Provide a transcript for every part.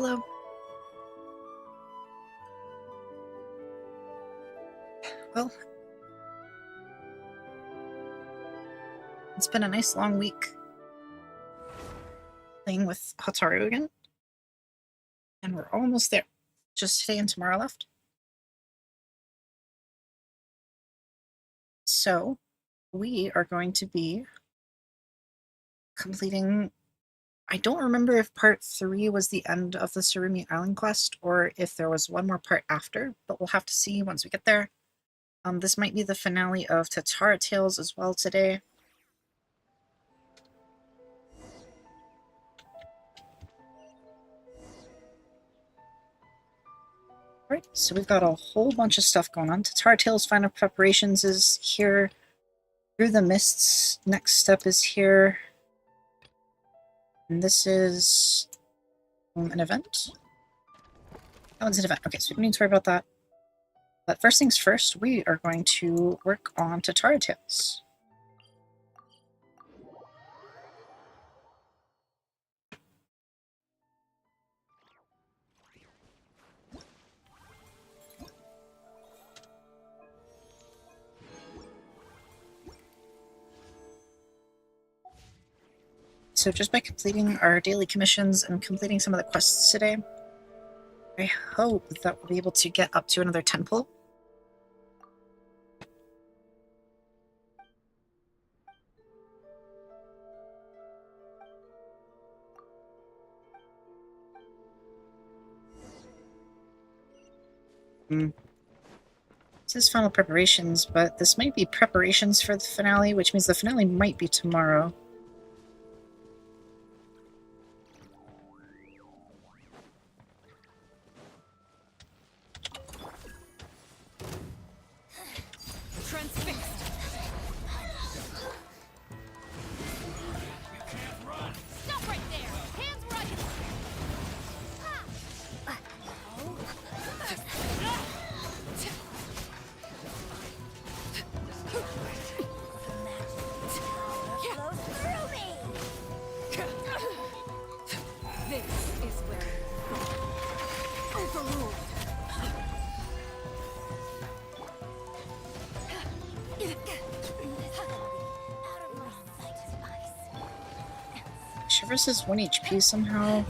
Hello. Well, it's been a nice long week playing with Hotaru again. And we're almost there. Just today and tomorrow left. So, we are going to be completing... I don't remember if part 3 was the end of the Tsurumi Island quest or if there was one more part after, but we'll have to see once we get there. This might be the finale of Tatara Tales as well today. Right, so we've got a whole bunch of stuff going on. Tatara Tales Final Preparations is here. Through the Mists, next step is here. And this is an event. Oh, it's an event. Okay, so we don't need to worry about that. But first things first, we are going to work on Tatara Tales. So just by completing our daily commissions and completing some of the quests today, I hope that we'll be able to get up to another temple. This is final preparations, but this might be preparations for the finale, which means the finale might be tomorrow. Shivers is 1 HP somehow.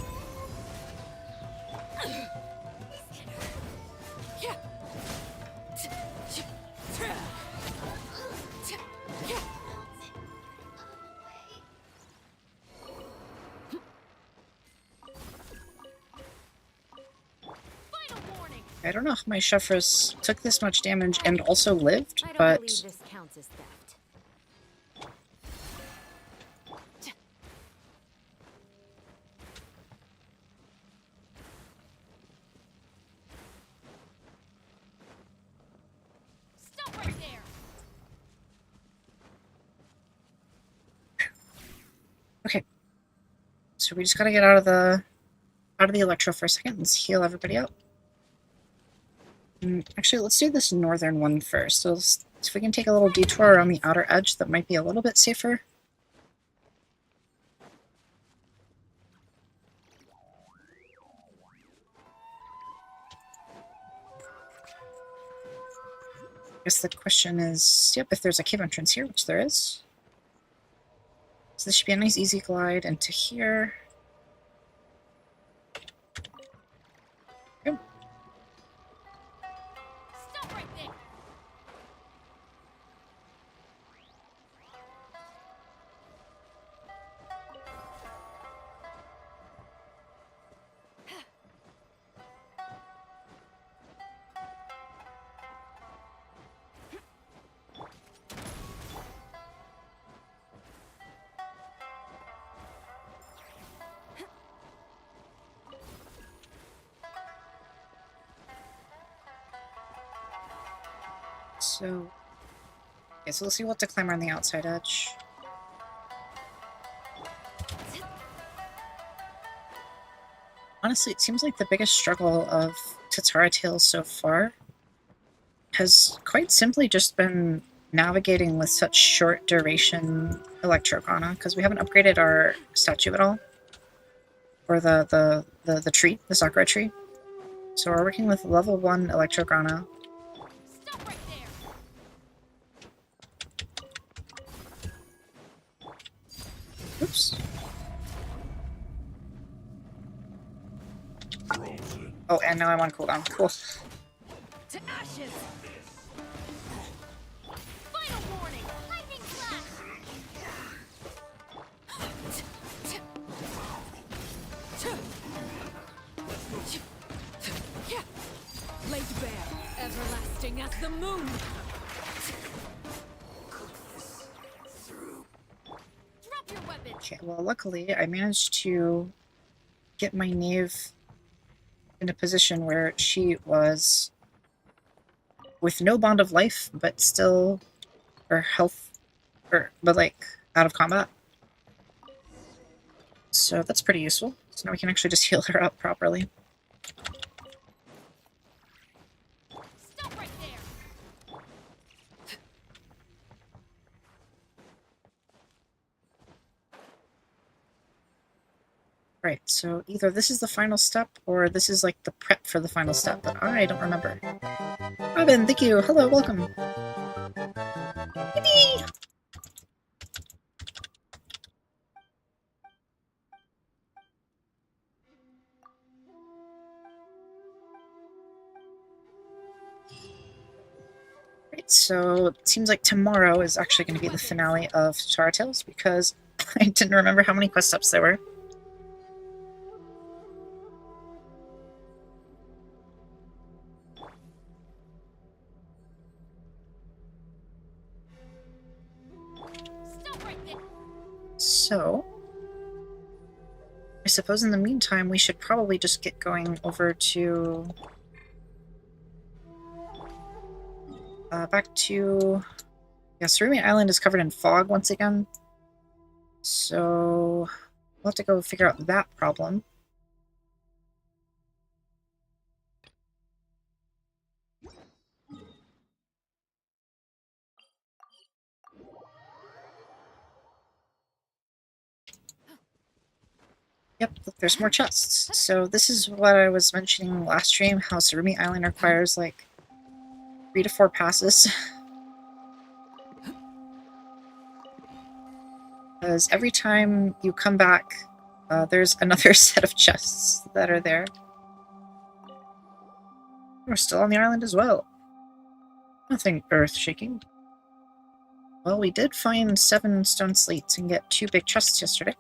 I don't know how my Shivers took this much damage and also lived, but... this counts as theft. Okay, so we just gotta get out of the electro for a second. Let's heal everybody up. Actually, let's do this northern one first. So if we can take a little detour around the outer edge, that might be a little bit safer. I guess the question is, yep, if there's a cave entrance here, which there is. So this should be a nice easy glide into here. Okay. Stop right there. So, okay, so let's see what to climb around the outside edge. Honestly, it seems like the biggest struggle of Tatara Tales so far has quite simply just been navigating with such short duration Electrocana, because we haven't upgraded our statue at all. or the tree, the sakura tree. So we're working with level 1 Electrograna. Stop right there. Oops. Oh, and now I'm on cooldown. Cool. To ashes. Final warning. Lightning flash. Laid bare, everlasting as the moon. Drop your weapon. Okay, well, luckily I managed to get my knave in a position where she was with no bond of life, but still, or health, but like out of combat. So that's pretty useful. So now we can actually just heal her up properly. Stop right there. Right, so either this is the final step, or this is like the prep for the final step, but I don't remember. Robin, thank you! Hello, welcome! Yippee! Right, so it seems like tomorrow is actually going to be the finale of Tatara Tales, because I didn't remember how many quest steps there were. Stop right there. So, I suppose in the meantime we should probably just get going over to... back to... Yeah, Tsurumi Island is covered in fog once again. So, we'll have to go figure out that problem. Yep, look, there's more chests. So this is what I was mentioning last stream, how Tsurumi Island requires like 3 to 4 passes. Because every time you come back, there's another set of chests that are there. We're still on the island as well. Nothing earth-shaking. Well, we did find 7 stone slates and get 2 big chests yesterday.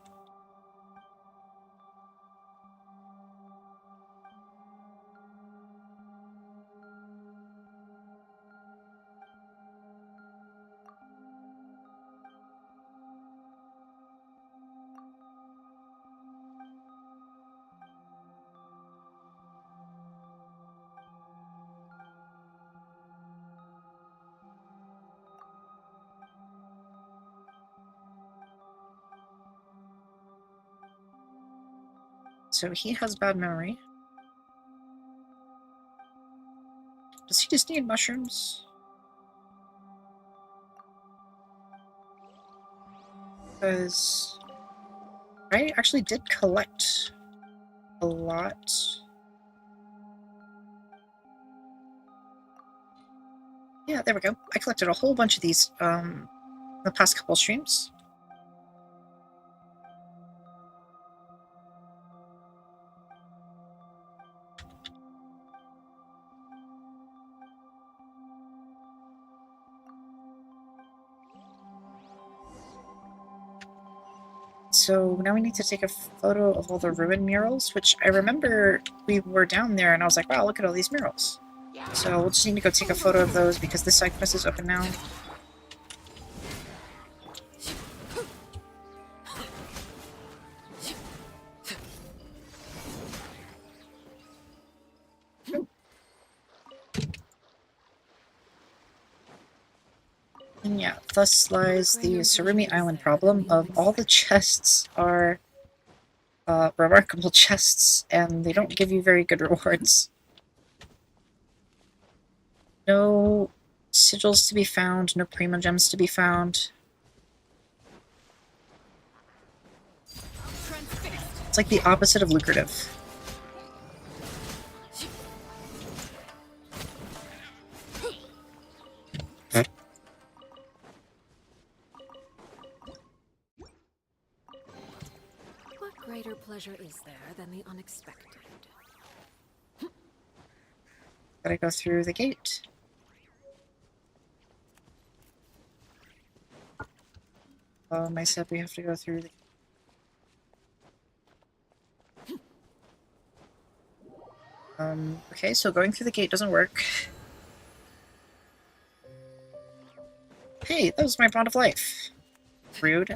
So he has bad memory. Does he just need mushrooms? Because I actually did collect a lot. Yeah, there we go. I collected a whole bunch of these the past couple streams. So now we need to take a photo of all the ruin murals, which I remember we were down there and I was like, wow, look at all these murals. So we'll just need to go take a photo of those because this side quest is open now. And yeah, thus lies the Tsurumi Island problem of all the chests are remarkable chests, and they don't give you very good rewards. No sigils to be found, no primo gems to be found. Transfixed. It's like the opposite of lucrative. What greater pleasure is there than the unexpected? Gotta go through the gate. I said we have to go through the... Okay, so going through the gate doesn't work. Hey, that was my bond of life. Rude.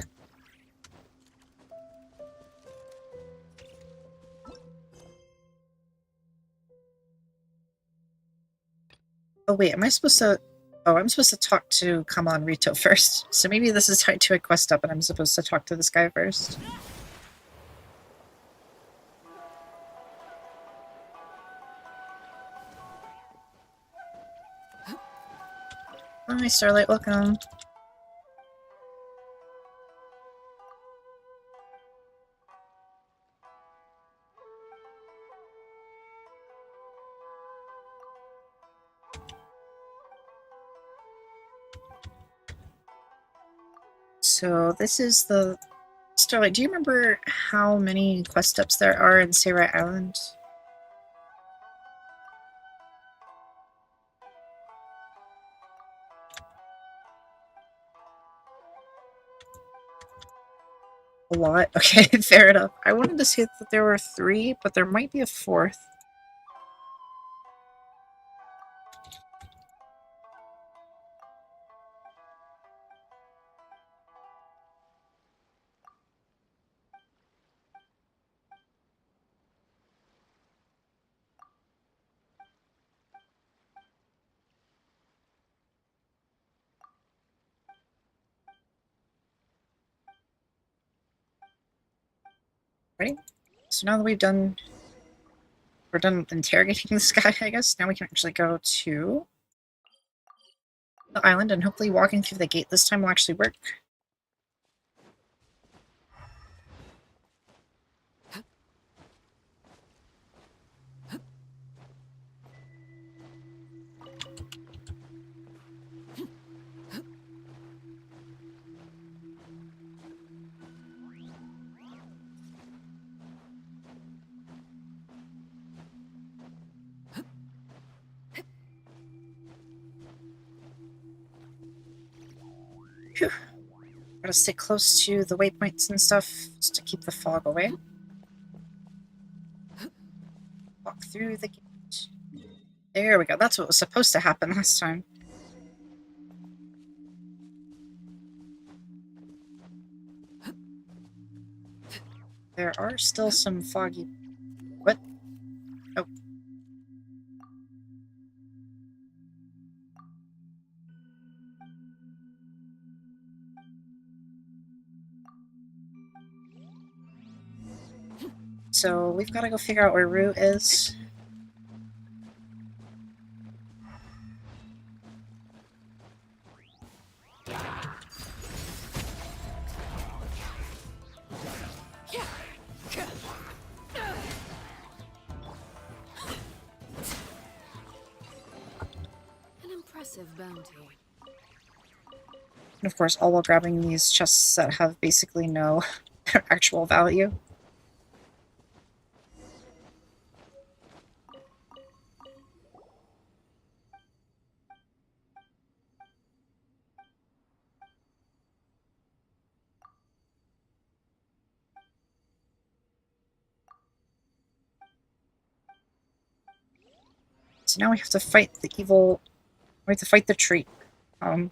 Oh wait, am I supposed to... Oh, I'm supposed to talk to Kama and Rito first. So maybe this is tied to a quest up and I'm supposed to talk to this guy first. Hi, Starlight, welcome. So this is the... Starlight, do you remember how many quest steps there are in Sarai Island? A lot? Okay, fair enough. I wanted to say that there were 3, but there might be a 4th. Right? So now that we're done interrogating this guy, I guess, now we can actually go to the island, and hopefully walking through the gate this time will actually work. Phew. Gotta stay close to the waypoints and stuff just to keep the fog away. Walk through the gate. There we go. That's what was supposed to happen last time. There are still some foggy... What? Oh. So we've got to go figure out where Rue is. An impressive bounty. And of course, all while grabbing these chests that have basically no actual value. So now we have to fight the evil... We have to fight the tree. And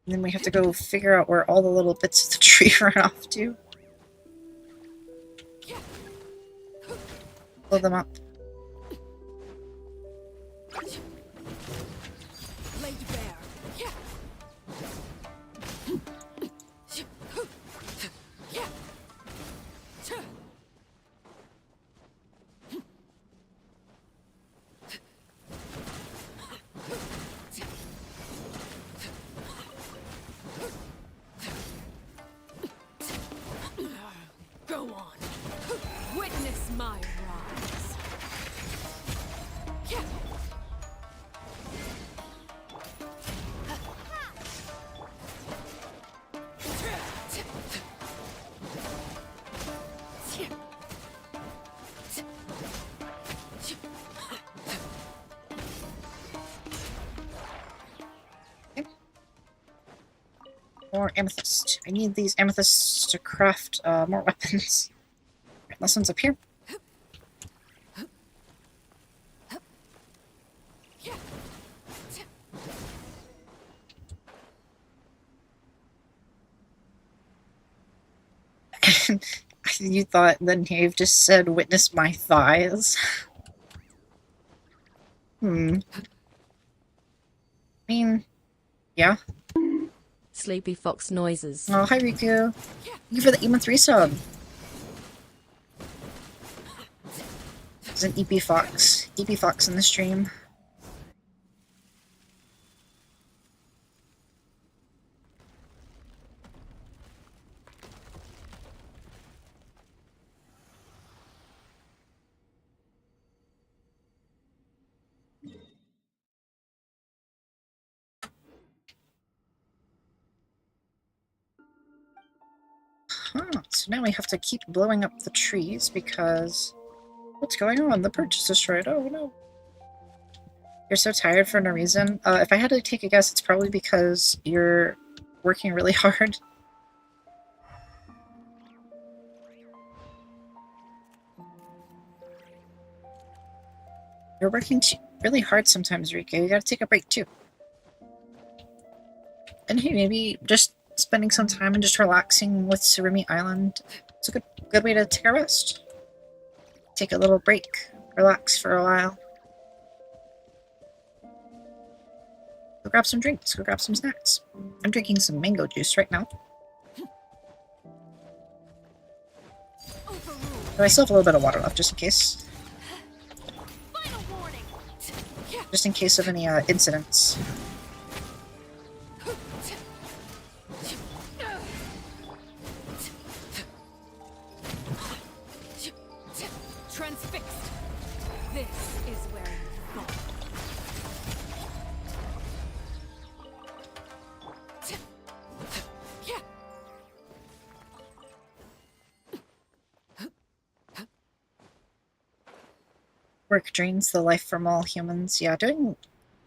then we have to go figure out where all the little bits of the tree run off to. Blow them up. Laid bare. More amethyst. I need these amethysts to craft more weapons. This one's up here. You thought the knave just said, "Witness my thighs." I mean, yeah. Sleepy fox noises. Oh, hi Riku. Thank you for the E3 sub. There's an EP Fox. EP Fox in the stream. Huh, so now we have to keep blowing up the trees because... What's going on? The perch is destroyed. Oh no. You're so tired for no reason. If I had to take a guess, it's probably because you're working really hard. You're working really hard sometimes, Rika. You gotta take a break too. And hey, maybe just spending some time and just relaxing with Tsurumi Island. It's a good way to take a rest. Take a little break. Relax for a while. Go grab some drinks. Go grab some snacks. I'm drinking some mango juice right now. But I still have a little bit of water left, just in case. Just in case of any incidents. Transfixed. This is where you fall. Work drains the life from all humans. Yeah, doing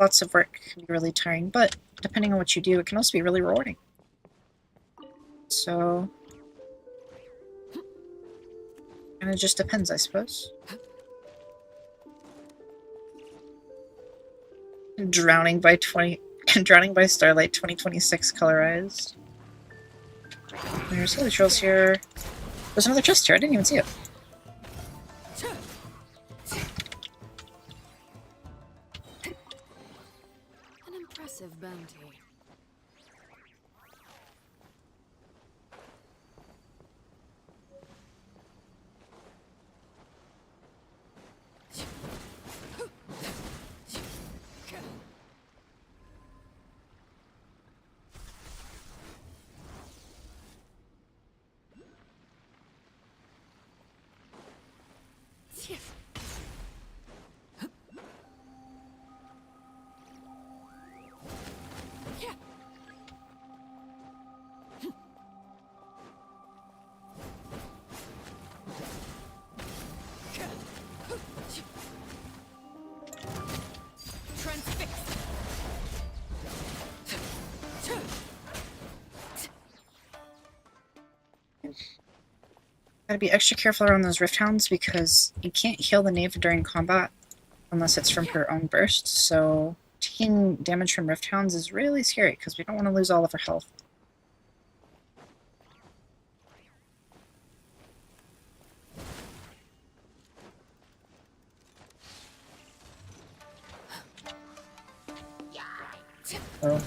lots of work can be really tiring, but depending on what you do, it can also be really rewarding. So... and it just depends, I suppose. Drowning by Starlight 2026 colorized. There's other trolls here. There's another chest here, I didn't even see it. An impressive bounty. Gotta be extra careful around those Rift Hounds because you can't heal the Knave during combat unless it's from her own burst, so taking damage from Rift Hounds is really scary because we don't want to lose all of her health. Oh.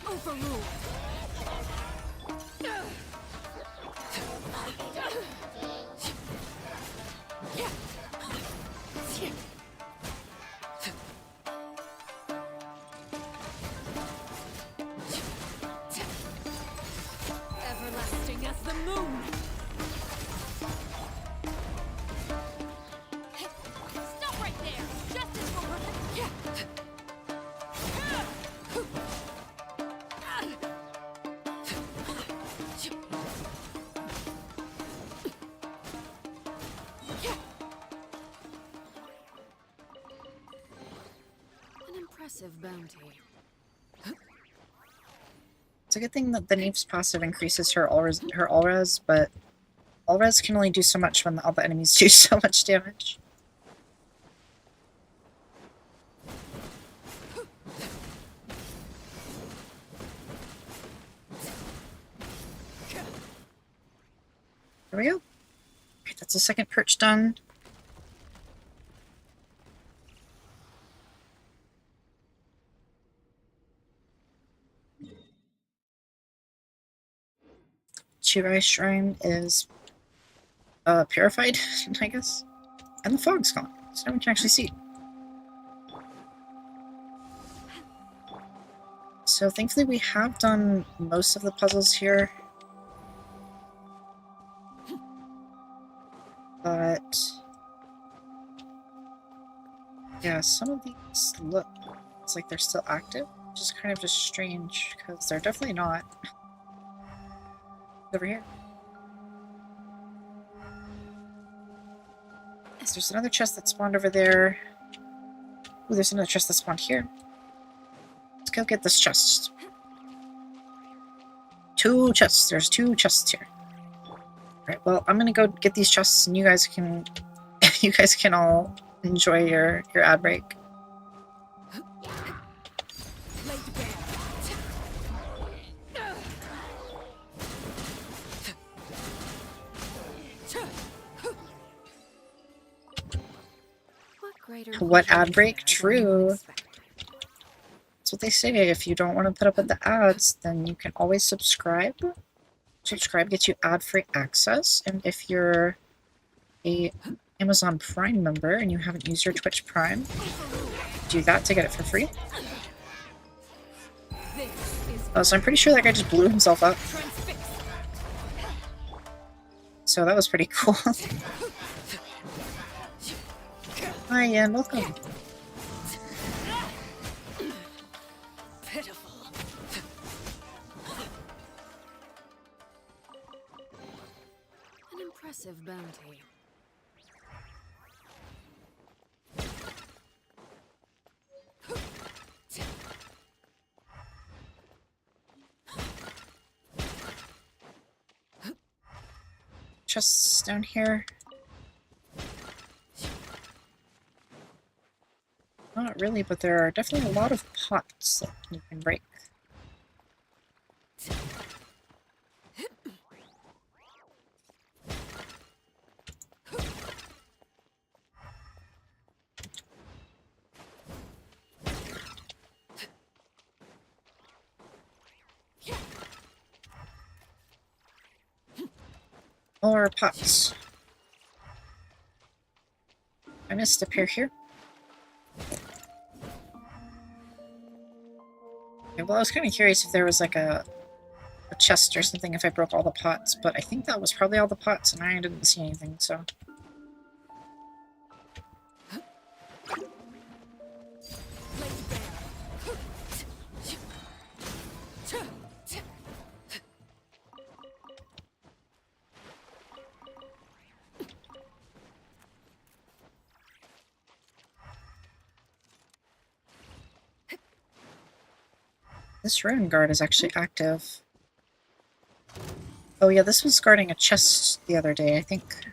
Overruled. Everlasting as the moon. Stop right there. Justice will protect. Yeah. An impressive bounty. It's a good thing that the Neve's passive increases her all-res, but all-res can only do so much when all the enemies do so much damage. There we go. Okay, that's the second perch done. Chirai Shrine is purified, I guess. And the fog's gone, so now we can actually see. So thankfully we have done most of the puzzles here. But yeah, some of these look it's like they're still active, which is kind of just strange because they're definitely not. Over here. Yes, there's another chest that spawned over there. Ooh, there's another chest that spawned here. Let's go get this chest. Two chests. There's two chests here. Alright, well, I'm gonna go get these chests and you guys can you guys can all enjoy your ad break. What ad break? True. That's what they say. If you don't want to put up with the ads, then you can always subscribe. Subscribe gets you ad-free access, and if you're a Amazon Prime member and you haven't used your Twitch Prime, do that to get it for free. So I'm pretty sure that guy just blew himself up. So that was pretty cool. Hi, and welcome. Pitiful. An impressive bounty. Chests down here. Not really, but there are definitely a lot of pots that you can break. More pots. I missed a pair here. Okay, well, I was kind of curious if there was like a chest or something if I broke all the pots, but I think that was probably all the pots and I didn't see anything, so... This ruin guard is actually active. Oh yeah, this was guarding a chest the other day, I think.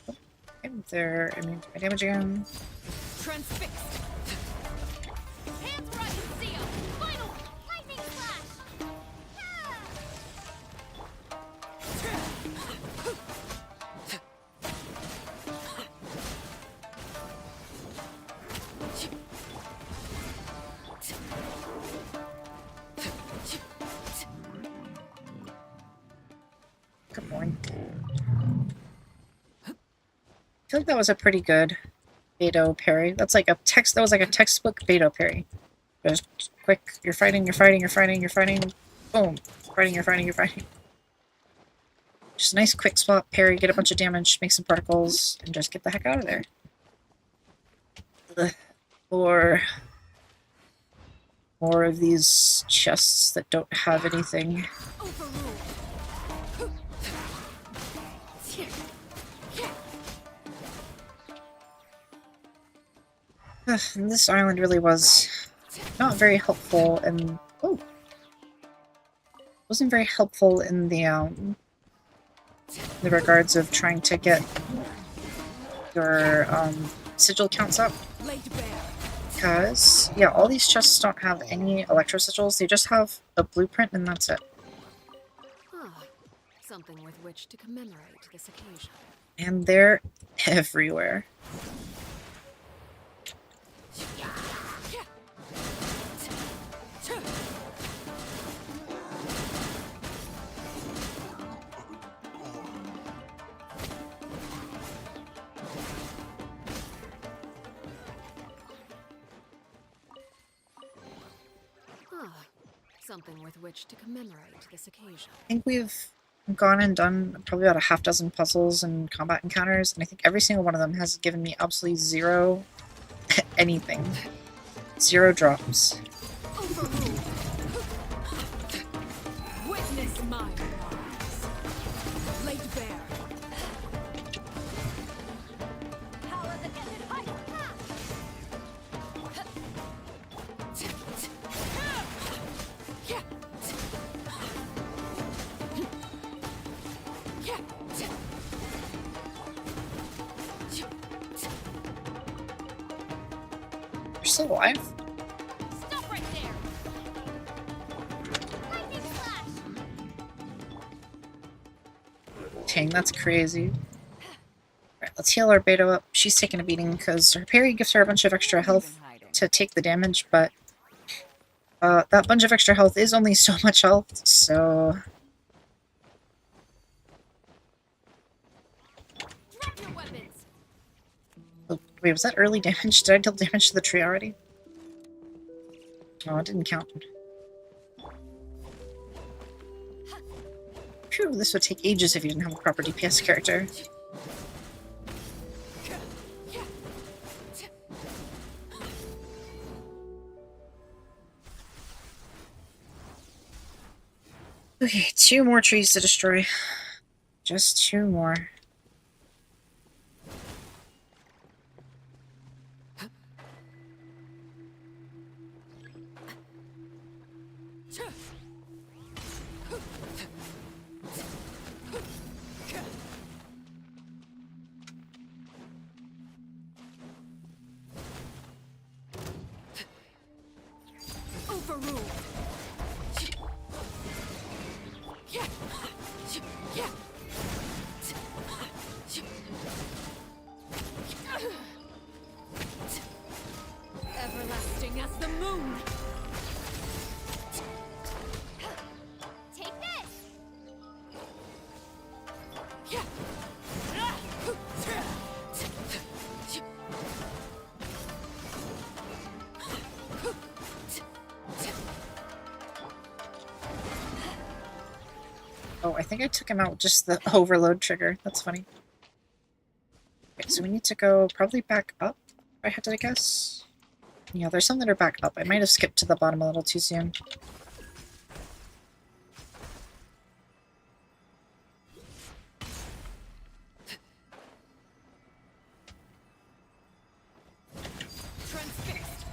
Oh, okay, they're immune to my damage again. Transfixed. Hands where I can see 'em. Final lightning flash. Good morning. I feel like that was a pretty good Beto parry. That was like a textbook Beto parry. Just quick, you're fighting, you're fighting, you're fighting, you're fighting, boom. Fighting, you're fighting, you're fighting. Just a nice quick spot parry, get a bunch of damage, make some particles, and just get the heck out of there. Ugh. Or more of these chests that don't have anything. And this island really was not very helpful, and oh, wasn't very helpful in the regards of trying to get your sigil counts up. Laid bare. Because, yeah, all these chests don't have any electro sigils, they just have a blueprint and that's it. Ah, something with which to commemorate this occasion. And they're everywhere. Something with which to commemorate this occasion. I think we've gone and done probably about a half dozen puzzles and combat encounters, and I think every single one of them has given me absolutely zero anything. Zero drops. Overruled. Witness my rise. Laid bare. You're still alive? Stop right there. Lightning flash. Dang, that's crazy. Alright, let's heal our beta up. She's taking a beating because her parry gives her a bunch of extra health to take the damage, but that bunch of extra health is only so much health, so... Drop your weapons. Oh, wait, was that early damage? Did I deal damage to the tree already? Oh, it didn't count. Phew, this would take ages if you didn't have a proper DPS character. Okay, 2 more trees to destroy. Just 2 more. Overruled. Everlasting as the moon. Take this. Oh, I think I took him out with just the overload trigger. That's funny. Okay, so we need to go probably back up, if I had to guess. Yeah, there's some that are back up. I might have skipped to the bottom a little too soon. Transfixed.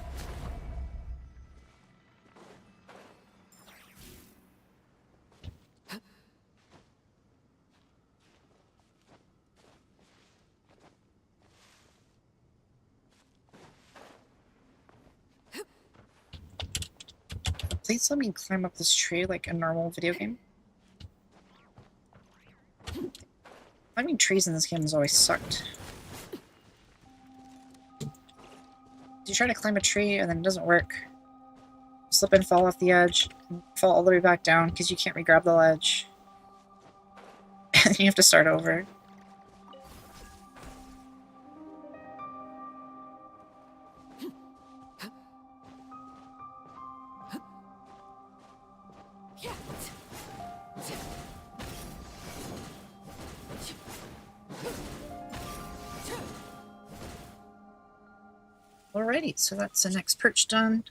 Please let me climb up this tree like a normal video game. Climbing trees in this game has always sucked. You try to climb a tree and then it doesn't work. You slip and fall off the edge, and fall all the way back down because you can't re-grab the ledge. And then you have to start over. Alrighty, so that's the next perch done.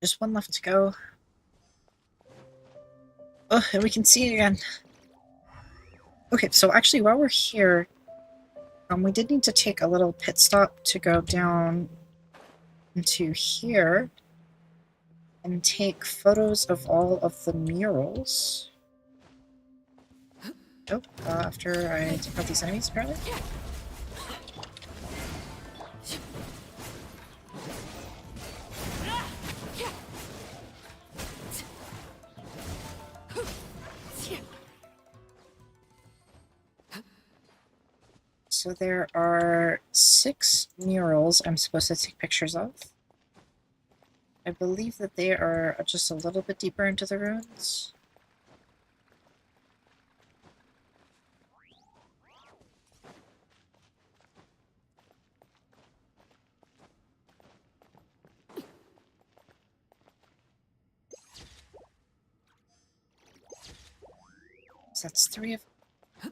Just 1 left to go. Oh, and we can see again. Okay, so actually while we're here, We did need to take a little pit stop to go down into here and take photos of all of the murals. Oh, after I take out these enemies, apparently. So there are 6 murals I'm supposed to take pictures of. I believe that they are just a little bit deeper into the ruins. So that's 3 of them.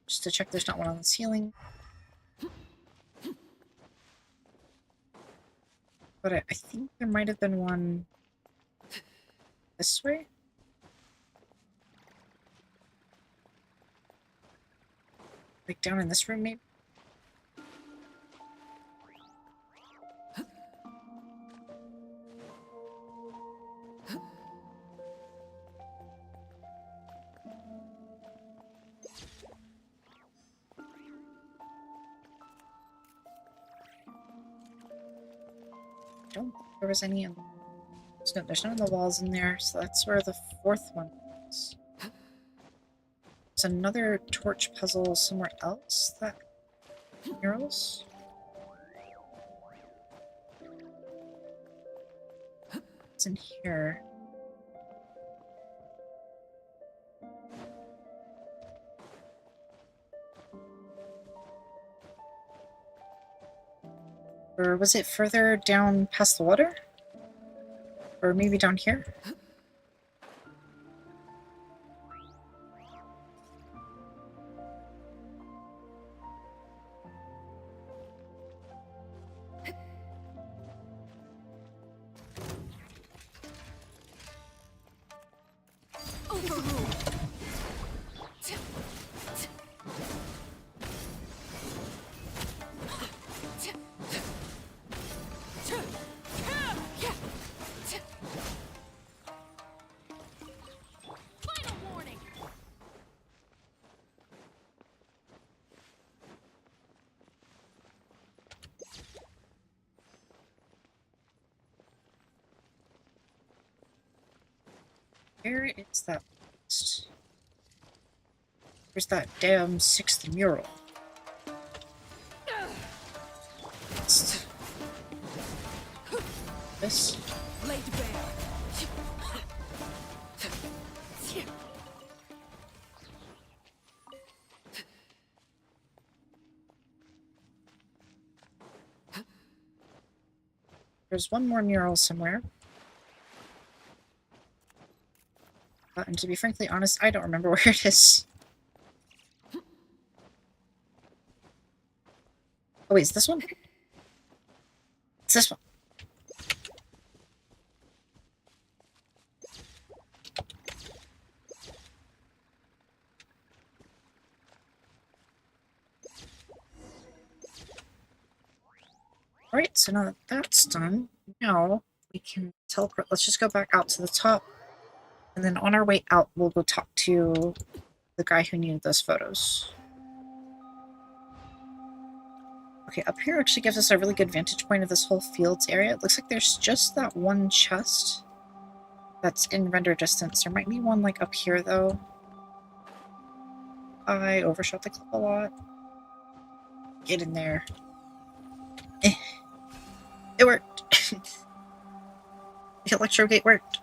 Just to check there's not one on the ceiling. But I think there might have been one this way. Like down in this room, maybe? I don't think there was any in... No, there's none on the walls in there, so that's where the 4th one is. There's another torch puzzle somewhere else that murals. It's in here. Or was it further down past the water? Or maybe down here? Where is that list? Where's that damn 6th mural? This? There's one more mural somewhere. And to be frankly honest, I don't remember where it is. Oh wait, is this one? It's this one. Alright, so now that that's done, now we can teleport. Let's just go back out to the top. And then on our way out, we'll go talk to the guy who needed those photos. Okay, up here actually gives us a really good vantage point of this whole fields area. It looks like there's just that one chest that's in render distance. There might be one like up here though. I overshot the clip a lot. Get in there. It worked. The electro gate worked.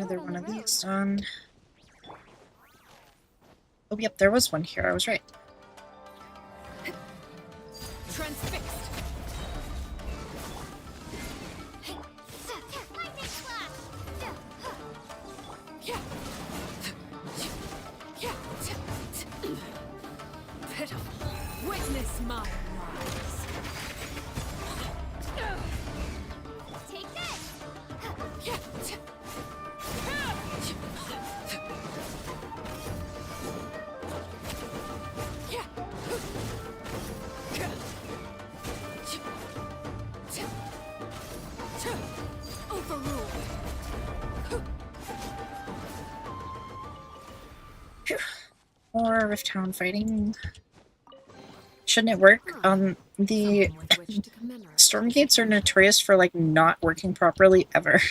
another one of these done. Oh, yep, there was one here. I was right. Transfixed. Pitiful. Witness my rise. Take this! Overruled. More Rift Town fighting. Shouldn't it work? The Something with which to commemorate. storm gates are notorious for, like, not working properly ever.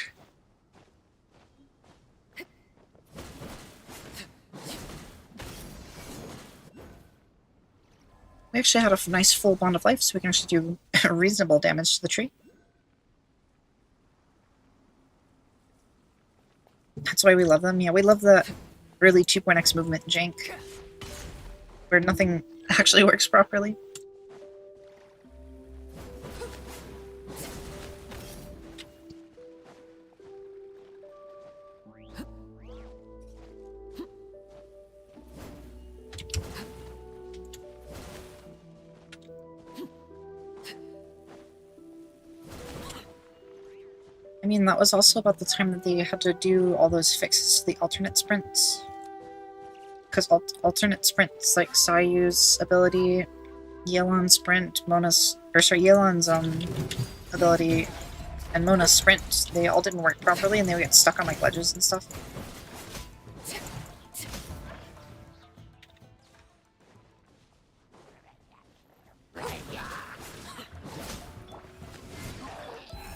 We actually had a nice full bond of life, so we can actually do reasonable damage to the tree. That's why we love them. Yeah, we love the early 2.x movement jank, where nothing actually works properly. I mean, that was also about the time that they had to do all those fixes to the alternate sprints. Because alternate sprints, like Sayu's ability, Yelan's sprint, Yelan's ability, and Mona's sprint, they all didn't work properly and they would get stuck on like ledges and stuff.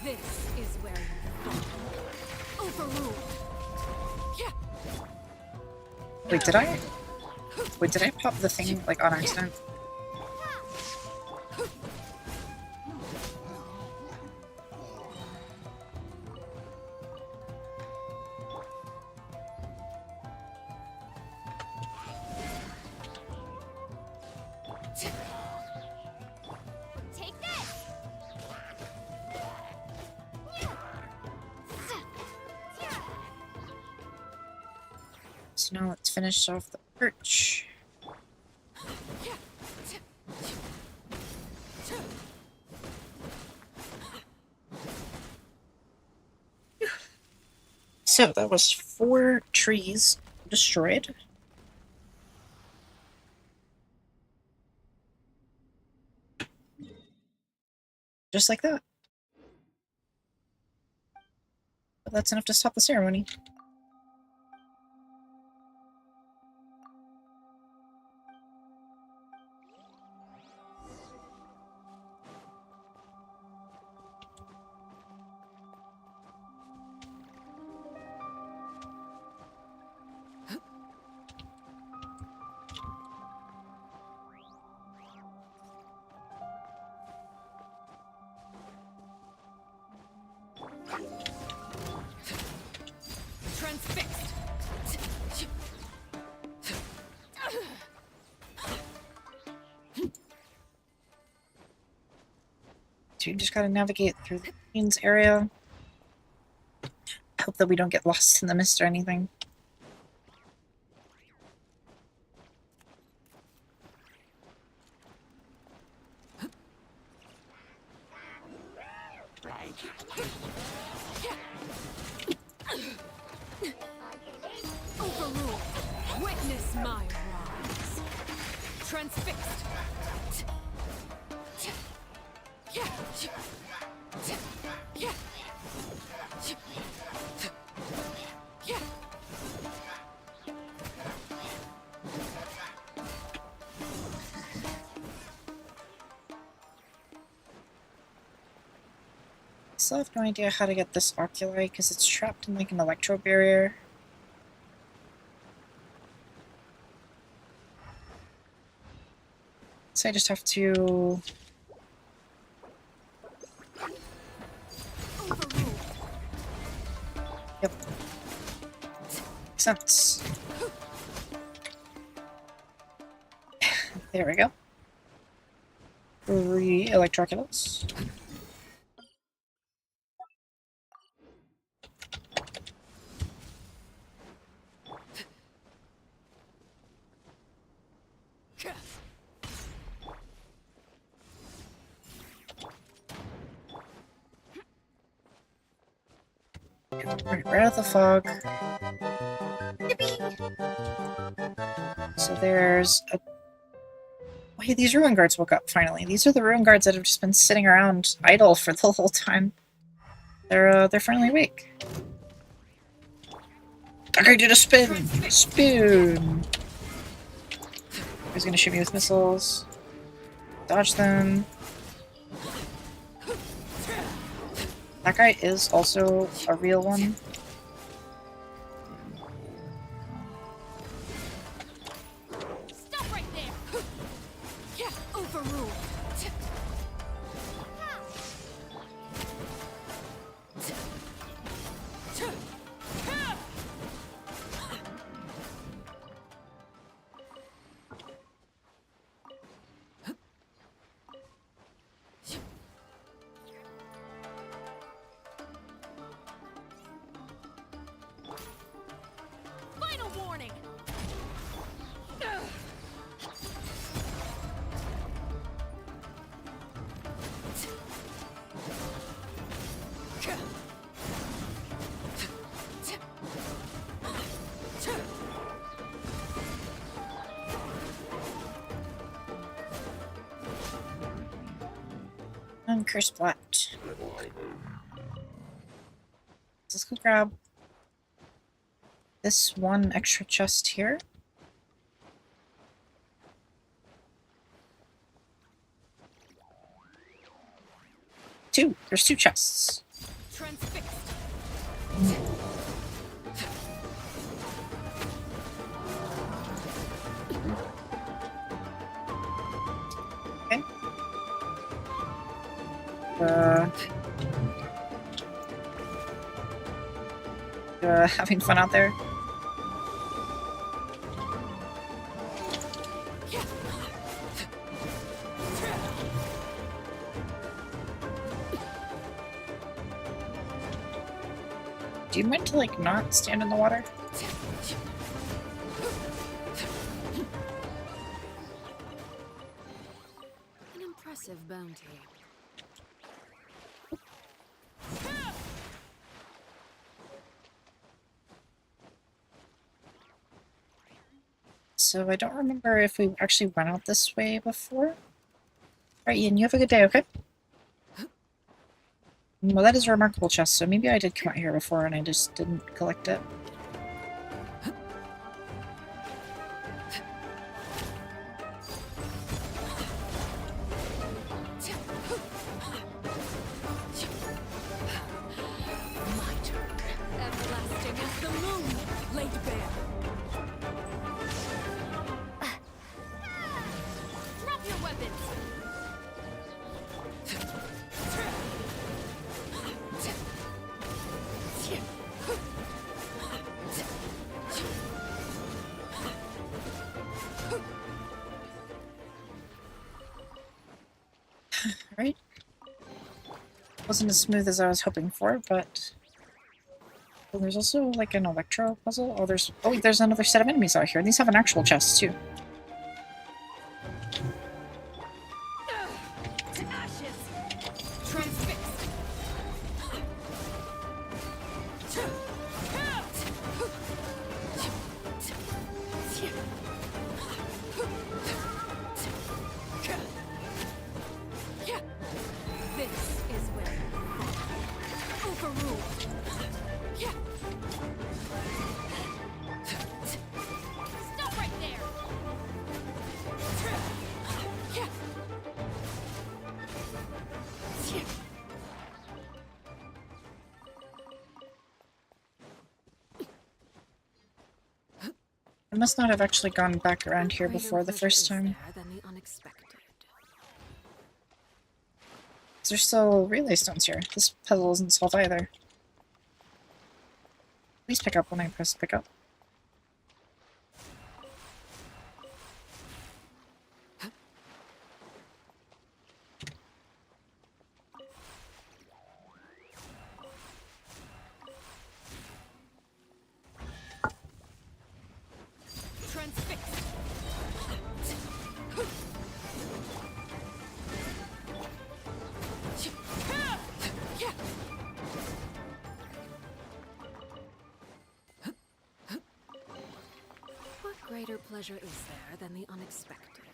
This is where you fall. Overruled. Wait, did I pop the thing, like, on accident? Take this! So now let's finish off the perch. So that was 4 trees destroyed. Just like that. But that's enough to stop the ceremony. Transfixed. So you just gotta navigate through the Queen's area. Hope that we don't get lost in the mist or anything. Overruled. Witness my rise. Transfixed. I still have no idea how to get this oculi because it's trapped in like an electro barrier. So I just have to... Overruled. Yep. Makes sense. There we go. 3 electroculates. Right out of the fog. Yippee! So there's a... Oh, hey, these ruin guards woke up finally. These are the ruin guards that have just been sitting around idle for the whole time. They're finally awake. Okay, did a spin! Spoon! He's gonna shoot me with missiles. Dodge them. That guy is also a real one. Stop right there! Yeah, overruled. Final warning! And curse splat. Let's go grab this one extra chest here. Two. There's 2 chests. Transfixed. Okay. Having fun out there. Do you mind to, like, not stand in the water? An impressive bounty. So I don't remember if we actually went out this way before. Alright, Ian, you have a good day, okay? Well, that is a remarkable chest, so maybe I did come out here before and I just didn't collect it. Everlasting as the moon, laid bare. Drop your weapons! Alright. Wasn't as smooth as I was hoping for, but... Well, there's also, like, an electro puzzle. Oh, there's... Oh, wait, there's another set of enemies out here. These have an actual chest, too. To ashes! Transfixed! This is where overruled. Stop right there! I must not have actually gone back around here Greater before the pleasure first is time. there than the unexpected. There's still relay stones here. This puzzle isn't solved either. Please pick up when I press pick up. pleasure is there than the unexpected?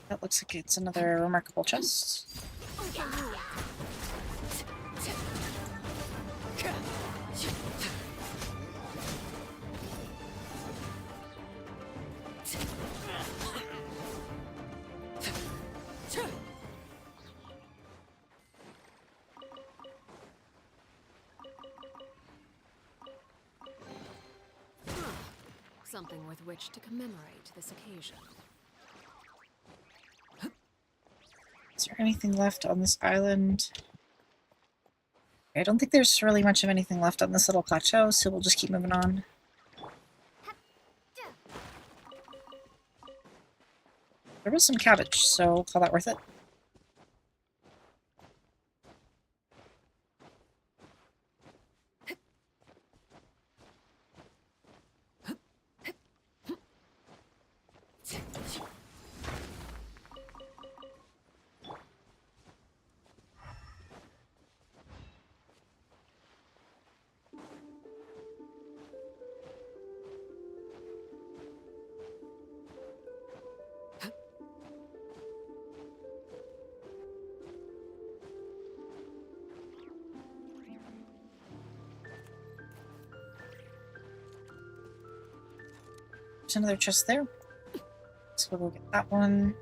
That looks like it's another remarkable chest. Something with which to commemorate this occasion. Is there anything left on this island? I don't think there's really much of anything left on this little plateau, so we'll just keep moving on. There was some cabbage, so we'll call that worth it. There's another chest there. So we'll go get that one.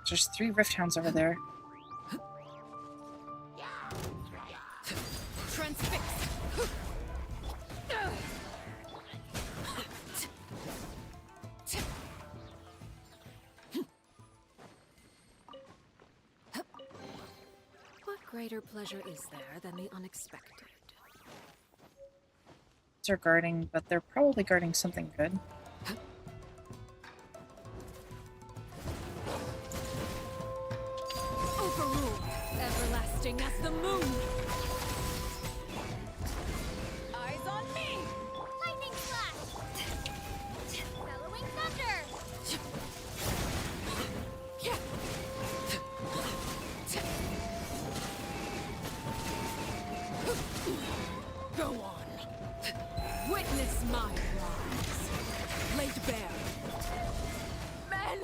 There's 3 rift hounds over there. Transfixed. What greater pleasure is there than the unexpected? They're guarding, but they're probably guarding something good. Overruled, everlasting as the moon. Eyes on me! Lightning slash! Bellowing thunder! Go on. Witness my rise. Laid bare. Men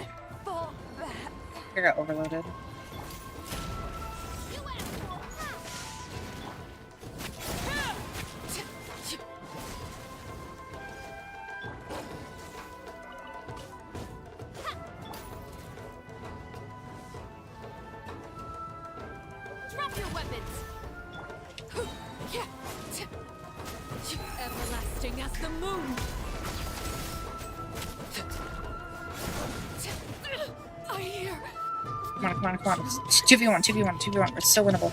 fall back. I got overloaded. You asshole! Drop your weapons! Everlasting as the moon. I hear. Come on, come on, come on. 2v1, 2v1, 2v1. It's still winnable.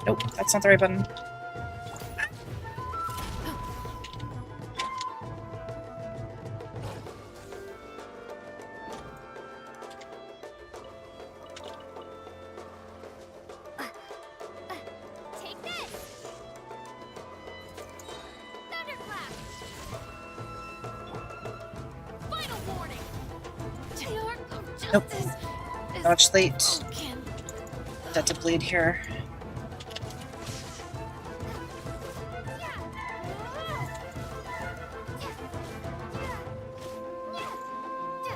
Nope, that's not the right button. Take this! Thunderclap! Final warning! The arc of Nope. justice is Much late. broken. Dead to bleed here.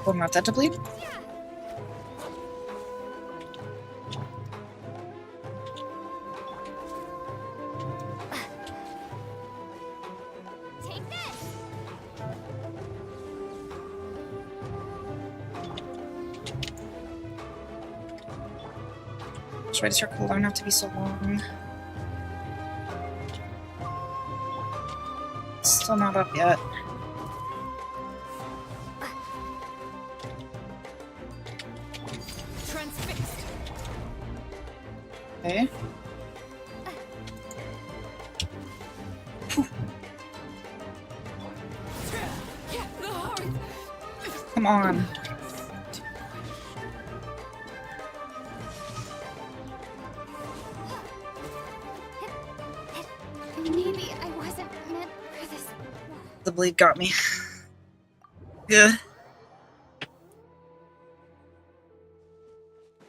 Oh, not dead to bleed? Take this! Try to start cooldown not to be so long. Still not up yet. Transfixed. Okay. The heart. Come on. Maybe I wasn't The bleed got me. Ugh.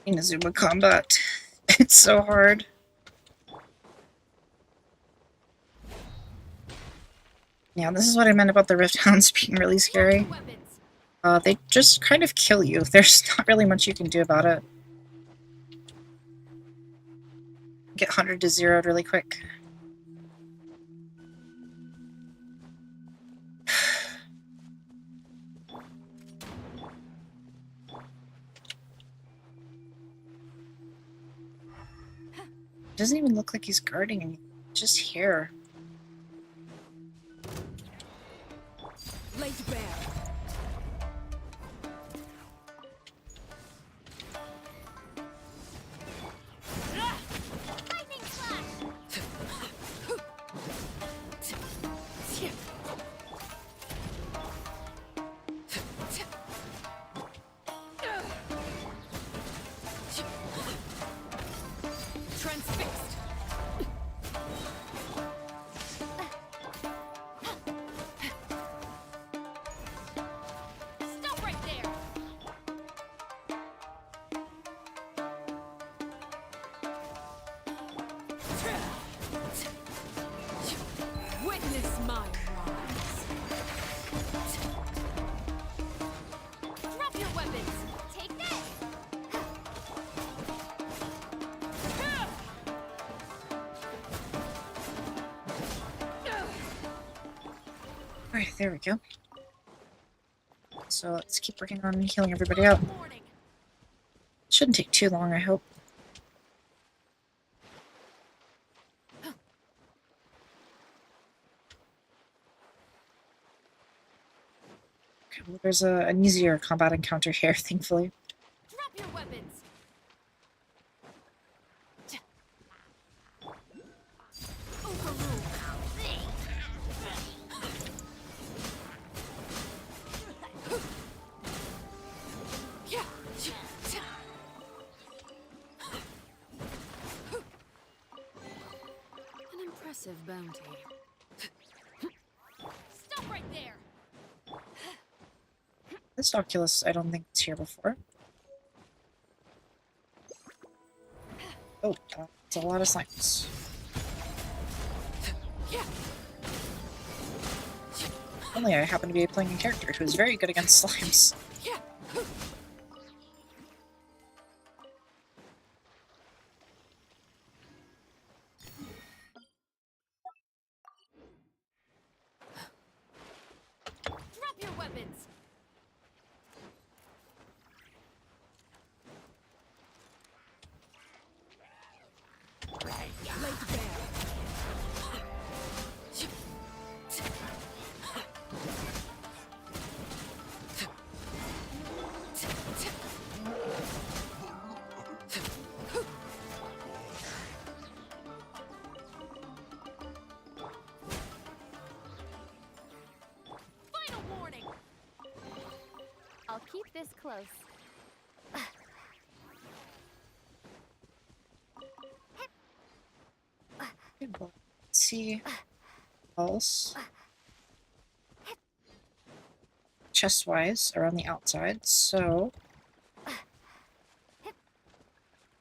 Inazuma combat. It's so hard. Yeah, this is what I meant about the Rift Hounds being really scary. Weapons. They just kind of kill you. There's not really much you can do about it. Get 100 to 0'd really quick. Doesn't even look like he's guarding anything. Just hair. Laid bare. Lightning slash. Transfixed. Stop right there. Witness my rise. Drop your weapons. Take this. Alright, there we go. So let's keep working on healing everybody out. Warning. Shouldn't take too long, I hope. Okay, well, there's an easier combat encounter here, thankfully. Drop your weapons. An impressive bounty. Stop right there. This Oculus, I don't think it's here before. Oh, it's a lot of slimes. Only I happen to be playing a character who is very good against slimes. Drop your weapons. Laid bare. Final warning. I'll keep this close. Okay, well, let's see what else. Chest-wise, around the outside, so I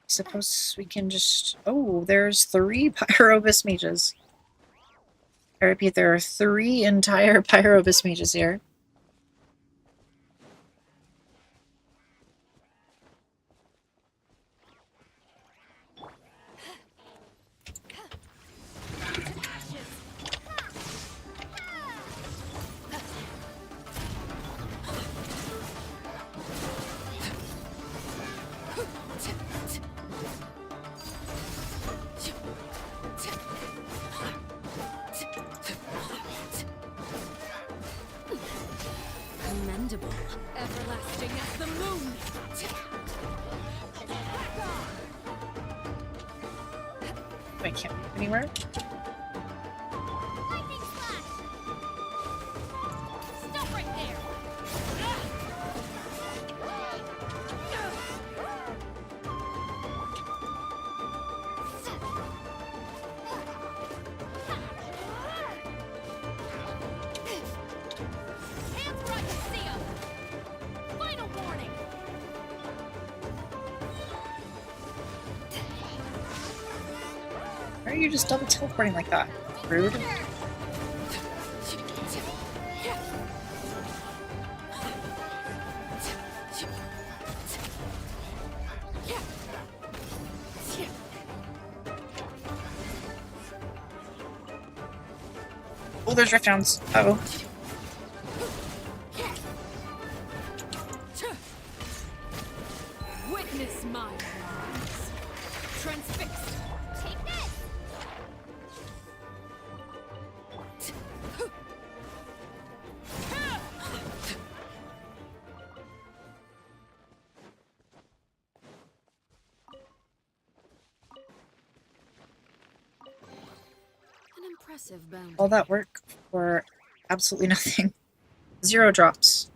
suppose we can just... Oh, there's 3 Pyrobus mages. I repeat, there are 3 entire Pyrobus mages here. Commendable. Everlasting as the moon. I can't move anywhere. Lightning slash. Stop right there. Why are you just double teleporting like that? Rude. Oh, there's rift rounds. Uh-oh. Witness my rise. Transfixed. Take this! An impressive bounty. All that work for absolutely nothing. 0 drops.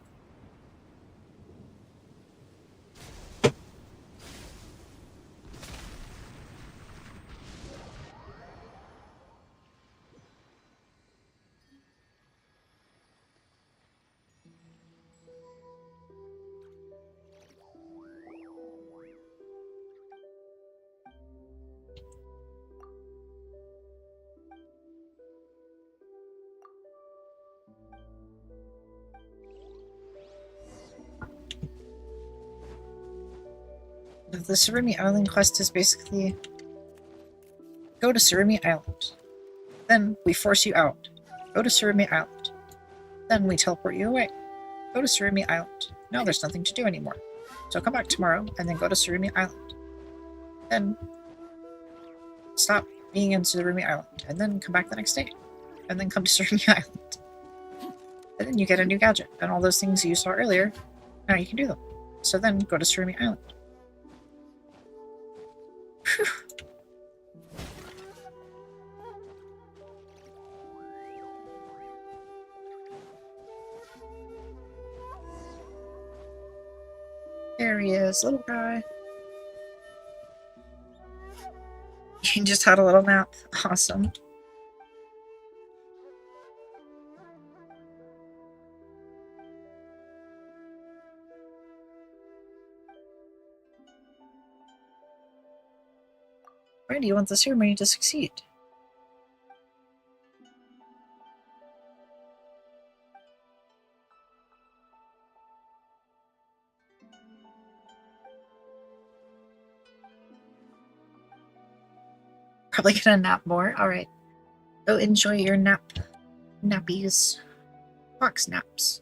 The Tsurumi Island quest is basically go to Tsurumi Island. Then we force you out. Go to Tsurumi Island. Then we teleport you away. Go to Tsurumi Island. Now there's nothing to do anymore. So come back tomorrow and then go to Tsurumi Island. Then stop being in Tsurumi Island and then come back the next day. And then come to Tsurumi Island. And then you get a new gadget. And all those things you saw earlier, now you can do them. So then go to Tsurumi Island. Whew. There he is, little guy. You just had a little nap. Awesome. Why do you want the ceremony to succeed? Probably gonna nap more. Alright. Go enjoy your nappies. Fox naps.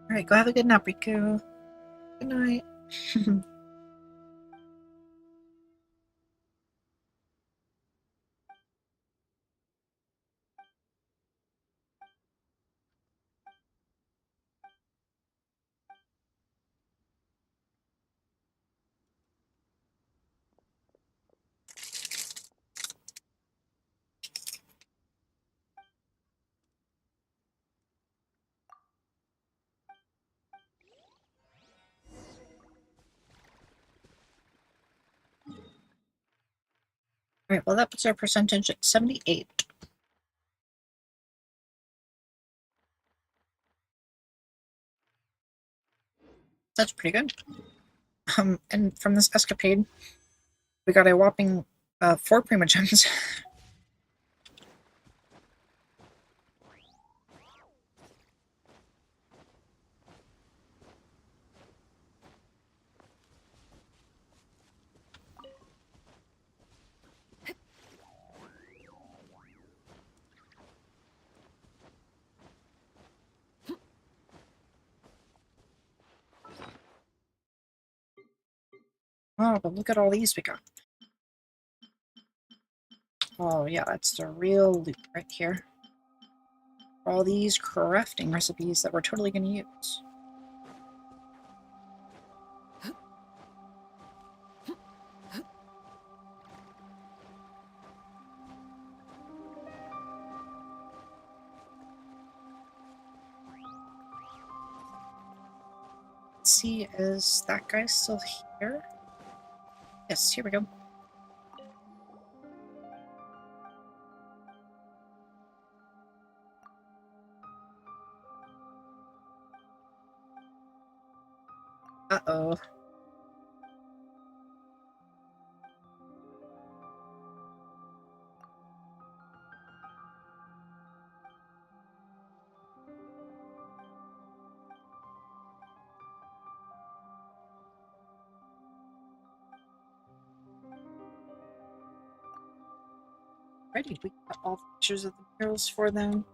Alright, go have a good nap, Riku. Good night. Alright, well that puts our percentage at 78. That's pretty good. And from this escapade, we got a whopping 4 Primogems. Oh, but look at all these we got. Oh yeah, that's the real loot right here. All these crafting recipes that we're totally going to use. see, is that guy still here? Yes, here we go. Uh-oh. Ready, we got all the pictures of the murals for them.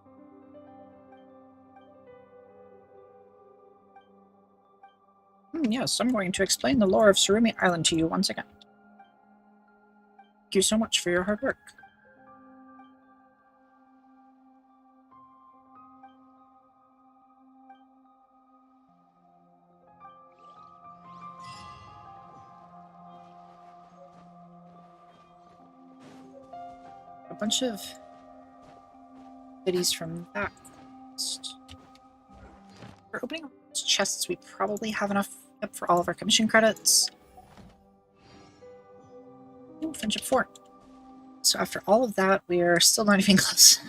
Yes, I'm going to explain the lore of Tsurumi Island to you once again. Thank you so much for your hard work. A bunch of goodies from that quest. For opening up those chests, we probably have enough up for all of our commission credits. Ooh, Friendship 4. So after all of that, we are still not even close.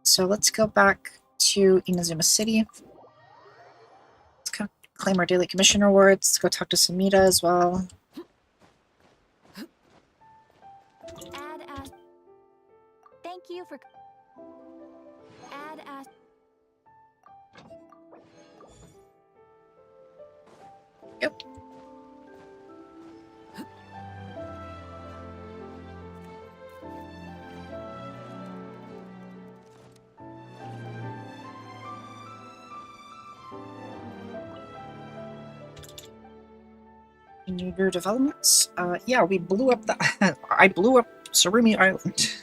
So let's go back to Inazuma City. Let's claim our daily commission rewards. Let's go talk to Samita as well. Add as. Thank you for. Add as. Yep. New developments? Yeah, we blew up the... I blew up Tsurumi Island.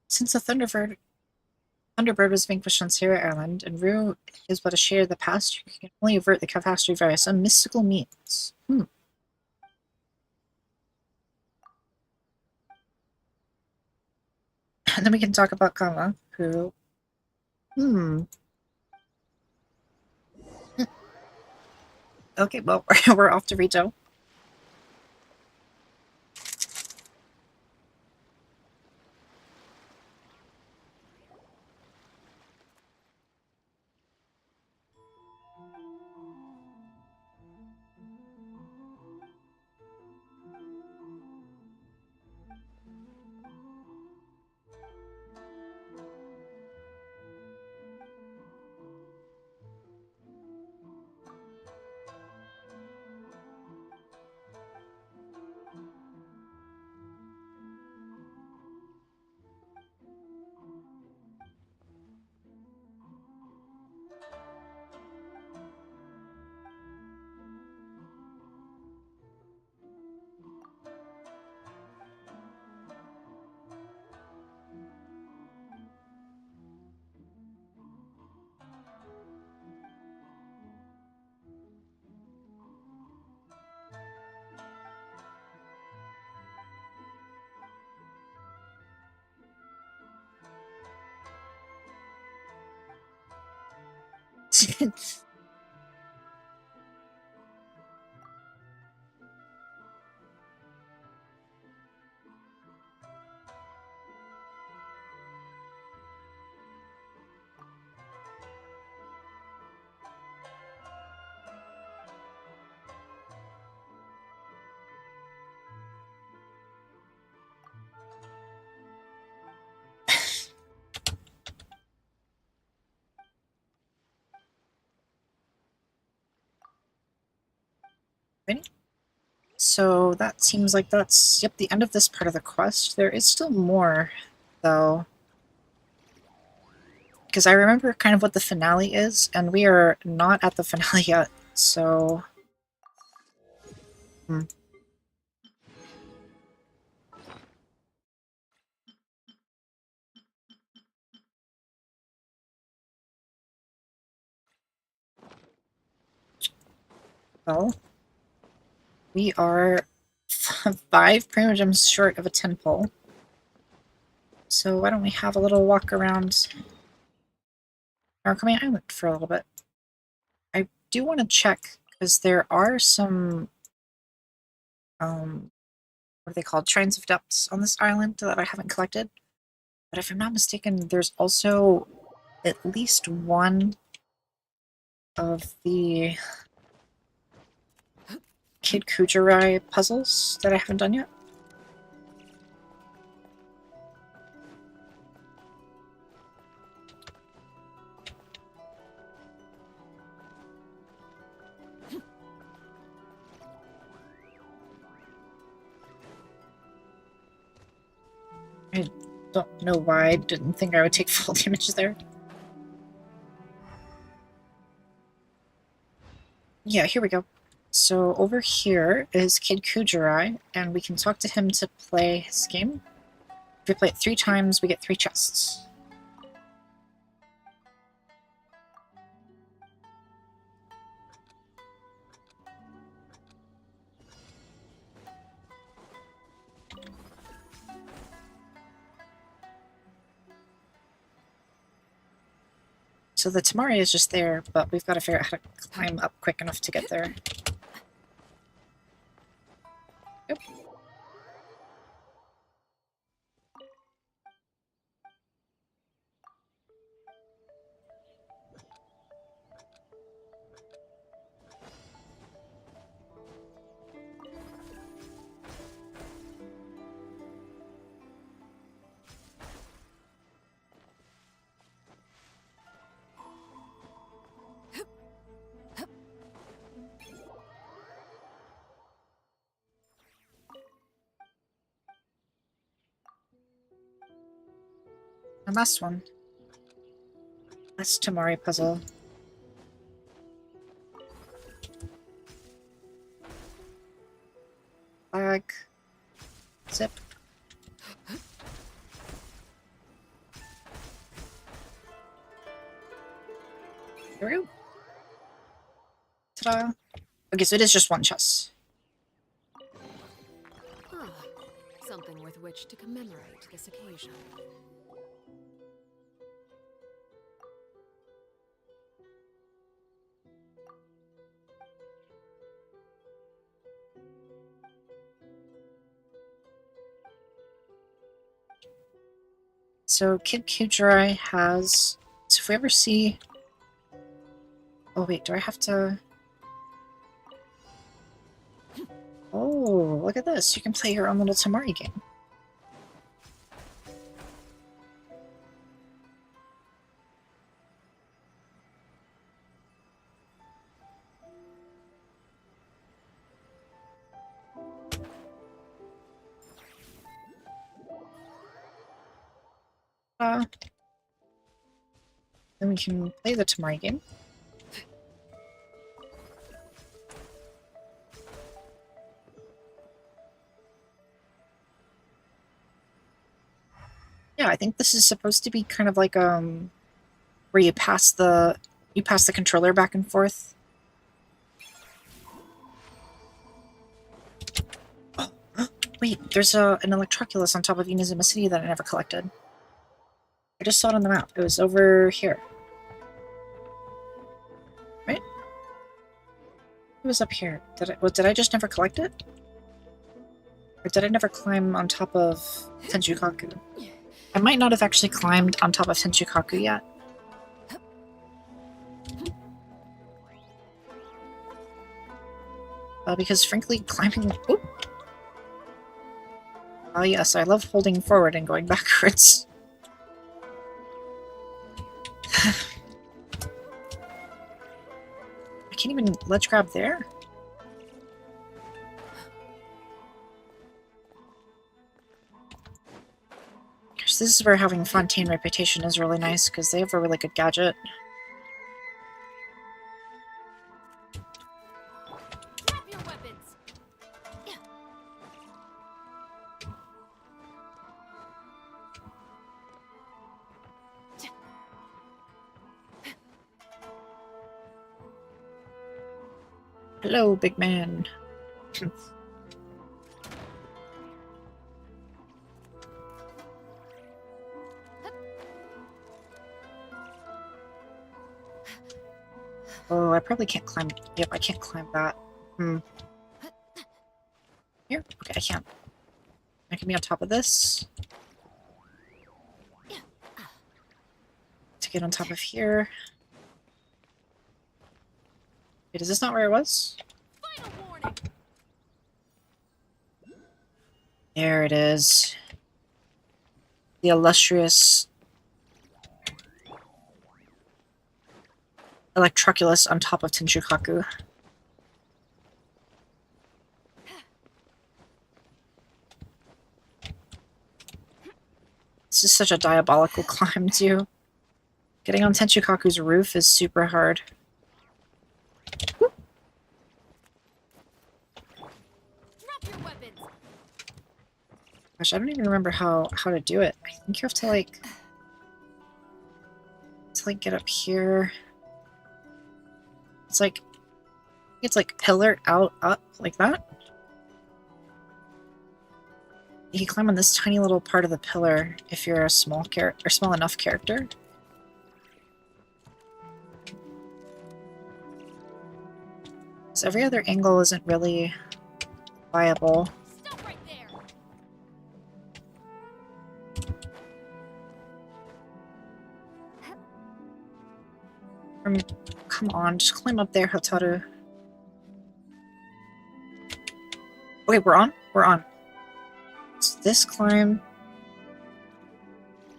Since the Thunderbird was vanquished on Sarah Island, and Rue is but a share of the past, you can only avert the catastrophe via some mystical means. And then we can talk about Kama, who... Okay, well, we're off to Rito. Ready? So that seems like that's, yep, the end of this part of the quest. There is still more, though. Because I remember kind of what the finale is, and we are not at the finale yet, so... Well, we are 5 Primo Gems short of a 10 pull. So why don't we have a little walk around Narukami Island for a little bit. I do want to check, because there are some, what are they called? Shrines of Depths on this island that I haven't collected. But if I'm not mistaken, there's also at least one of the Kid Kujirai puzzles that I haven't done yet. I don't know why I didn't think I would take full damage there. Yeah, here we go. So over here is Kid Kujirai, and we can talk to him to play his game. If we play it 3 times, we get 3 chests. So the Tamari is just there, but we've got to figure out how to climb up quick enough to get there. Yep. And last one. Last Tamari puzzle. Flag. Zip. There we go. Ta-da! Okay, so it is just 1 chest. Ah, something with which to commemorate this occasion. So Kid Kujirai has... So if we ever see... Oh wait, do I have to... Oh, look at this. You can play your own little Tamari game. Then we can play the Tamari game. Yeah, I think this is supposed to be kind of like where you pass the controller back and forth. Oh, wait, there's an Electroculus on top of Inazuma City that I never collected. I just saw it on the map. It was over here. Right? It was up here. Did I just never collect it? Or did I never climb on top of Tenchukaku? I might not have actually climbed on top of Tenchukaku yet. Because frankly, climbing... Oh! Yes, I love holding forward and going backwards. I can't even ledge grab there? this is where having Fontaine reputation is really nice, because they have a really good gadget. Drop your weapons. Hello, big man. Oh, I probably can't climb. Yep, I can't climb that. Here? Okay, I can't. I can be on top of this. To get on top of here. Wait, is this not where I was? Final warning. There it is. The illustrious Electroculus on top of Tenshukaku. This is such a diabolical climb, too. Getting on Tenshukaku's roof is super hard. Drop your weapons. Gosh, I don't even remember how to do it. I think you have to get up here. It's like pillar out up like that. You can climb on this tiny little part of the pillar if you're a small character or small enough character. So every other angle isn't really viable. Stop right there. Come on, just climb up there, Hotaru. Okay, we're on? We're on. So this climb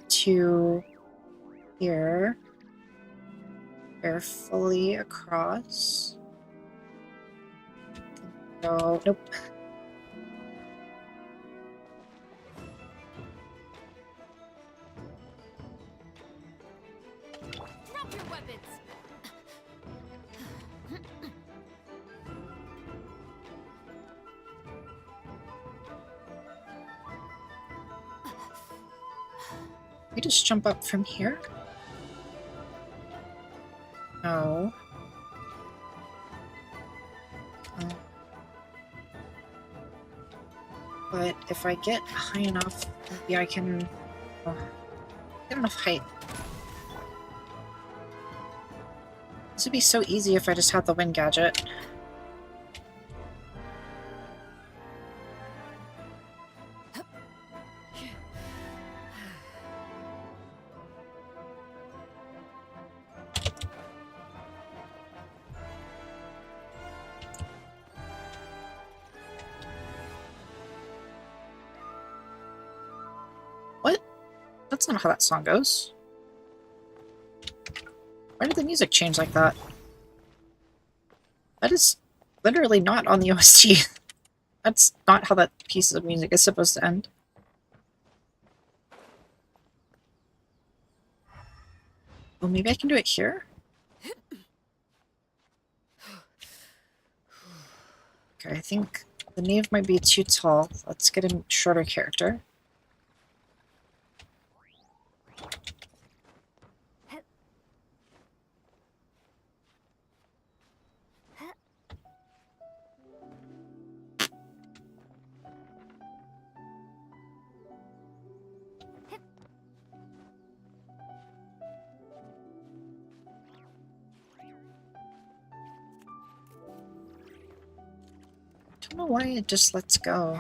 to here. Carefully across. No, nope. Drop your weapons. We just jump up from here? No. But if I get high enough, maybe I can get enough height. This would be so easy if I just had the wind gadget. What? That's not how that song goes. Why did the music change like that? That is literally not on the OST. That's not how that piece of music is supposed to end. Oh, maybe I can do it here? Okay, I think the knave might be too tall. Let's get a shorter character. I don't know why it just lets go.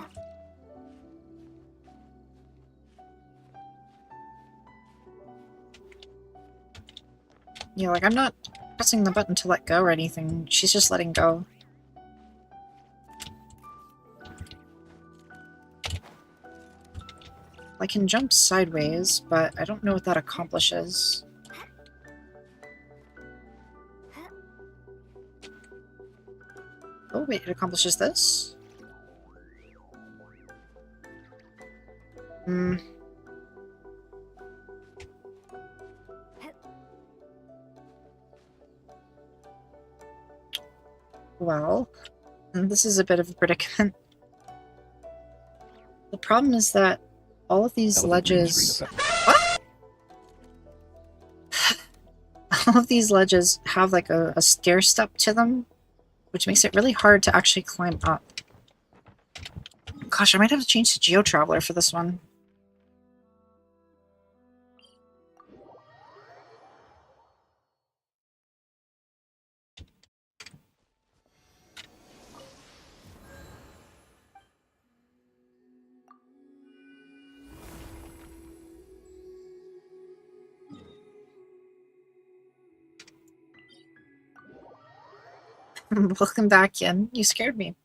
Yeah, like I'm not pressing the button to let go or anything. She's just letting go. I can jump sideways, but I don't know what that accomplishes. Oh wait, it accomplishes this? Well, this is a bit of a predicament. The problem is that all of these ledges... What? All of these ledges have like a stair step to them, which makes it really hard to actually climb up. Gosh, I might have to change to Geo Traveler for this one. Welcome back in. You scared me.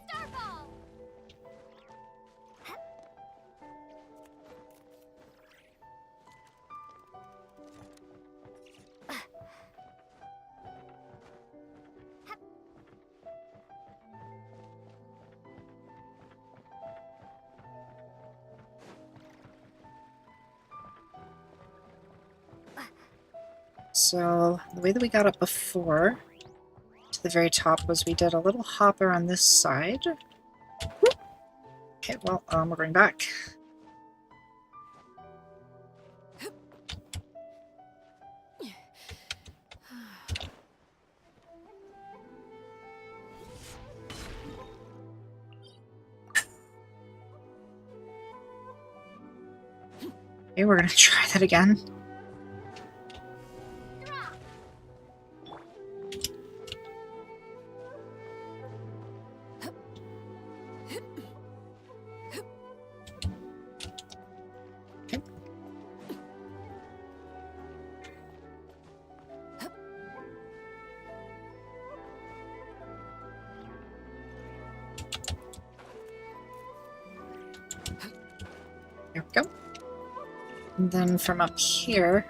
Starfall! So, the way that we got up before to the very top was we did a little hop around this side. Okay, well, we're going back. Okay, we're gonna try that again. There we go. And then from up here,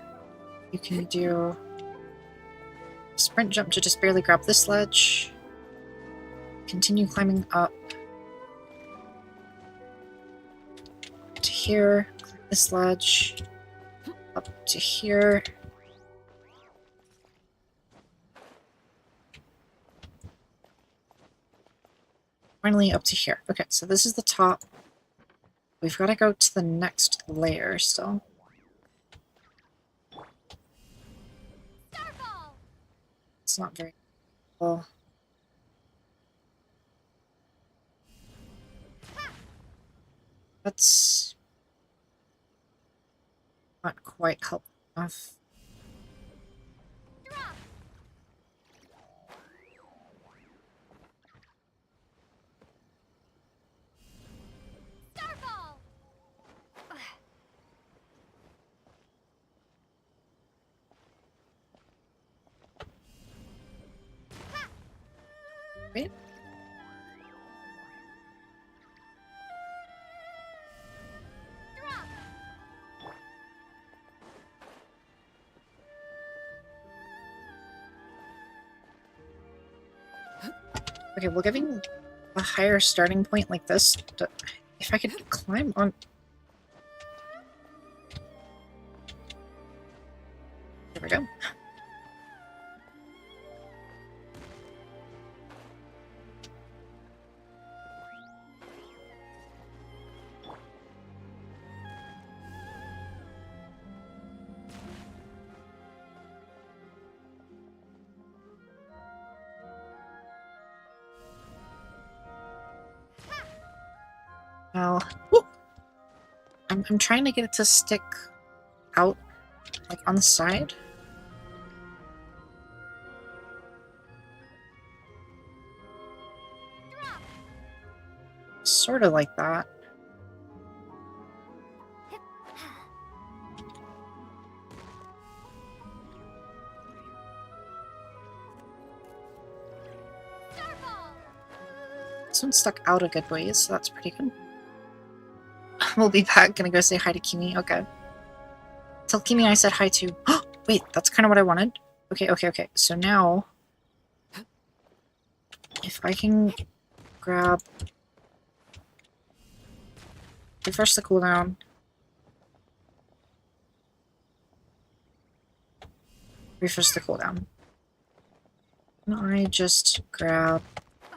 you can do a sprint jump to just barely grab this ledge. Continue climbing up to here, climb this ledge, up to here. Finally up to here. Okay, so this is the top. We've got to go to the next layer still. Starfall! It's not very cool. That's not quite helpful enough. Starfall! Wait. Okay, well, giving a higher starting point like this, if I could climb on... There we go. Now, I'm trying to get it to stick out, like, on the side. Sort of like that. This one stuck out a good ways, so that's pretty good. We'll be back. Gonna go say hi to Kimi. Okay. Tell Kimi I said hi too. Wait, that's kind of what I wanted. Okay. So now, if I can grab... refresh the cooldown. Refresh the cooldown. Can I just grab...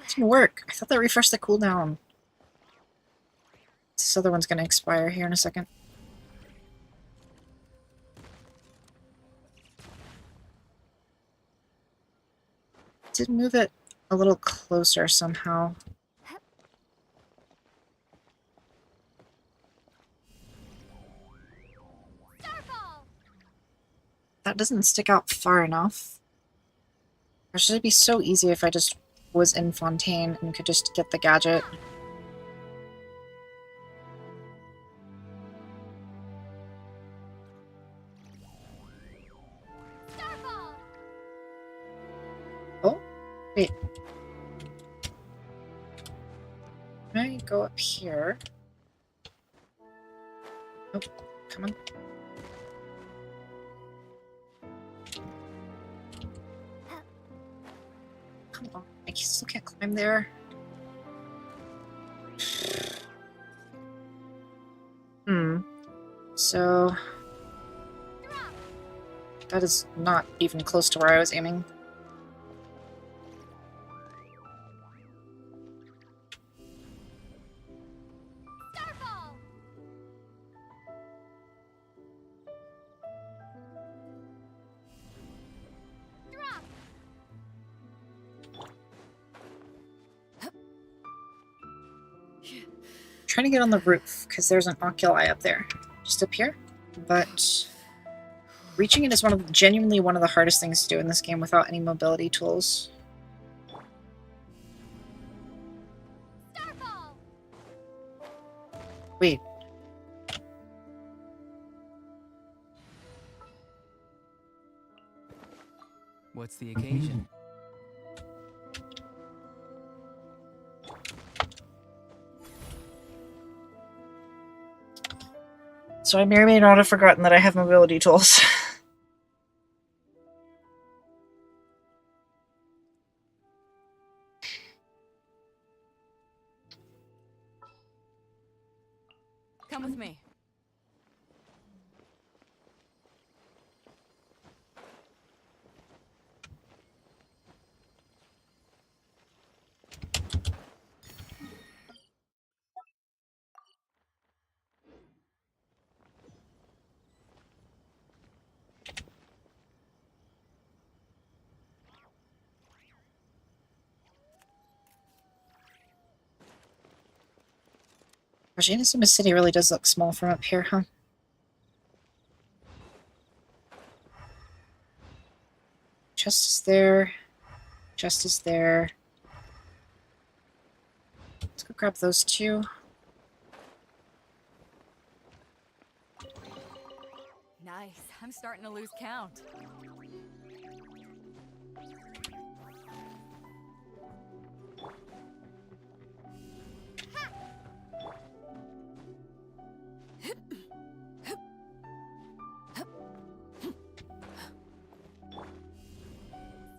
It didn't work. I thought that refreshed the cooldown. This other one's gonna expire here in a second. Did move it a little closer somehow. Starfall! That doesn't stick out far enough. It should be so easy if I just was in Fontaine and could just get the gadget. Starfall! Oh, wait. Can I go up here? Oh, come on. Come on. I still can't climb there. So... that is not even close to where I was aiming. Starfall! Drop! Trying to get on the roof, because there's an oculi up there. Just up here. But reaching it is genuinely one of the hardest things to do in this game without any mobility tools. Starfall! Wait. What's the occasion? So I may or may not have forgotten that I have mobility tools. Come with me. Gosh, Inazuma City really does look small from up here, huh? Chest is there. Chest is there. Let's go grab those two. Nice. I'm starting to lose count.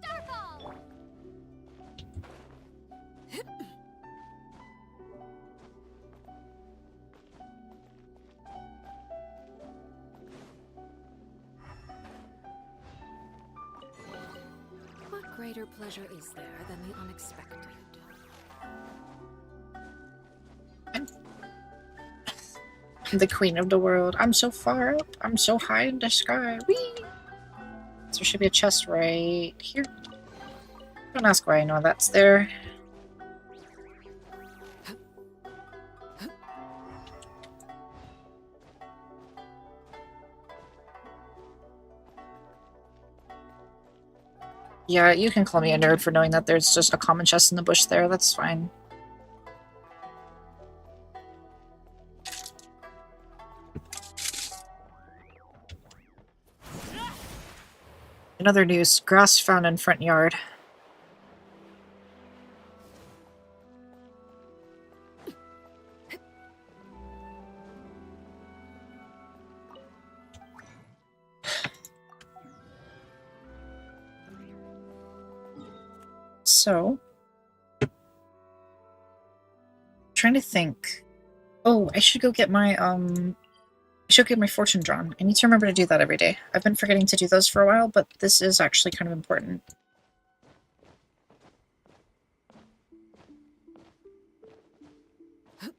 Starfall! What greater pleasure is there than the unexpected? I'm the queen of the world. I'm so far up. I'm so high in the sky. Whee! So there should be a chest right here. Don't ask why I know that's there. Yeah, you can call me a nerd for knowing that there's just a common chest in the bush there. That's fine. In other news, grass found in front yard. So, trying to think. Oh, I should go get my fortune drawn. I need to remember to do that every day. I've been forgetting to do those for a while, but this is actually kind of important. Okay.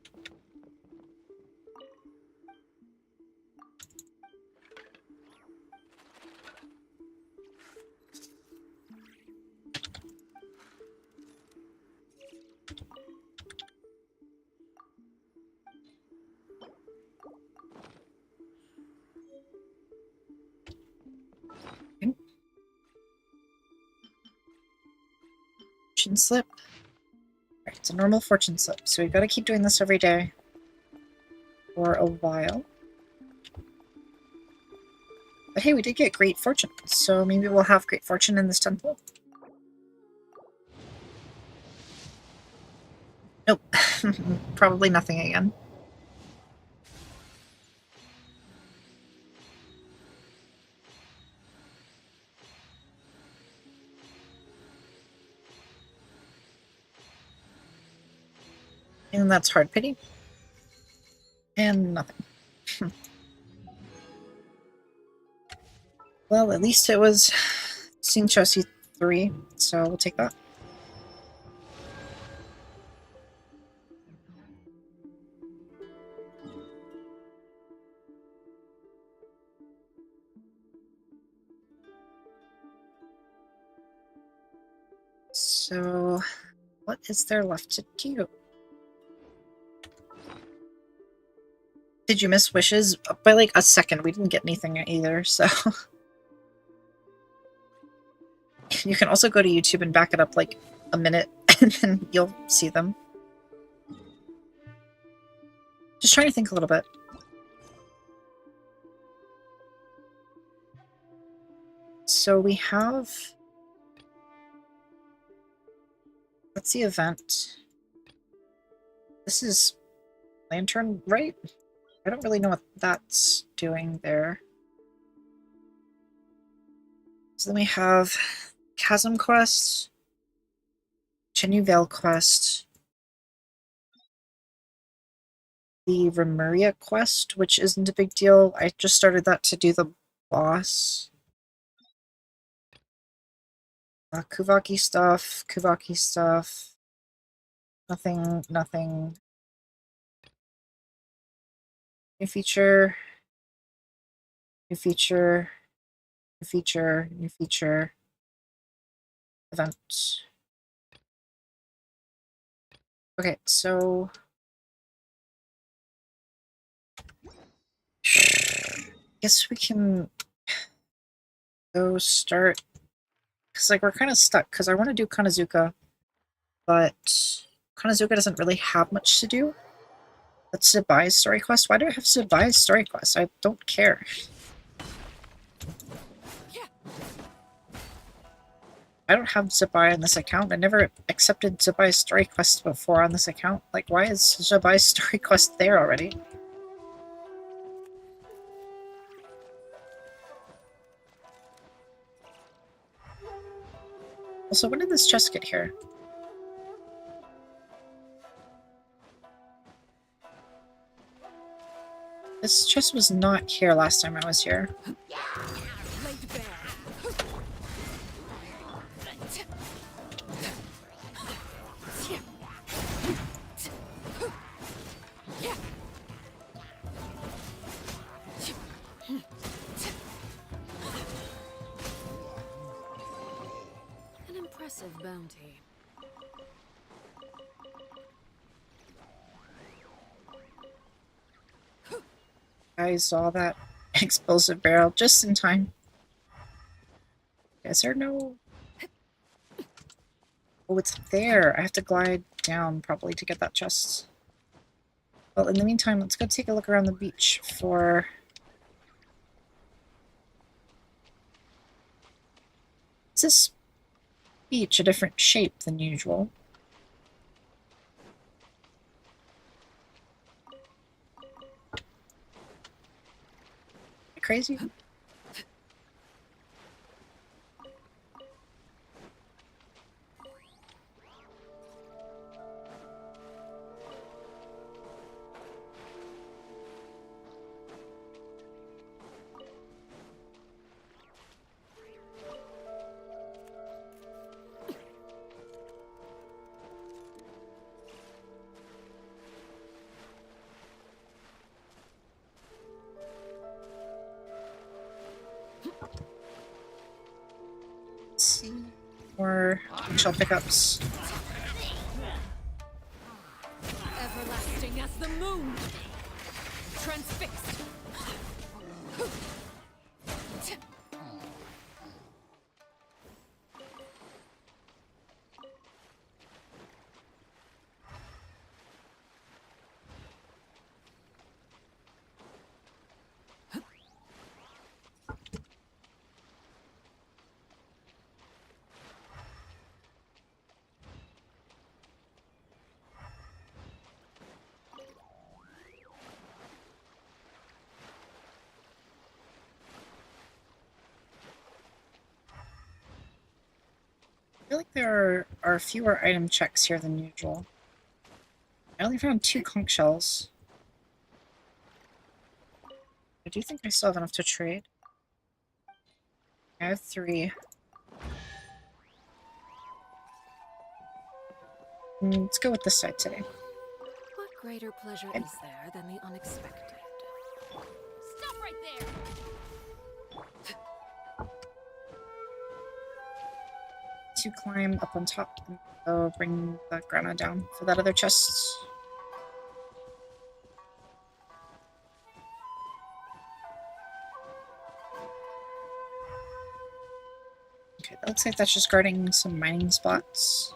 Fortune slip. Right, it's a normal fortune slip, so we've got to keep doing this every day for a while. But hey, we did get great fortune, so maybe we'll have great fortune in this temple. Nope. Probably nothing again. And that's hard pity. And nothing. Well, at least it was Shinchoshi 3, so we'll take that. So, what is there left to do? Did you miss wishes? By like a second, we didn't get anything either, so... You can also go to YouTube and back it up like a minute, and then you'll see them. Just trying to think a little bit. So we have... What's the event? This is Lantern, right? I don't really know what that's doing there. So then we have Chasm Quest, Chenyu Vale Quest, the Remuria Quest, which isn't a big deal. I just started that to do the boss. Kuvaki stuff, nothing. New feature, event. Okay, so... guess we can go start... Because, like, we're kind of stuck, because I want to do Kanazuka, but Kanazuka doesn't really have much to do. That's Zibai's story quest. Why do I have Zibai's story quest? I don't care. I don't have Zibai on this account. I never accepted Zibai's story quest before on this account. Like, why is Zibai's story quest there already? Also, when did this chest get here? This chest was not here last time I was here. An impressive bounty. I saw that explosive barrel just in time. Is there no... Oh, it's there. I have to glide down probably to get that chest. Well, in the meantime, let's go take a look around the beach for... Is this beach a different shape than usual? Crazy? shell pickups. Everlasting as the moon. Transfixed. I feel like there are fewer item checks here than usual. I only found 2 conch shells. I do think I still have enough to trade. I have 3. Let's go with this side today. What greater pleasure is there than the unexpected? Stop right there! To climb up on top and go bring the grana down for that other chest. Okay, that looks like that's just guarding some mining spots.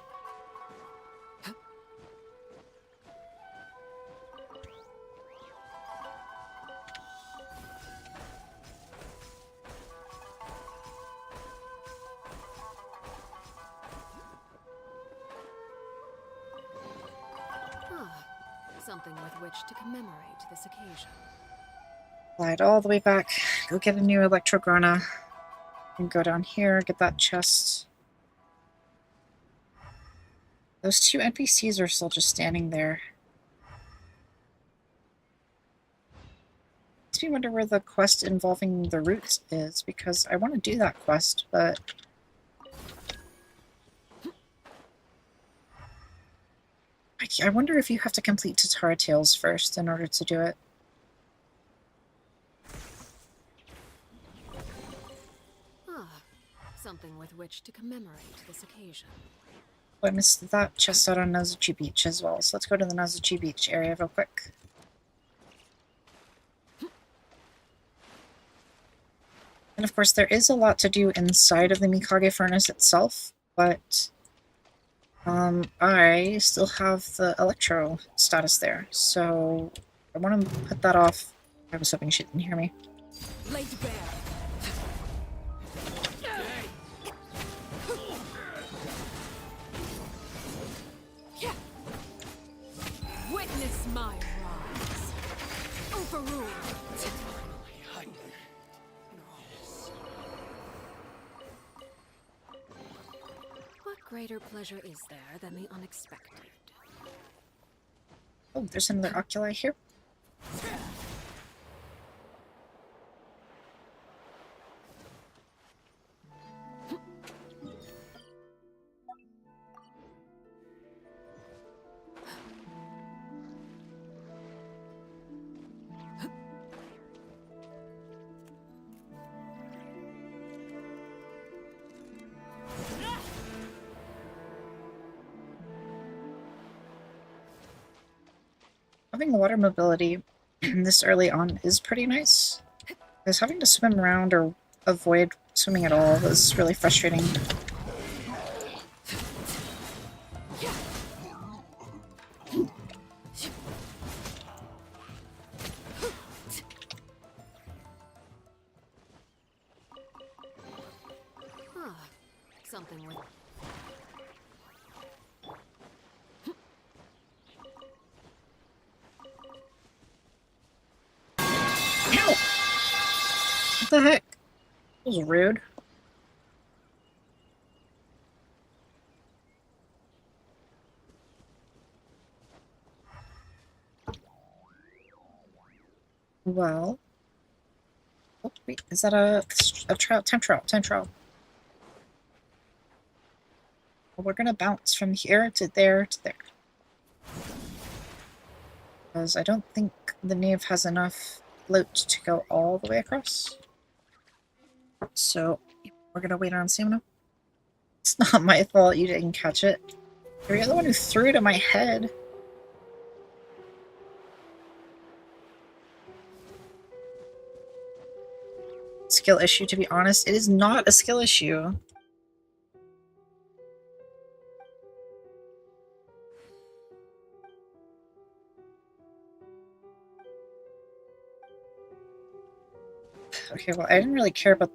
Something with which to commemorate this occasion. Glide all the way back, go get a new electro grana, and go down here, get that chest. Those 2 NPCs are still just standing there. Makes me wonder where the quest involving the roots is, because I want to do that quest, but I wonder if you have to complete Tatara Tales first in order to do it. Something with which to commemorate this occasion. Oh, I missed that chest out on Nazuchi Beach as well, so let's go to the Nazuchi Beach area real quick. And of course, there is a lot to do inside of the Mikage furnace itself, but I still have the electro status there, so I want to put that off. I was hoping she didn't hear me. Laid bare. Witness my rise. Overruled. What greater pleasure is there than the unexpected? Oh, there's another oculi here. Having water mobility this early on is pretty nice, because having to swim around or avoid swimming at all was really frustrating. Something with... Ow! What the heck? That was rude. Well... Oh, wait, is that a trout? Time trout, time trout. Well, we're gonna bounce from here to there to there. Because I don't think the Nave has enough float to go all the way across. So we're gonna wait on Stamina. It's not my fault you didn't catch it. You're the one who threw it at my head. Skill issue, to be honest. It is not a skill issue. Okay, well, I didn't really care about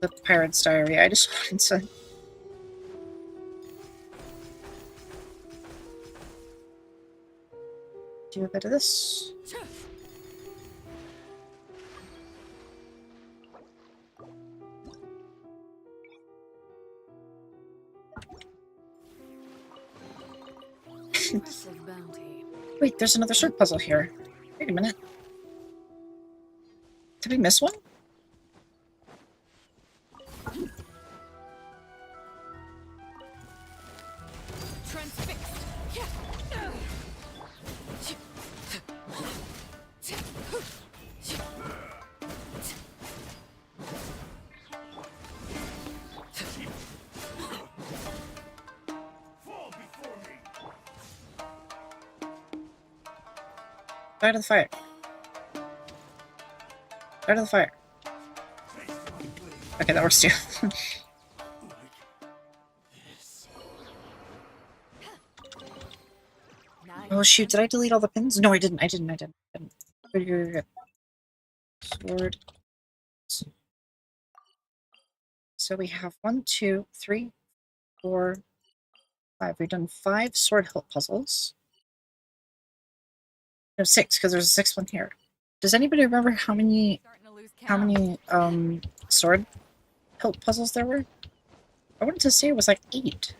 the Pirate's Diary. I just wanted to... do a bit of this. Impressive bounty. Wait, there's another sword puzzle here. Wait a minute. Did we miss one? Transfixed. Die to the fire. Die to the fire. Okay, that works too. Oh shoot, did I delete all the pins? No, I didn't. I didn't. Good, good, good. Sword. So we have 1, 2, 3, 4, 5. We've done 5 sword hilt puzzles. No, 6, because there's a 6th one here. Does anybody remember how many sword hilt puzzles there were? I wanted to say it was like 8,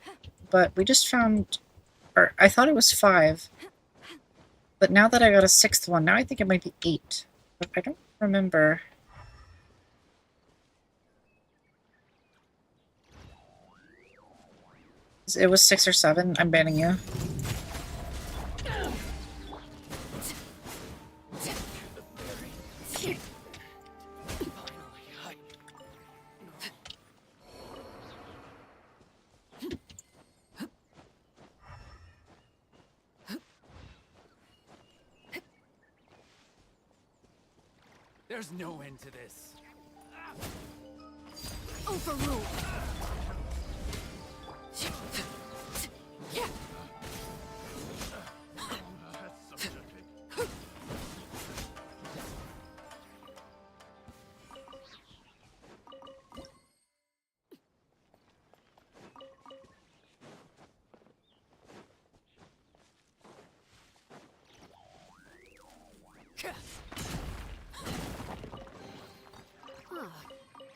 but we just found, or I thought it was 5. But now that I got a 6th one, now I think it might be 8. But I don't remember. It was 6 or 7. I'm banning you. There's no end to this. Overruled.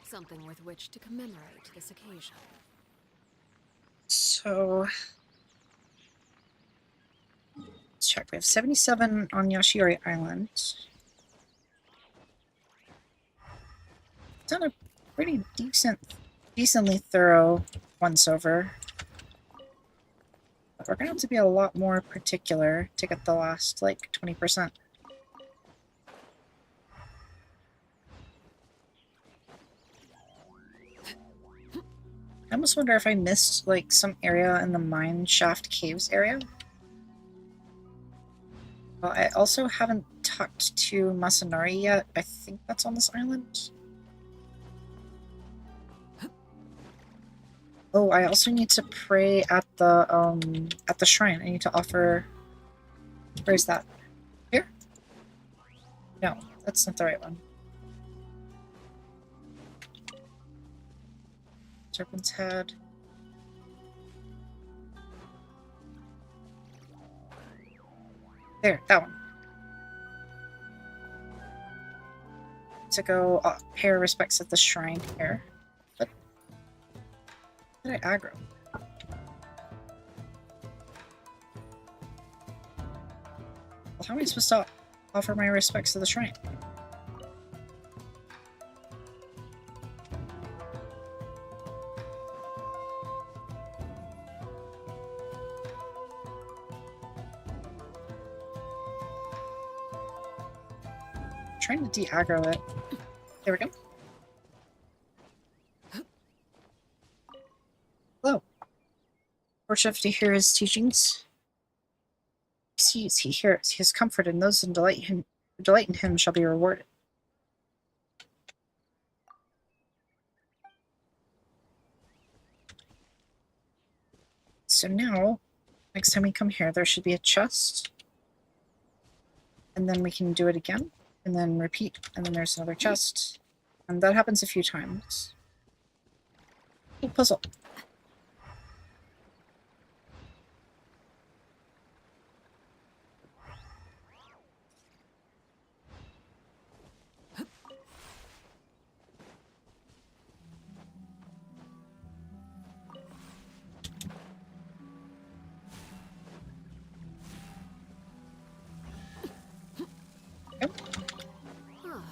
Something with which to commemorate this occasion. So let's check. We have 77 on Yoshiori Island. Done a pretty decently thorough once over. But we're gonna have to be a lot more particular to get the last like 20%. I almost wonder if I missed like some area in the mine shaft caves area. Well, I also haven't talked to Masanari yet. I think that's on this island. Oh, I also need to pray at the shrine. I need to offer. Where is that? Here? No, that's not the right one. Serpent's Head. There, that one. To go pay our respects at the shrine here. But did I aggro? Well, how am I supposed to offer my respects to the shrine? Trying to de-aggro it. There we go. Hello. fortunate to hear his teachings. He sees, he hears, he is comforted, and those who delight in him shall be rewarded. So now, next time we come here, there should be a chest. And then we can do it again. And then repeat. And then there's another chest. And that happens a few times. Oh, puzzle.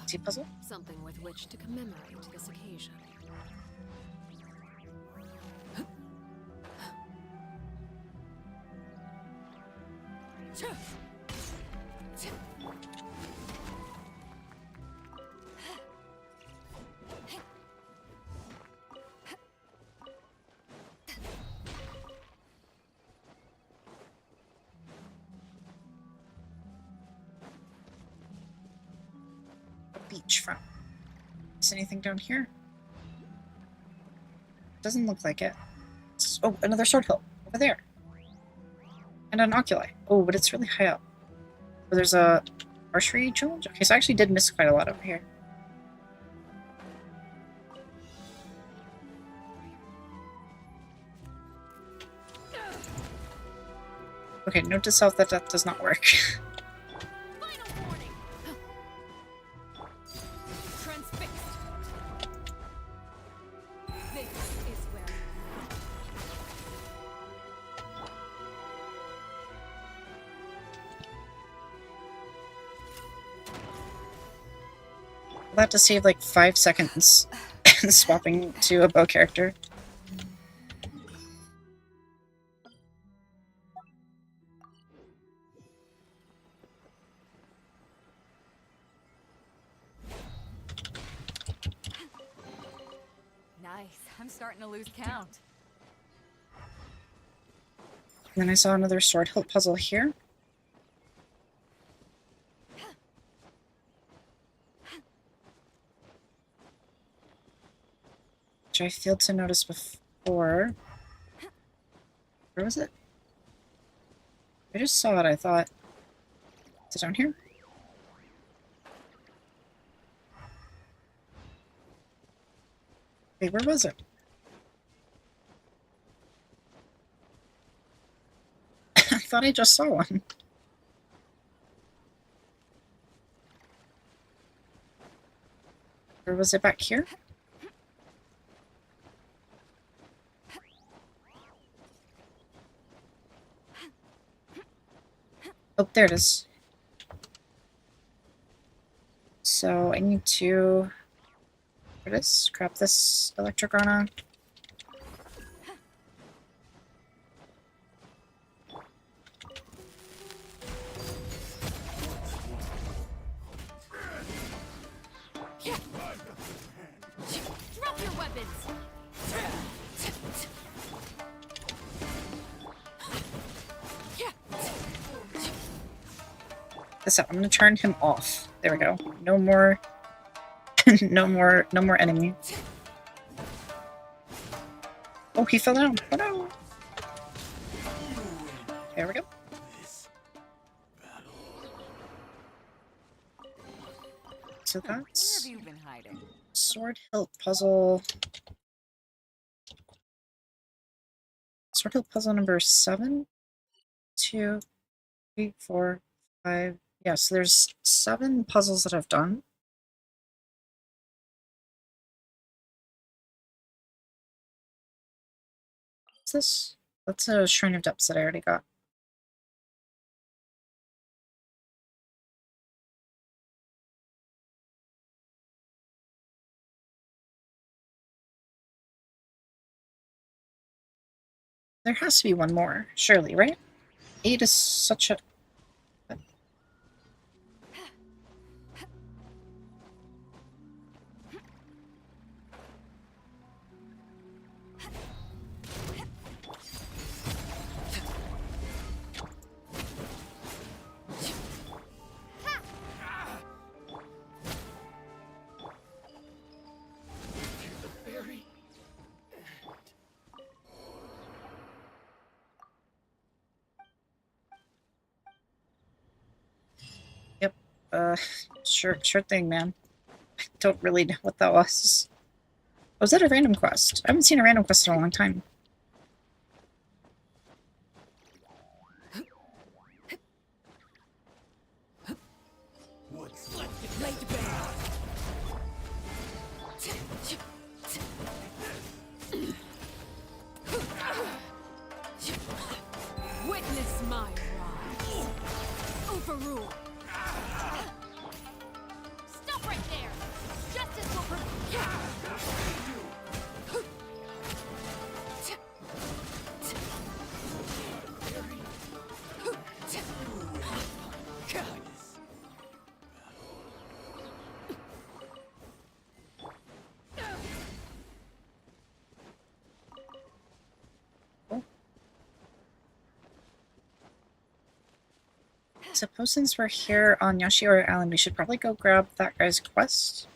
See puzzle? Something with which to commemorate this occasion. Beachfront. Is anything down here? Doesn't look like it. Oh, another sword hill over there. And an oculi. Oh, but it's really high up. Oh, there's a archery challenge? Okay, so I actually did miss quite a lot over here. Okay, note to self that that does not work. Final warning. Transfixed. This is where I'll have to save like 5 seconds swapping to a bow character. Nice. I'm starting to lose count. And then I saw another sword hilt puzzle here. Which I failed to notice before. Where was it? I just saw it, I thought. Is it down here? Wait, where was it? I thought I just saw one. Or was it back here? Oh, there it is. So I need to... There it is. Grab this electric rana. drop your weapons. This out. I'm gonna turn him off. There we go. No more no more enemy. Oh, he fell down. Oh no. There we go. So Where have that's you been hiding? sword hilt puzzle. Sword hilt puzzle number 7, 2, 3, 4, 5. Yeah, so there's 7 puzzles that I've done. What's this? That's a Shrine of Depths that I already got. There has to be one more, surely, right? 8 is such a... Uh, sure thing, man. I don't really know what that was. Was that a random quest? I haven't seen a random quest in a long time. Let's get laid to bed. Witness my rise. Overrule. Stop right there! Justice will prevail! Suppose since we're here on Yashiora Island, we should probably go grab that guy's quest.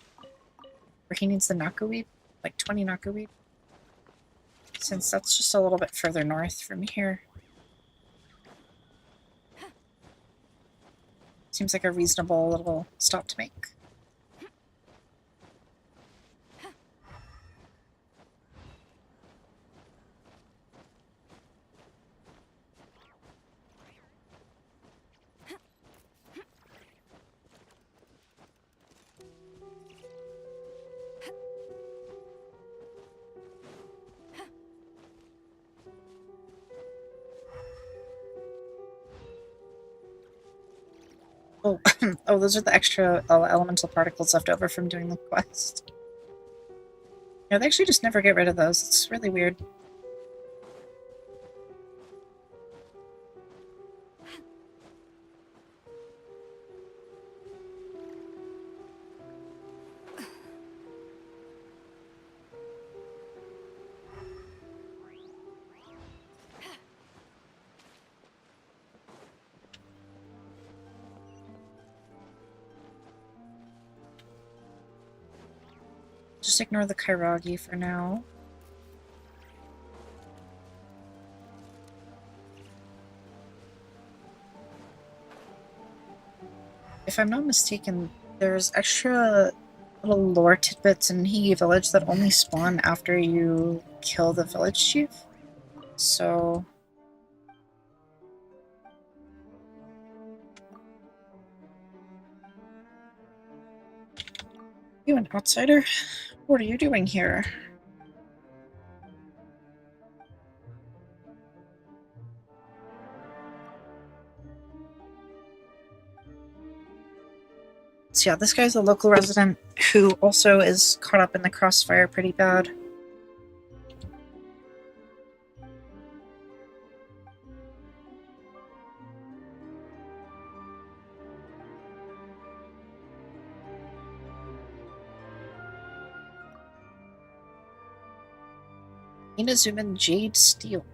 Where he needs the knockaweed, like 20 knockaweed. Since that's just a little bit further north from here. Seems like a reasonable little stop to make. Oh, oh, those are the extra elemental particles left over from doing the quest. Yeah, they actually just never get rid of those. It's really weird. Just ignore the Kairagi for now. If I'm not mistaken, there's extra little lore tidbits in Higi Village that only spawn after you kill the village chief. So... You an outsider? What are you doing here? So yeah, this guy's a local resident who also is caught up in the crossfire pretty bad. Inazuman Jade Steel.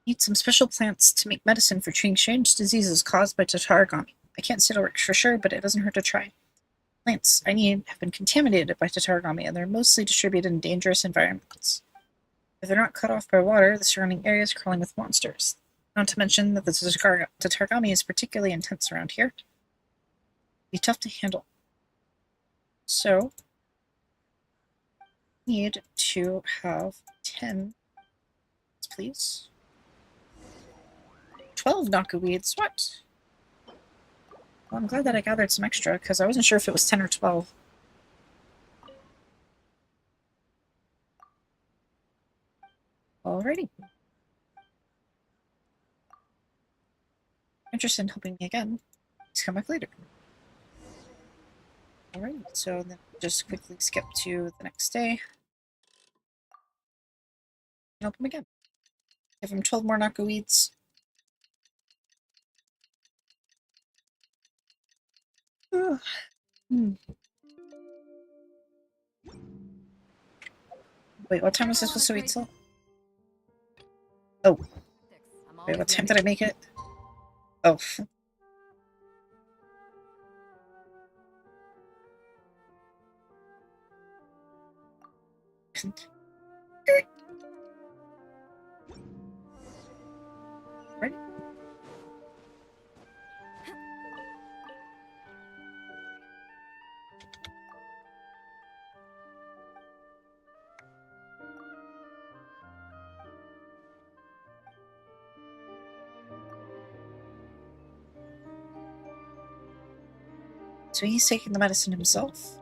Need some special plants to make medicine for treating strange diseases caused by Tataragami. I can't say it'll work for sure, but it doesn't hurt to try. Plants I need have been contaminated by Tataragami, and they're mostly distributed in dangerous environments. If they're not cut off by water, the surrounding area is crawling with monsters. Not to mention that the Tataragami is particularly intense around here. Be tough to handle. So, need to have 10, please. 12 knockaweeds, what? Well, I'm glad that I gathered some extra, because I wasn't sure if it was 10 or 12. Alrighty. Interested in helping me again. Please come back later. Alright, so then just quickly skip to the next day. And help him again. Give him 12 more knockaweeds. Hmm. Wait, what time was this supposed to wait till? Oh, wait, what time did I make it? Oh. Right? So he's taking the medicine himself?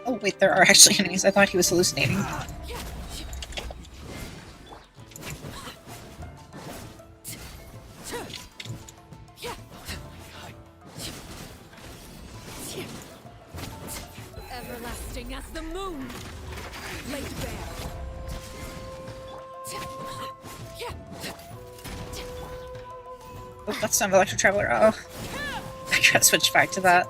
Oh wait, there are actually enemies. I thought he was hallucinating. Everlasting as the moon, laid bare. Oh, that's not an electric traveler. Oh. I gotta switch back to that.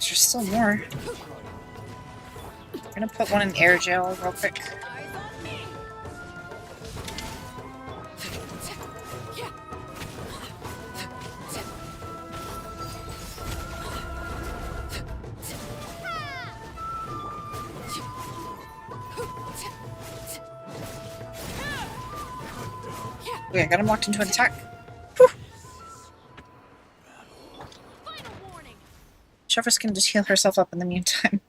There's still more. I'm gonna put one in air jail real quick. Okay, I got him locked into an attack. Whew. Trevor's gonna just heal herself up in the meantime.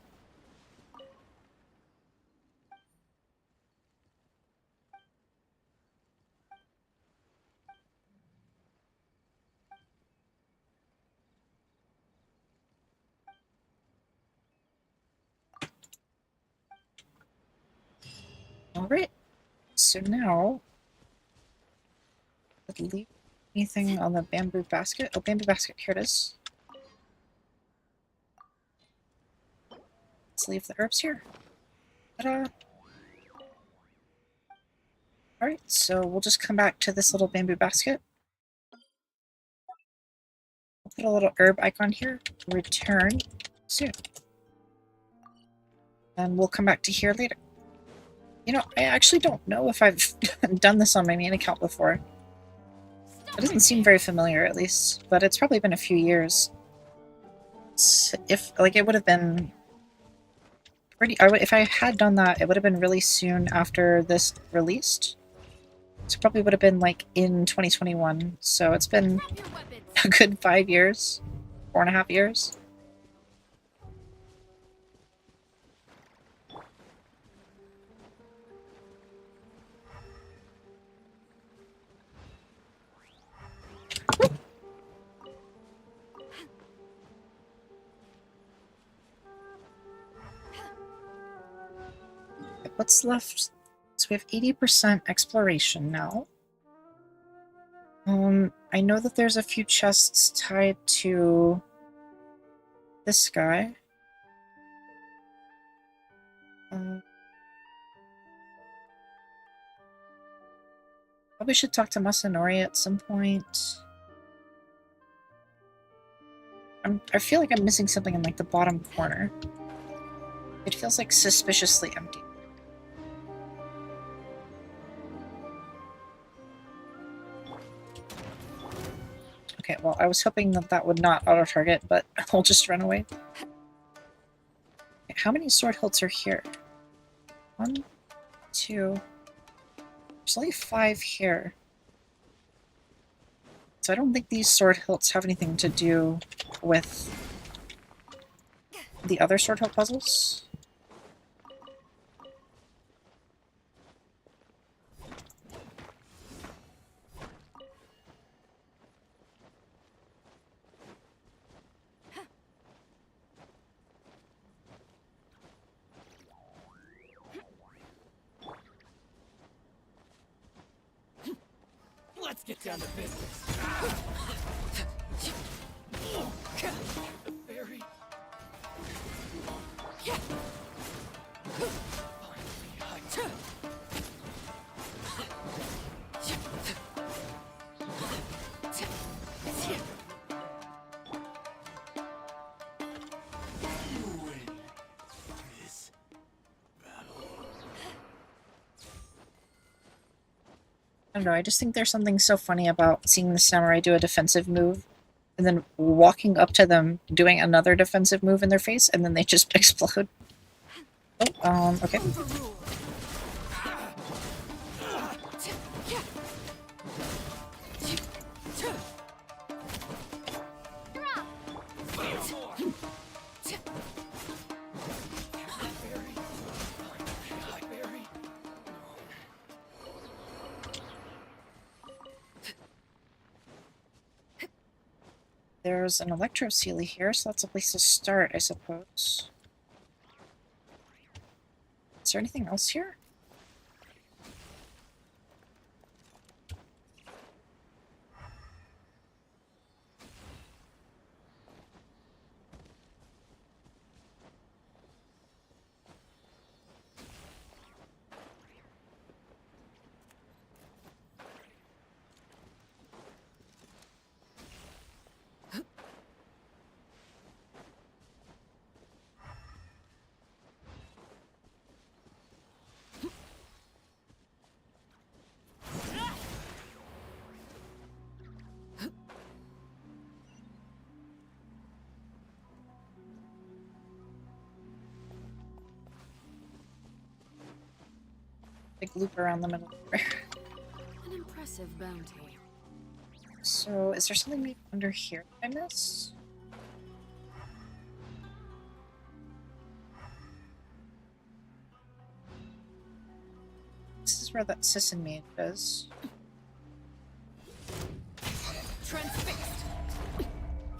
Alright, so now, did leave anything on the bamboo basket? Oh, bamboo basket, here it is. Let's leave the herbs here. Ta-da! Alright, so we'll just come back to this little bamboo basket. We'll put a little herb icon here. Return soon. And we'll come back to here later. You know, I actually don't know if I've done this on my main account before. It doesn't seem very familiar, at least, but it's probably been a few years. If, like, it would have been pretty... if I had done that, it would have been really soon after this released. So it probably would have been, like, in 2021. So it's been a good 5 years. 4.5 years. What's left? So we have 80% exploration now. I know that there's a few chests tied to this guy. Probably should talk to Masanori at some point. I feel like I'm missing something in, like, the bottom corner. It feels, like, suspiciously empty. Okay, well, I was hoping that that would not auto-target, but I'll just run away. Okay, how many sword hilts are here? 1, 2... There's only 5 here. So I don't think these sword hilts have anything to do with the other sword hilt puzzles. get down to business. The fairy. I don't know, I just think there's something so funny about seeing the samurai do a defensive move and then walking up to them, doing another defensive move in their face, and then they just explode. Oh, okay. There's an electro sealy here, so that's a place to start, I suppose. Is there anything else here? Big loop around the middle there. An impressive bounty. So, is there something maybe under here that I missed? This is where that sesame is. Transfixed.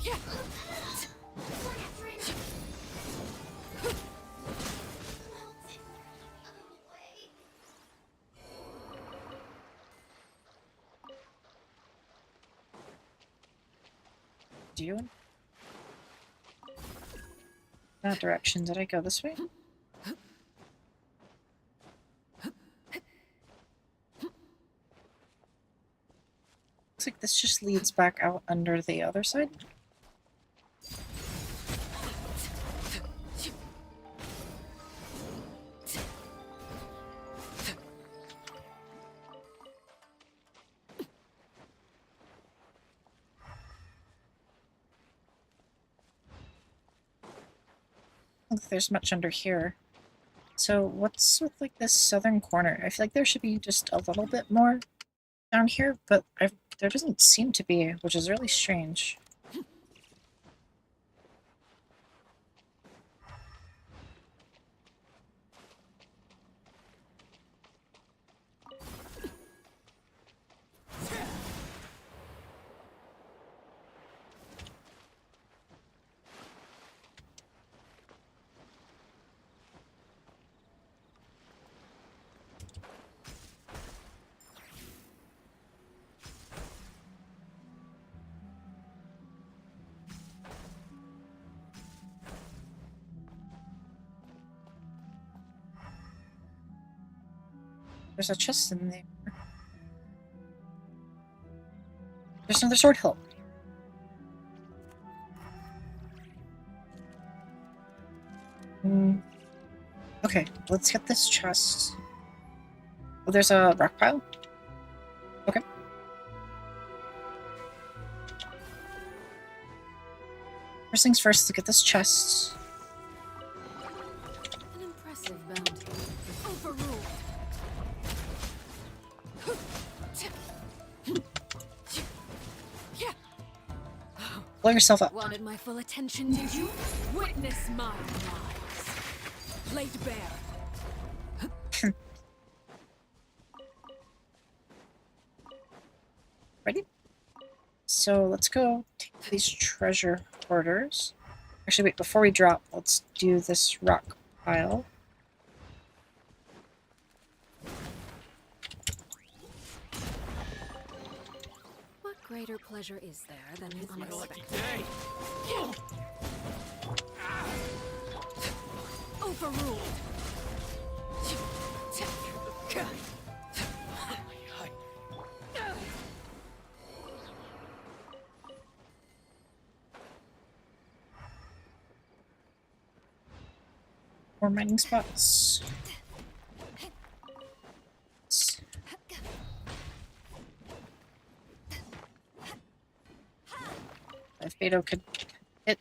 Yeah. Do you? That direction. Did I go this way? Looks like this just leads back out under the other side. I don't think there's much under here. So what's with like this southern corner? I feel like there should be just a little bit more down here, but there doesn't seem to be, which is really strange. There's a chest in there. There's another sword hilt. Okay, let's get this chest. Oh, there's a rock pile? Okay. First things first, let's get this chest. An impressive bounty. Overruled. Blow yourself up. Wanted my full attention, did you? Witness my lies. Laid bare. Ready? So let's go take these treasure hoarders. Actually, wait, before we drop, let's do this rock pile. greater pleasure is there than the My lucky unexpected? day. Overruled! More mining spots. If Beto could hit.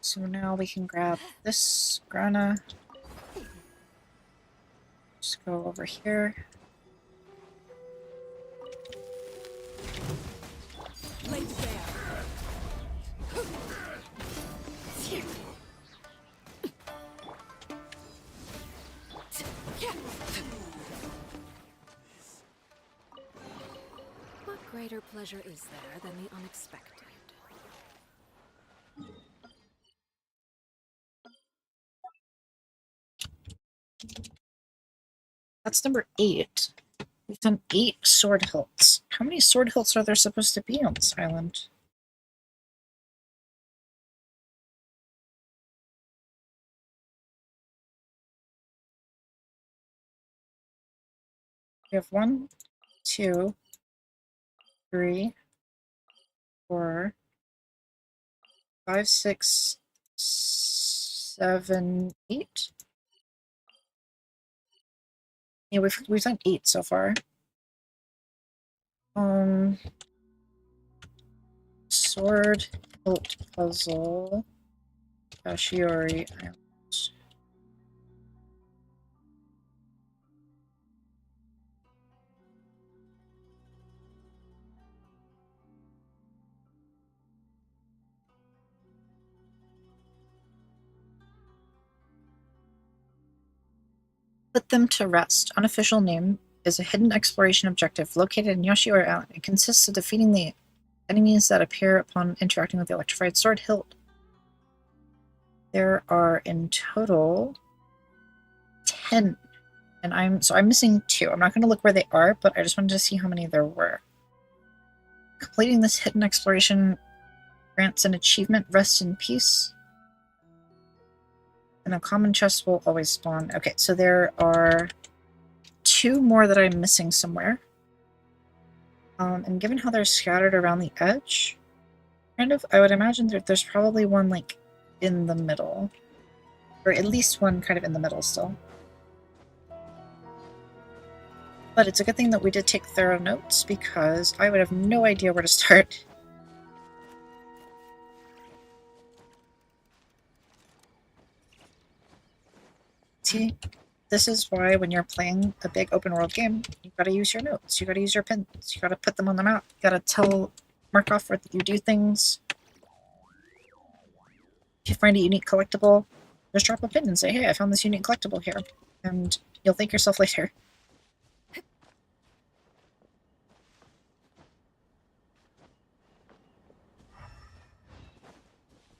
So now we can grab this grana. Just go over here. Laid bare. What greater pleasure is there than the unexpected? That's number 8. We've done 8 sword hilts. How many sword hilts are there supposed to be on this island? We have 1, 2, 3, 4, 5, 6, 7, 8. Yeah, we've done 8 so far. Sword hilt puzzle. Kashiori Island. Put them to rest. Unofficial name is a hidden exploration objective located in Yoshiori Island. It consists of defeating the enemies that appear upon interacting with the electrified sword hilt. There are in total 10. And I'm missing 2. I'm not going to look where they are, but I just wanted to see how many there were. Completing this hidden exploration grants an achievement, Rest in Peace. And a common chest will always spawn. Okay, so there are 2 more that I'm missing somewhere. And given how they're scattered around the edge, I would imagine there's probably one, like, in the middle. Or at least one kind of in the middle still. But it's a good thing that we did take thorough notes, because I would have no idea where to start. See, this is why when you're playing a big open world game, you gotta use your notes, you gotta use your pins, you gotta put them on the map, you gotta mark off where you do things. If you find a unique collectible, just drop a pin and say, hey, I found this unique collectible here, and you'll thank yourself later.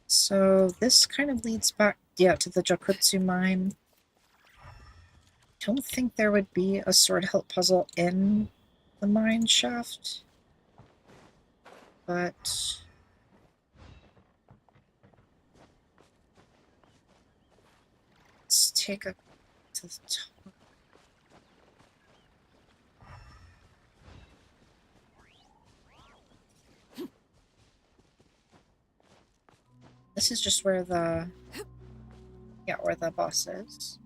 So this kind of leads back, yeah, to the Jokutsu mine. I don't think there would be a sword hilt puzzle in the mine shaft, but let's take a to the top. This is just where the boss is.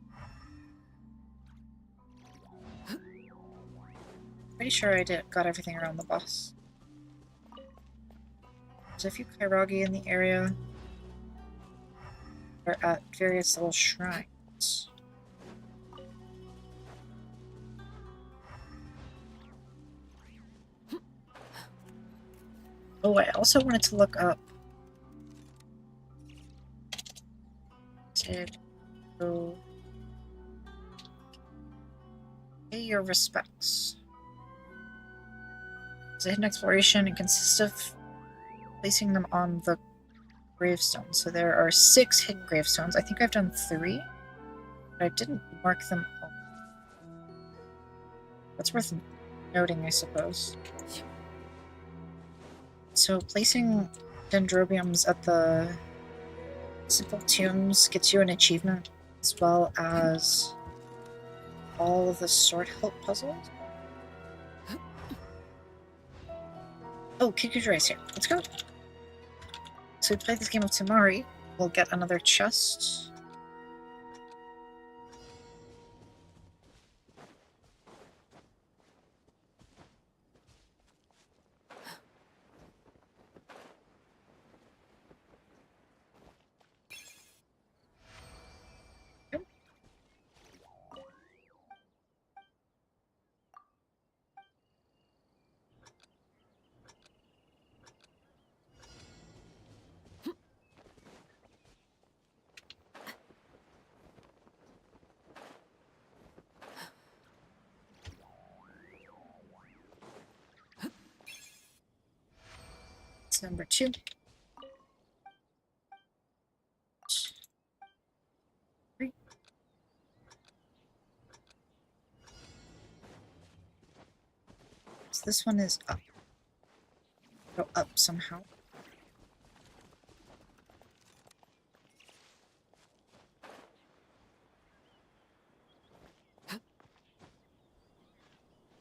Pretty sure I got everything around the boss. There's a few Kairagi in the area. They're at various little shrines. Oh, I also wanted to look up. Pay your respects. It's a hidden exploration and consists of placing them on the gravestones. So there are 6 hidden gravestones. I think I've done 3, but I didn't mark them all. That's worth noting, I suppose. So placing dendrobiums at the simple tombs gets you an achievement, as well as all of the sword hilt puzzles. Oh, Kikujira's here. Let's go. So we play this game of Tamari. We'll get another chest. Yep. It's number 2. So this one is up. Go up somehow.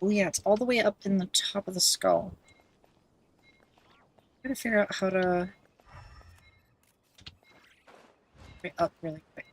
Oh yeah, it's all the way up in the top of the skull. I'm gotta figure out how to get up really quick.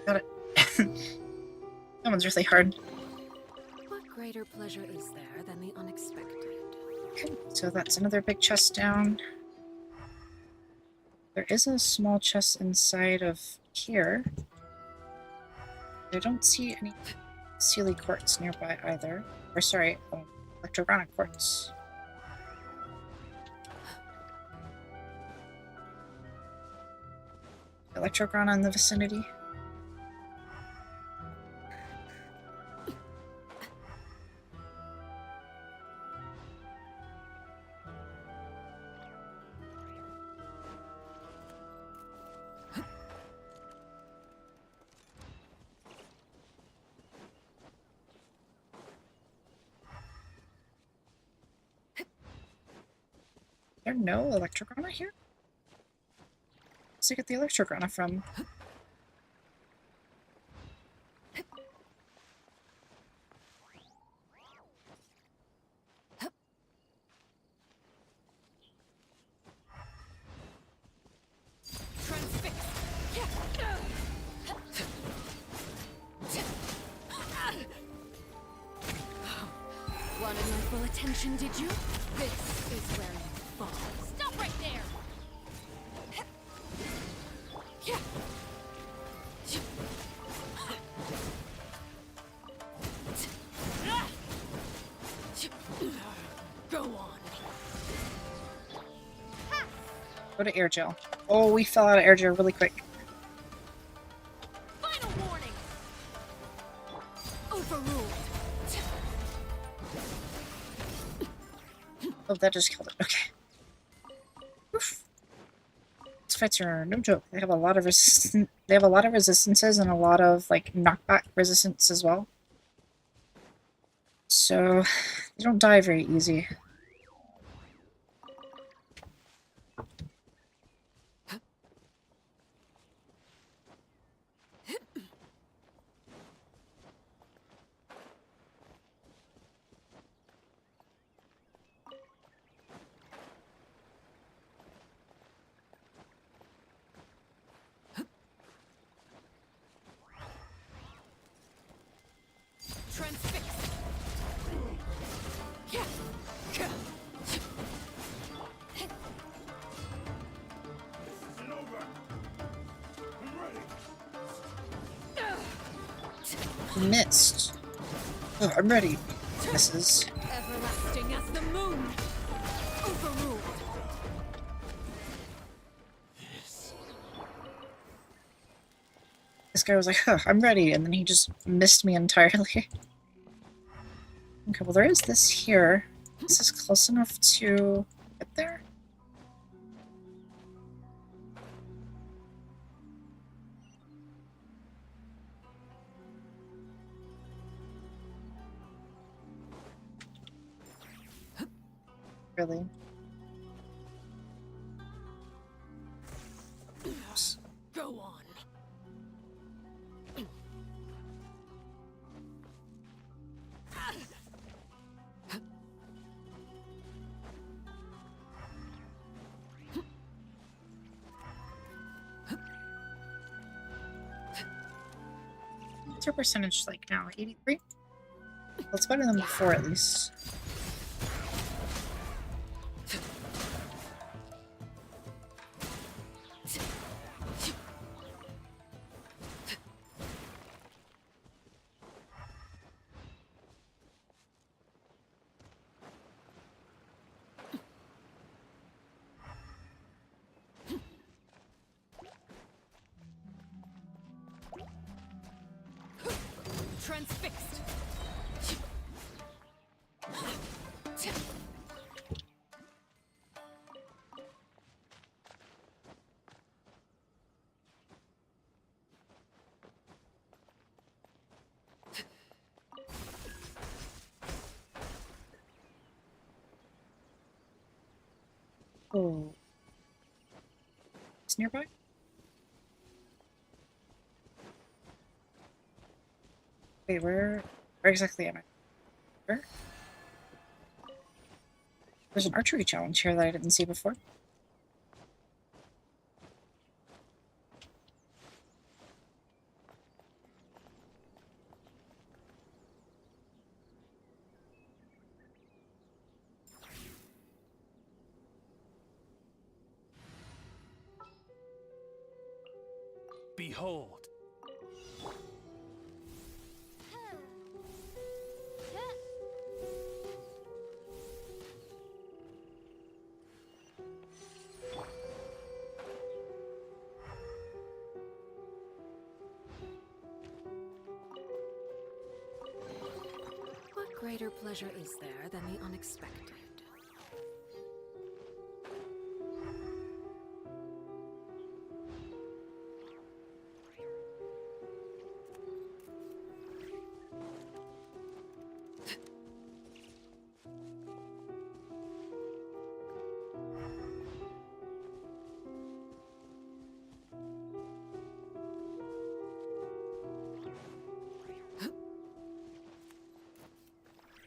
Got it. That one's really hard. What greater pleasure is there than the unexpected? Okay, so that's another big chest down. There is a small chest inside of here. I don't see any Sealy quartz nearby either. Or sorry, electrograna quartz. Electrograna in the vicinity. There no electrograna here? Where's I get the electrograna from? Wanted my full attention, did you? This is where you fall. Stop right there! Go on. Go to air gel. Oh, we fell out of air gel really quick. Final warning! Overruled. Oh, that just killed it. Okay. Oof. These fights are no joke. They have a lot of They have a lot of resistances and a lot of like knockback resistance as well. So they don't die very easy. Missed. Oh, I'm ready, misses. Everlasting as the moon. Overruled. This guy was like, huh, I'm ready, and then he just missed me entirely. Okay, well there is this here. Is this close enough to get there? Really? Oops. Go on. 'What's your percentage like now? 83? Well, it's better than before, at least. Transfixed. Oh. It's nearby? Wait, where exactly am I? Where? There's an archery challenge here that I didn't see before. Behold. What greater pleasure is there than the unexpected?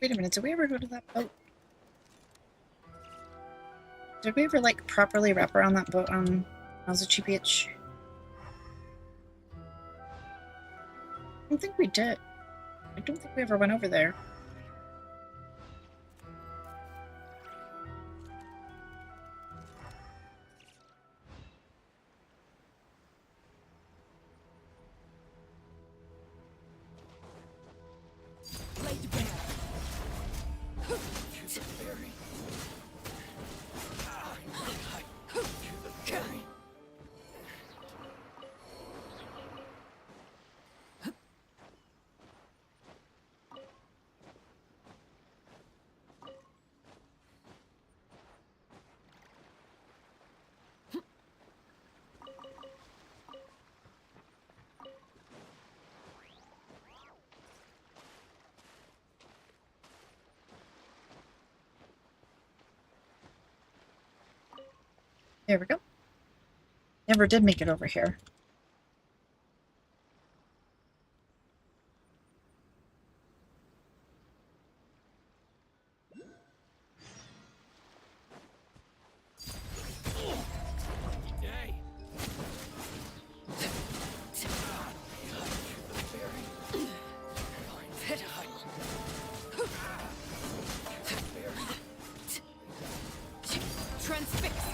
Wait a minute, did we ever go to that boat? Did we ever, like, properly wrap around that boat on Mazuchi Beach? I don't think we did. I don't think we ever went over there. Laid bare. To the berry. To the berry. There we go. Never did make it over here. Yay. Transfixed.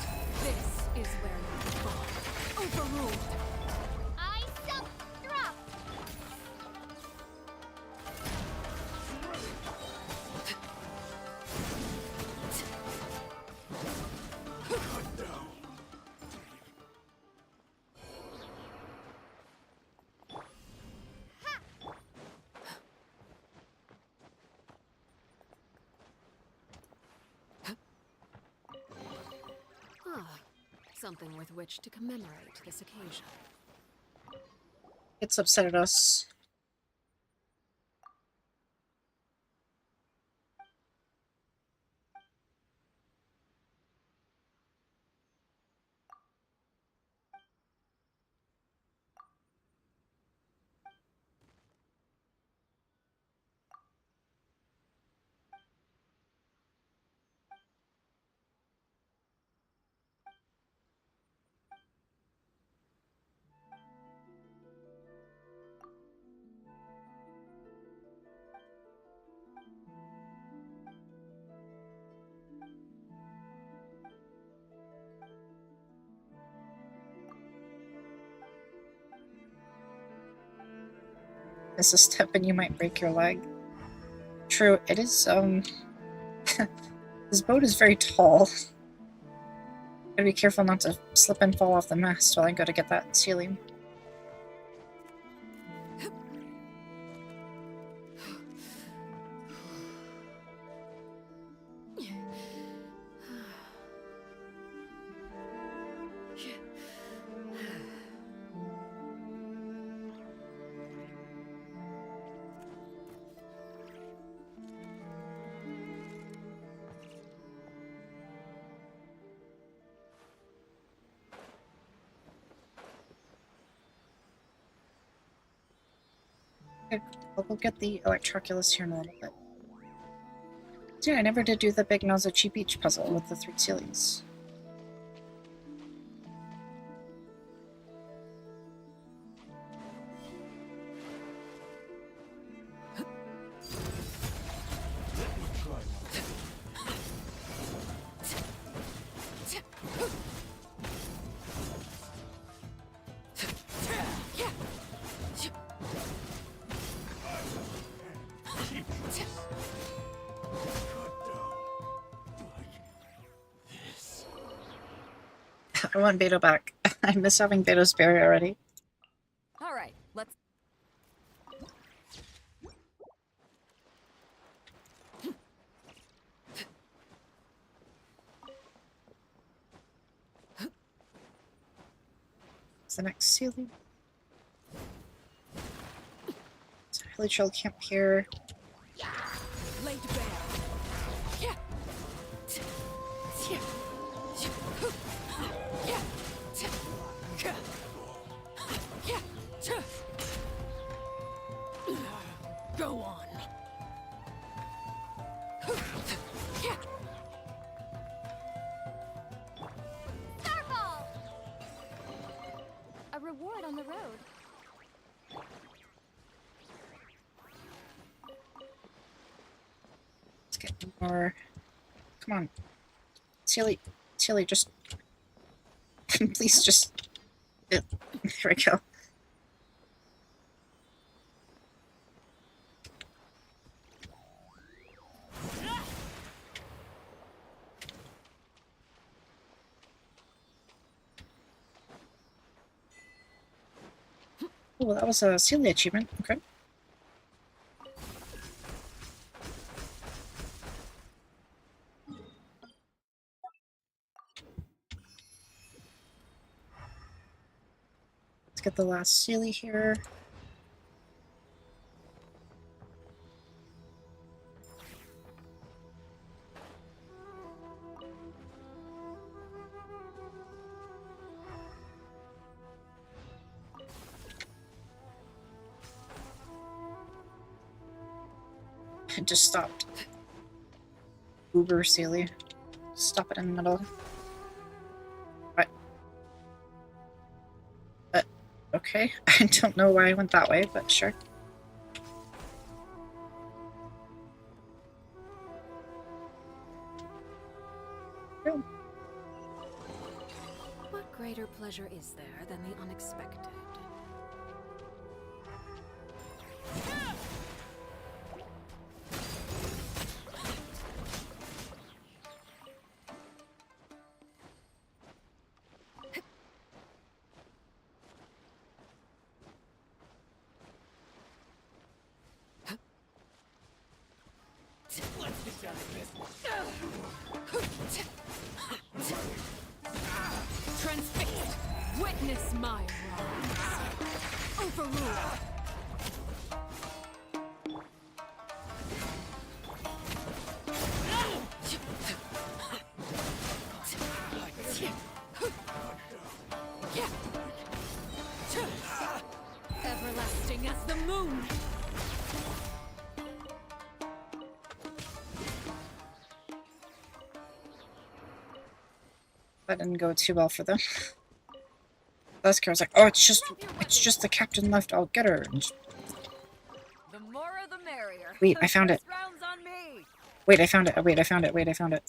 This is where you fall. Overruled. I self drop. something with which to commemorate this occasion. It's upset at us. Miss a step and you might break your leg. True, it is, this boat is very tall. Gotta be careful not to slip and fall off the mast while I go to get that ceiling. I'll go get the Electroculus here in a little bit. So yeah, I never did do the Big Nozochi Beach puzzle with the 3 ceilings. I want Beto back. I miss having Beto's berry already. All right, let's. What's the next ceiling? It's a really chill camp here. Laid bare. Yeah. Go on. Starfall! A reward on the road. Let's get more. Come on. Sealy, just. Please just. There we go. Oh, that was a Celia achievement. Okay. Let's get the last Celia here. It just stopped. Uber Celia. Stop it in the middle. What? Okay. I don't know why I went that way, but sure. Oh. What greater pleasure is there than the unexpected? Witness my rise. Overruled. Everlasting as the moon. That didn't go too well for them. Bluesky was like, "Oh, it's just the captain left. I'll get her." And The more the merrier. wait, I found it. First round's on me. Wait, I found it. Wait, I found it. Wait, I found it.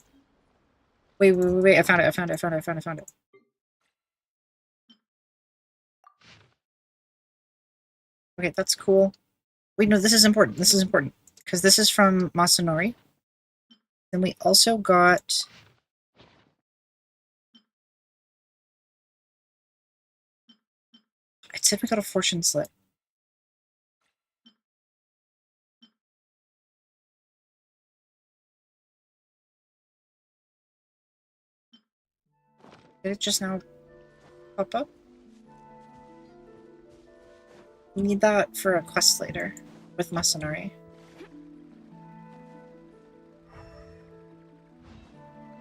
Wait, I found it. I found it. I found it. I found it. I found it. Okay, that's cool. Wait, no, this is important. This is important. Because this is from Masanori. Then we also got... I said we got a fortune slit. Did it just now pop up? We need that for a quest later with Masanori.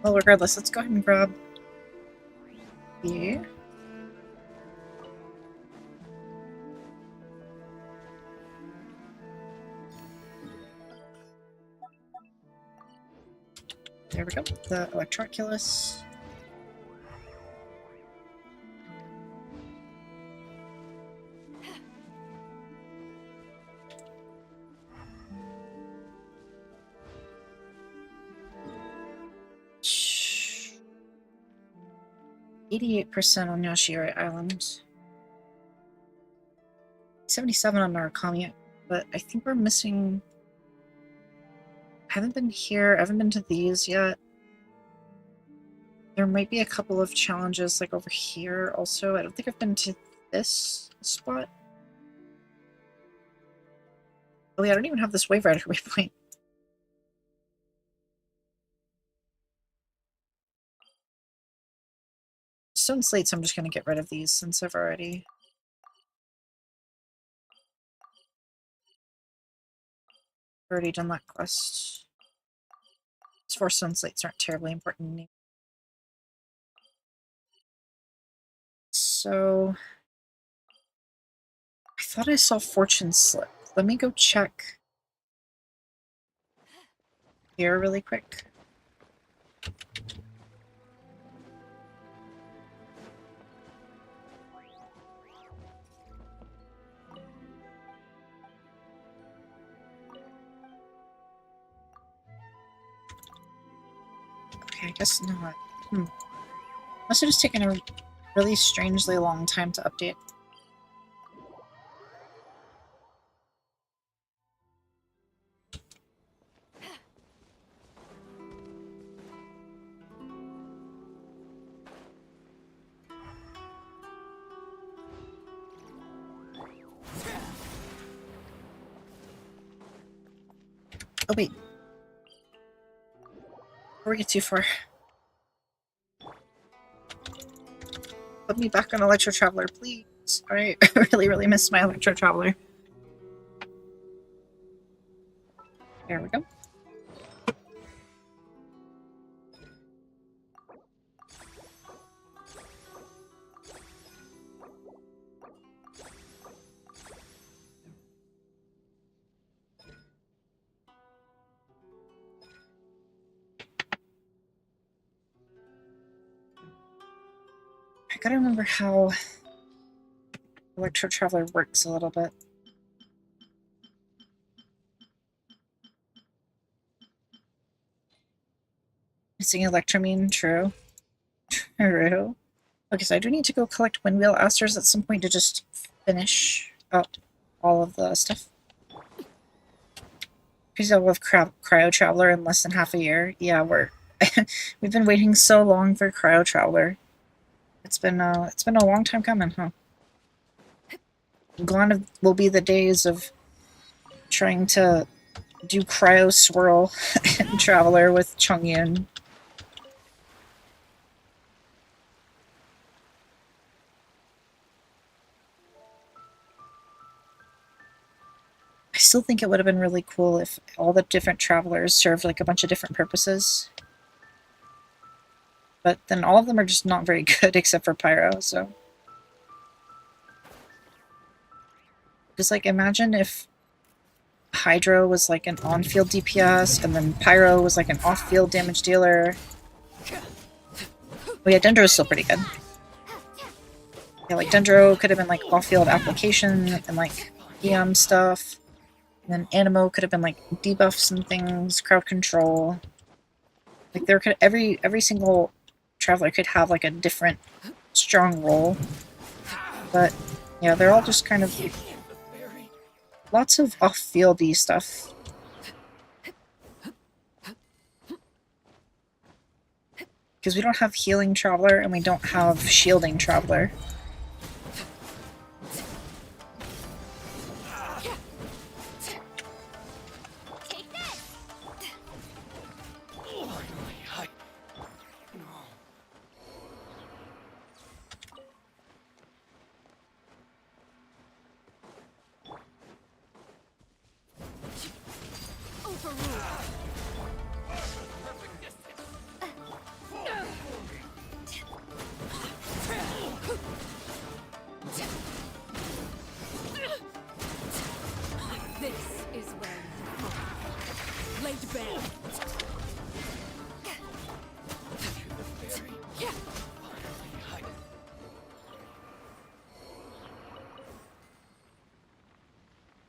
Well, regardless, let's go ahead and grab the... There we go. The Electroculus. Shh. 88% on Yoshiori Island. 77 on Narukami, but I think we're missing... I haven't been here, I haven't been to these yet. There might be a couple of challenges like over here also. I don't think I've been to this spot. Oh yeah, I don't even have this Wave Rider waypoint. Stone slates, I'm just going to get rid of these since I've already... done that quest. These 4 stone slates aren't terribly important anymore. So... I thought I saw Fortune Slip. Let me go check here really quick. Okay, I guess not. Must have just taken a really strangely long time to update. Oh wait. Before we get too far. Put me back on Electro Traveler, please. I really miss my Electro Traveler. There we go. I gotta remember how Electro Traveler works a little bit. Missing Electromine, true. True. Okay, so I do need to go collect Windwheel Asters at some point to just finish up all of the stuff. Because I'll have Cryo Traveler in less than half a year. Yeah, we've been waiting so long for Cryo Traveler. It's been a long time coming, huh? Gone will be the days of trying to do Cryo Swirl and Traveler with Chongyun. still think it would have been really cool if all the different travelers served like a bunch of different purposes. But then all of them are just not very good except for Pyro, so. Just like imagine if Hydro was like an on-field DPS and then Pyro was like an off-field damage dealer. Oh yeah, Dendro is still pretty good. Yeah, like Dendro could have been like off-field application and like EM stuff. And then Animo could have been like debuffs and things, crowd control. Like there could every single traveler could have like a different strong role. But yeah, they're all just kind of lots of off-fieldy stuff. Because we don't have healing traveler and we don't have shielding traveler.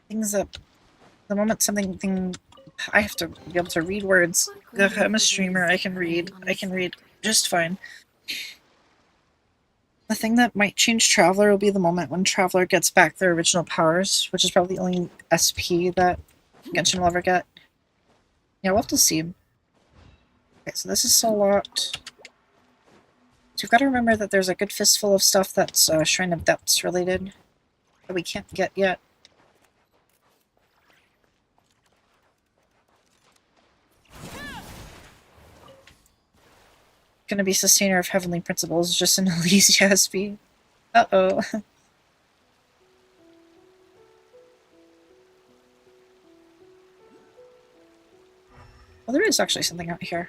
Things that the moment I have to be able to read words. Ugh, I'm a streamer, I can read just fine. The thing that might change Traveler will be the moment when Traveler gets back their original powers, which is probably the only SP that Genshin will ever get. Yeah, we'll have to see. Okay, so this is Soul Locked. So we've got to remember that there's a good fistful of stuff that's Shrine of Depths related that we can't get yet. Gonna be Sustainer of Heavenly Principles, just an Elysia SP. Uh-oh. Well, there is actually something out here.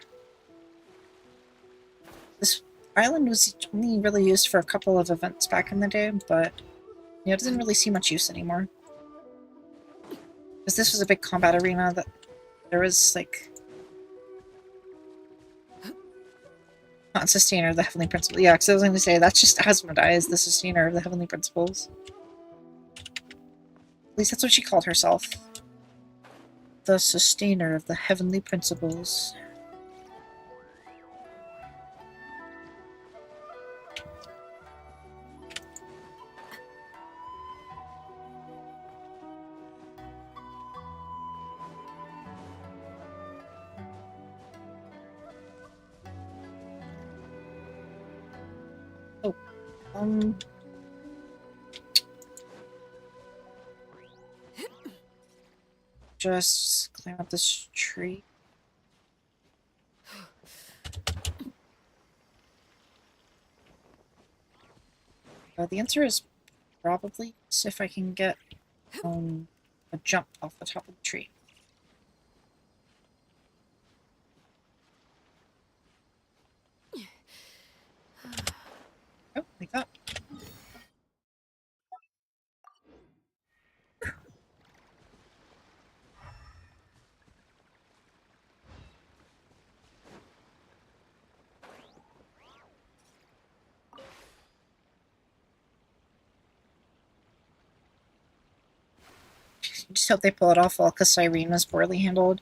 This island was only really used for a couple of events back in the day, but you know, it doesn't really see much use anymore. Because this was a big combat arena that there was, like... Not Sustainer of the Heavenly Principles. Yeah, because I was going to say, that's just Asmodai is the Sustainer of the Heavenly Principles. At least that's what she called herself. The Sustainer of the Heavenly Principles. Oh, just climb up this tree. The answer is probably if I can get a jump off the top of the tree. Oh, like that. Just hope they pull it off well, because Cyrene was poorly handled.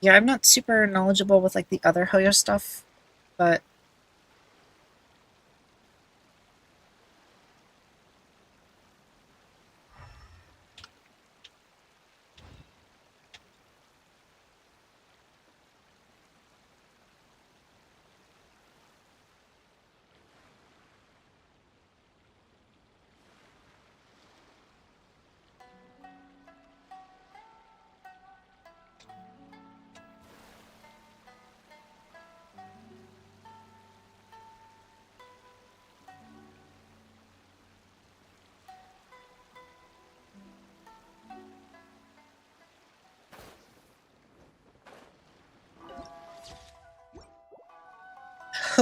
Yeah, I'm not super knowledgeable with like the other Hoyo stuff, but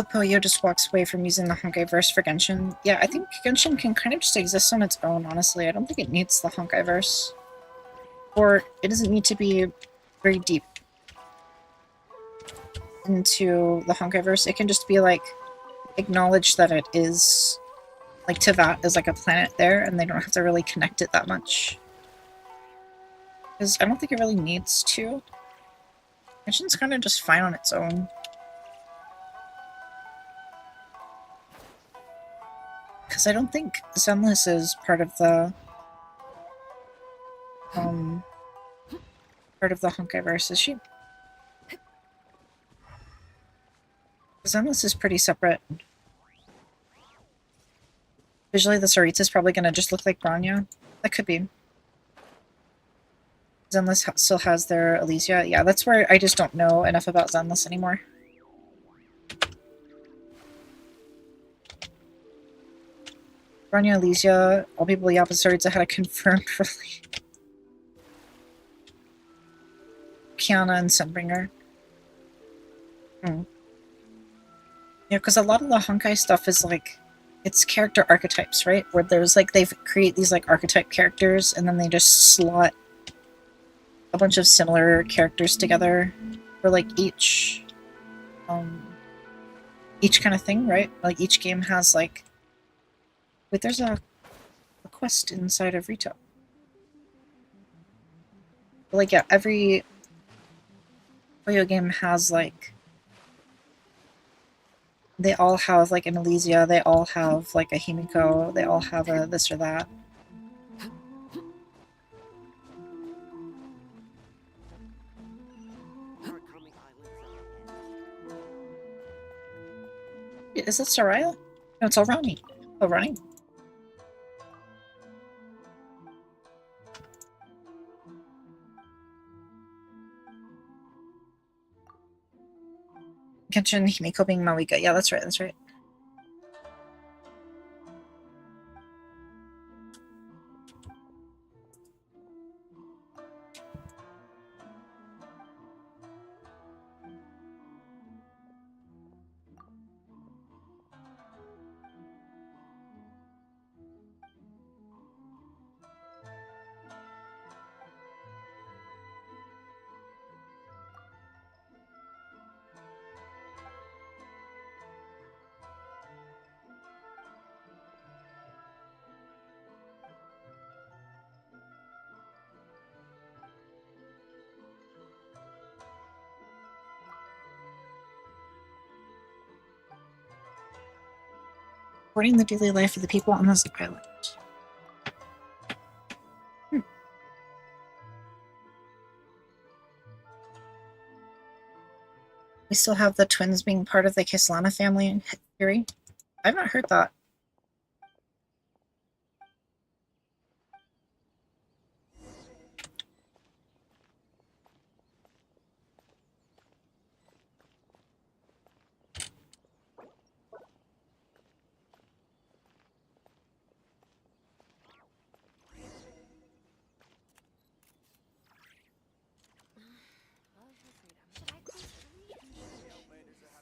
Popoyo just walks away from using the Honkai verse for Genshin. Yeah, I think Genshin can kind of just exist on its own, honestly. I don't think it needs the Honkai verse. Or it doesn't need to be very deep into the Honkai verse. It can just be like, acknowledge that it is, like, Teyvat is like a planet there, and they don't have to really connect it that much. Because I don't think it really needs to. Genshin's kind of just fine on its own. Because I don't think Zenless is part of the Honkaiverse, is she? Zenless is pretty separate. Visually, the Sarita's probably going to just look like Bronya. That could be. Zenless still has their Elysia. Yeah, that's where I just don't know enough about Zenless anymore. Bronya, Elysia, all people the opposite Sarita had a confirmed release. Kiana and Sunbringer. Yeah, because a lot of the Honkai stuff is like, it's character archetypes, right? Where there's like, they create these like archetype characters and then they just slot a bunch of similar characters together for like each kind of thing, right? Like each game has like, wait, there's a quest inside of Rito. But like, yeah, every video game has like, they all have like an Elysia, they all have like a Himiko, they all have a this or that. Is it Soraya? No, it's Alrani. Alrani? Genshin Himiko being Mawika. Yeah, that's right, that's right. Supporting the daily life of the people on this island. We still have the twins being part of the Kislana family in theory. I've not heard that.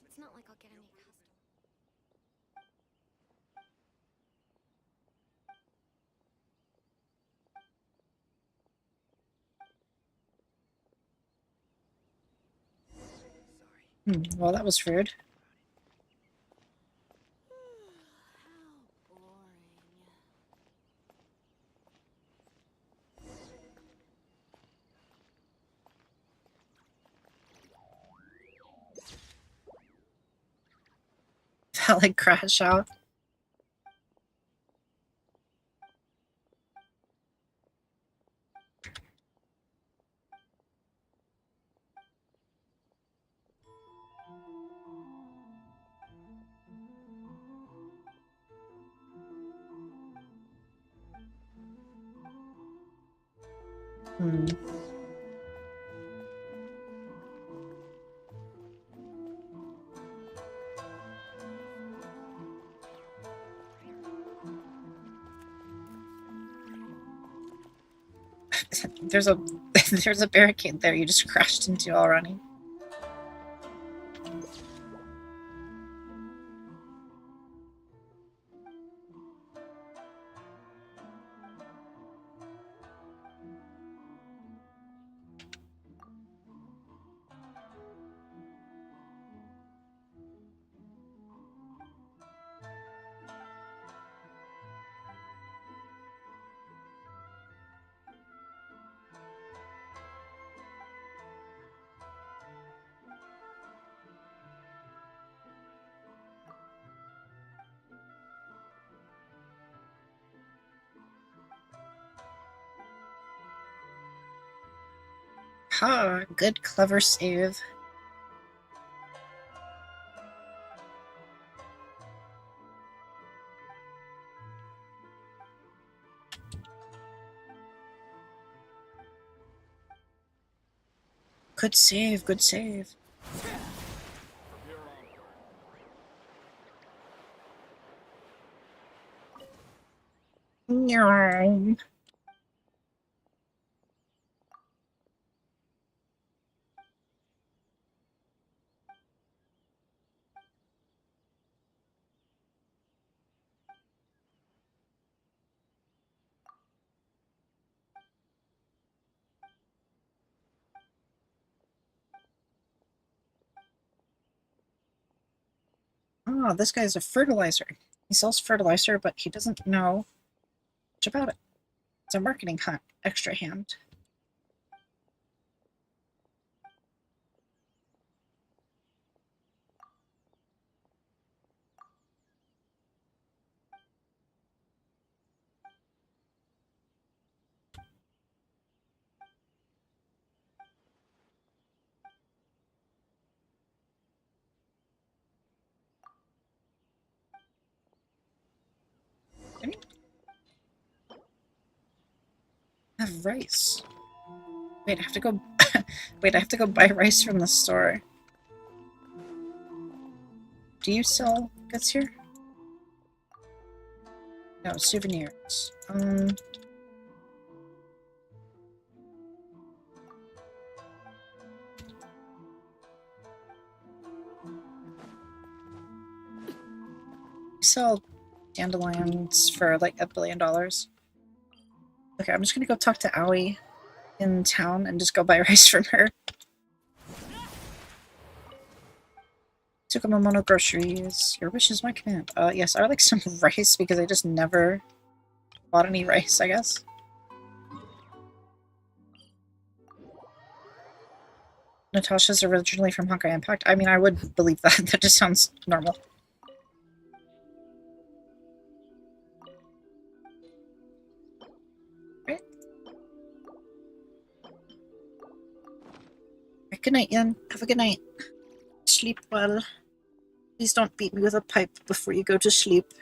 It's not like I'll get any custom. Well, that was rude. How boring. Felt like crash out. There's a there's a barricade there you just crashed into already. Ha! Good, clever save. Good save, good save. No. Oh, this guy's a fertilizer. He sells fertilizer, but he doesn't know much about it. It's a marketing hunt. Extra hand. I have rice. Wait, I have to go. Wait, I have to go buy rice from the store. Do you sell goods here? No, souvenirs. You sell dandelions for like $1 billion. Okay, I'm just gonna go talk to Aoi in town and just go buy rice from her. Tsukumomono groceries. Your wish is my command. Yes, I would like some rice because I just never bought any rice, I guess. Natasha's originally from Honkai Impact. I mean, I would believe that. That just sounds normal. Right? Right, good night, Yen. Have a good night. Sleep well. Please don't beat me with a pipe before you go to sleep.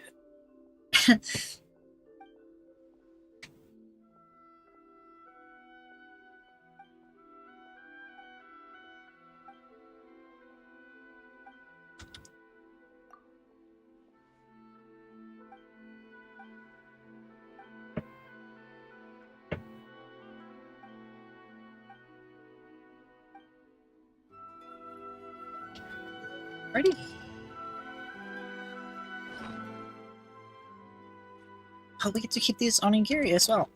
Alrighty. Oh, we get to keep these onigiri as well.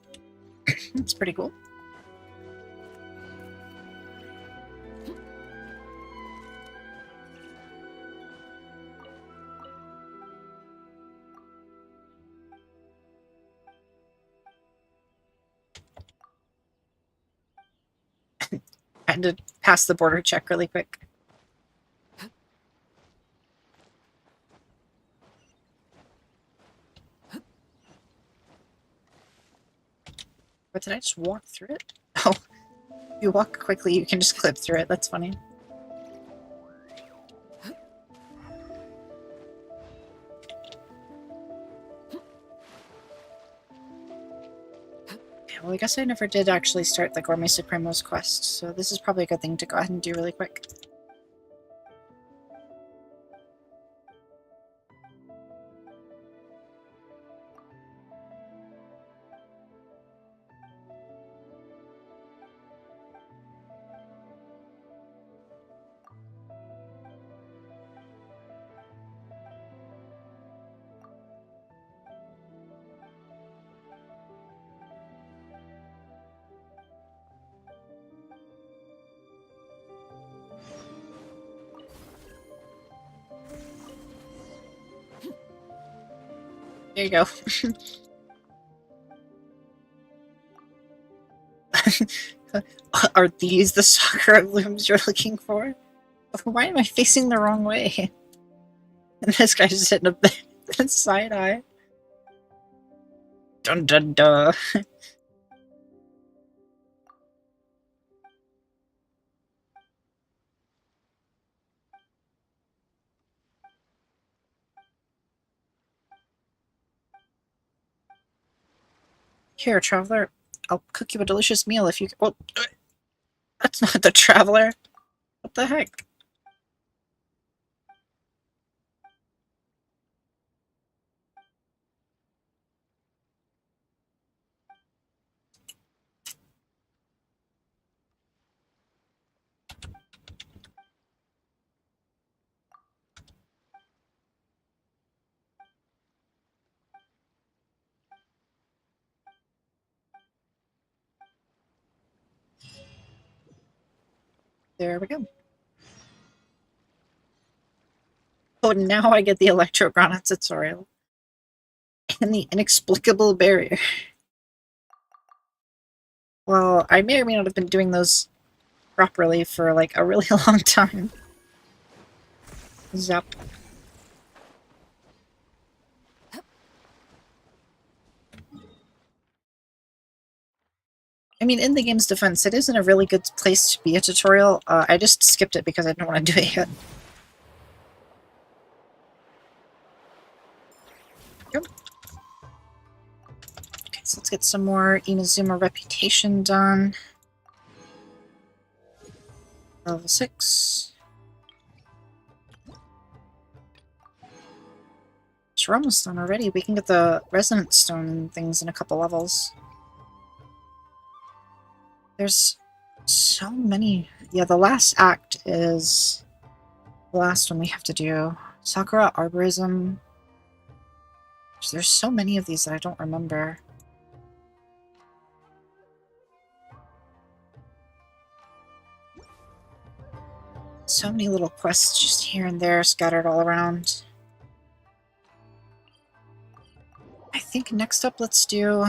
That's pretty cool. I had to pass the border check really quick. But did I just walk through it? Oh, if you walk quickly, you can just clip through it. That's funny. Okay, well, I guess I never did actually start the Gourmet Supremos quest, so this is probably a good thing to go ahead and do really quick. There you go. Are these the Sakura blooms you're looking for? Why am I facing the wrong way? And this guy's just hitting a side eye. Dun dun dun. Here, traveler. I'll cook you a delicious meal if you... Well, that's not the traveler. What the heck? There we go. Oh, now I get the Electrograna tutorial. And the inexplicable barrier. Well, I may or may not have been doing those properly for, like, a really long time. Zap. I mean, in the game's defense, it isn't a really good place to be a tutorial. I just skipped it because I didn't want to do it yet. Yep. Okay, so let's get some more Inazuma reputation done. Level 6. So we're almost done already. We can get the resonance stone and things in a couple levels. There's so many. Yeah, the last act is the last one we have to do. Sakura Arborism. There's so many of these that I don't remember. So many little quests just here and there scattered all around. I think next up let's do...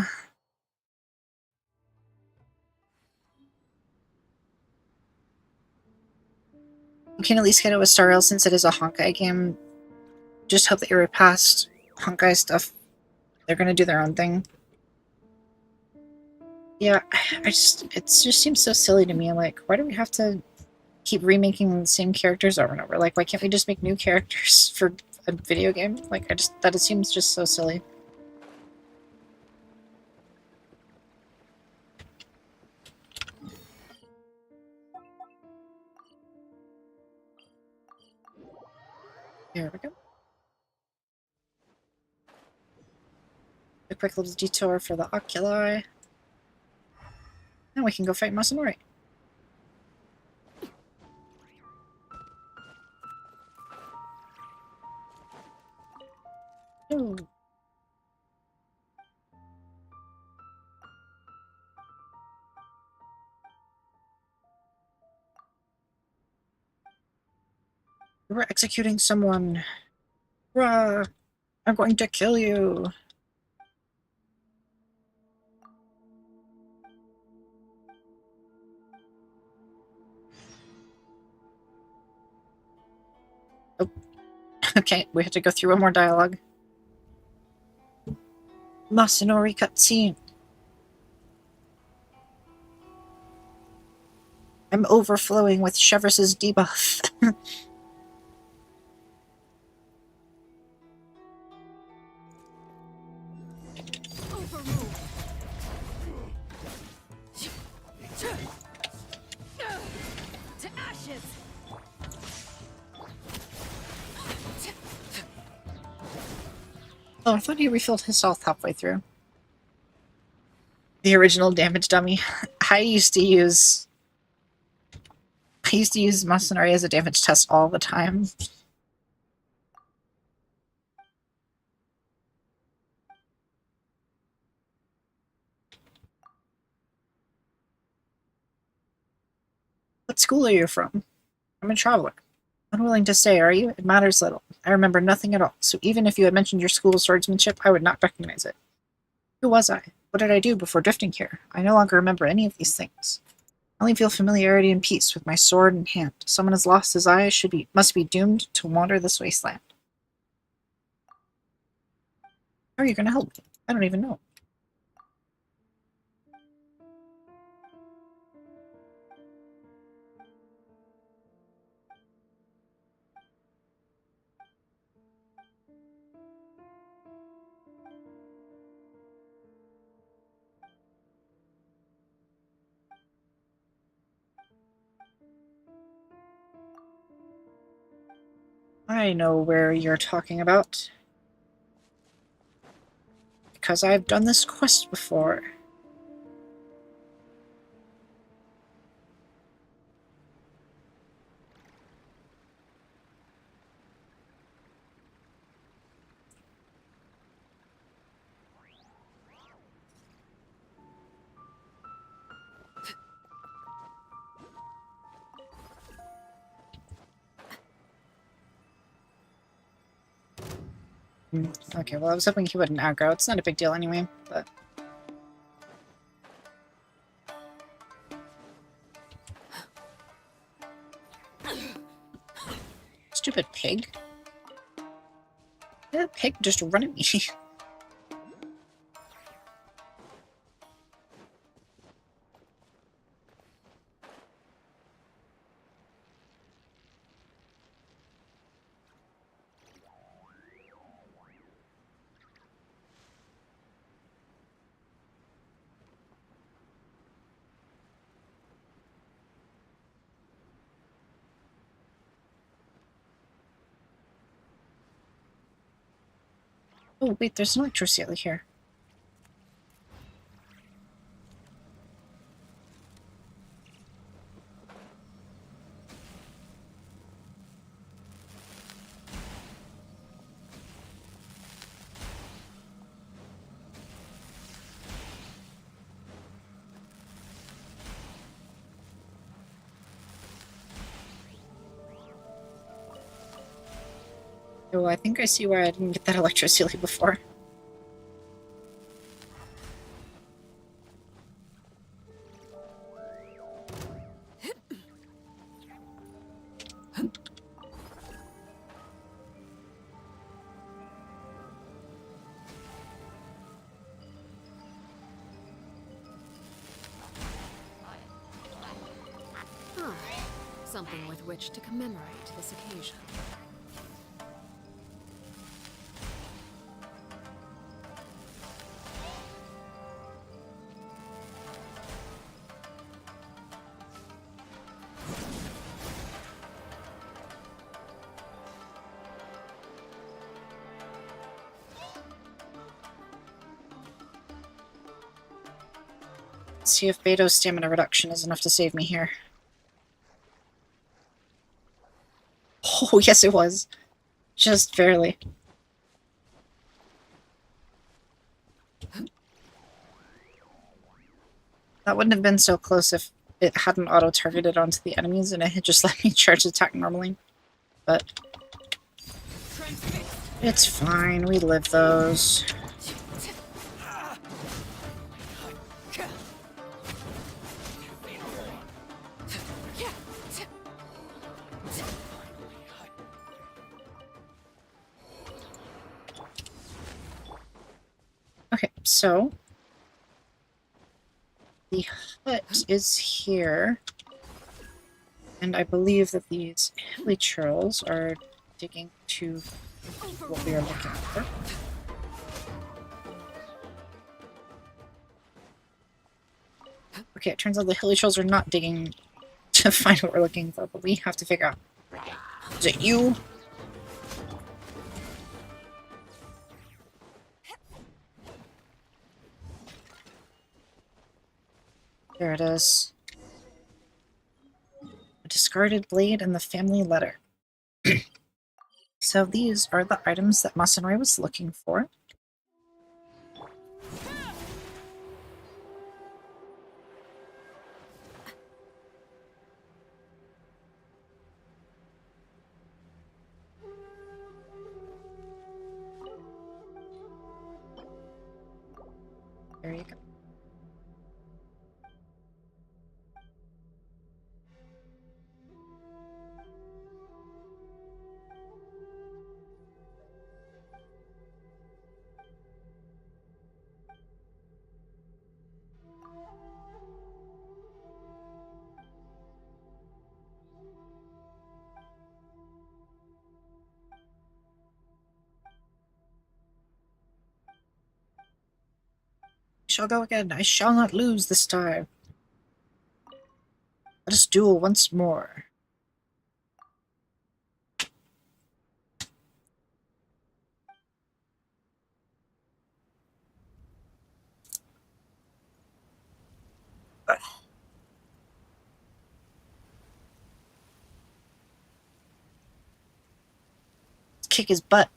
We can at least get it with Star Rail since it is a Honkai game. Just hope that you're past Honkai stuff. They're gonna do their own thing. Yeah, it just seems so silly to me. Like, why do we have to keep remaking the same characters over and over? Like, why can't we just make new characters for a video game? Like, that seems just so silly. Here we go. A quick little detour for the oculi. Now we can go fight Masanori. Ooh. You were executing someone. Rah! I'm going to kill you. Oh. Okay, we have to go through one more dialogue. Masanori cutscene. I'm overflowing with Chevrous's debuff. To ashes. Oh, I thought he refilled his health halfway through. The original damage dummy. I used to use Masanori as a damage test all the time. What school are you from? I'm a traveler. Unwilling to say, are you? It matters little. I remember nothing at all, so even if you had mentioned your school's swordsmanship, I would not recognize it. Who was I? What did I do before drifting here? I no longer remember any of these things. I only feel familiarity and peace with my sword in hand. Someone has lost his eye, must be doomed to wander this wasteland. How are you going to help me? I don't even know. I know where you're talking about. Because I've done this quest before. Okay, well, I was hoping he wouldn't aggro. It's not a big deal anyway, but... Stupid pig. That pig just run at me. Oh, wait, there's an electrocity here. Oh, I think I see why I didn't get that electrocity before. Ah, something with which to commemorate this occasion. Let's see if Beto's stamina reduction is enough to save me here. Oh, yes it was. Just barely. That wouldn't have been so close if it hadn't auto-targeted onto the enemies and it had just let me charge attack normally. But it's fine, we live those. Okay, so the hut is here, and I believe that these hilly churls are digging to what we are looking for. Okay, it turns out the hilly churls are not digging to find what we're looking for, but we have to figure out. Is it you? There it is. A discarded blade and the family letter. So these are the items that Masanori was looking for. There you go. I shall go again. I shall not lose this time. Let us duel once more. Kick his butt.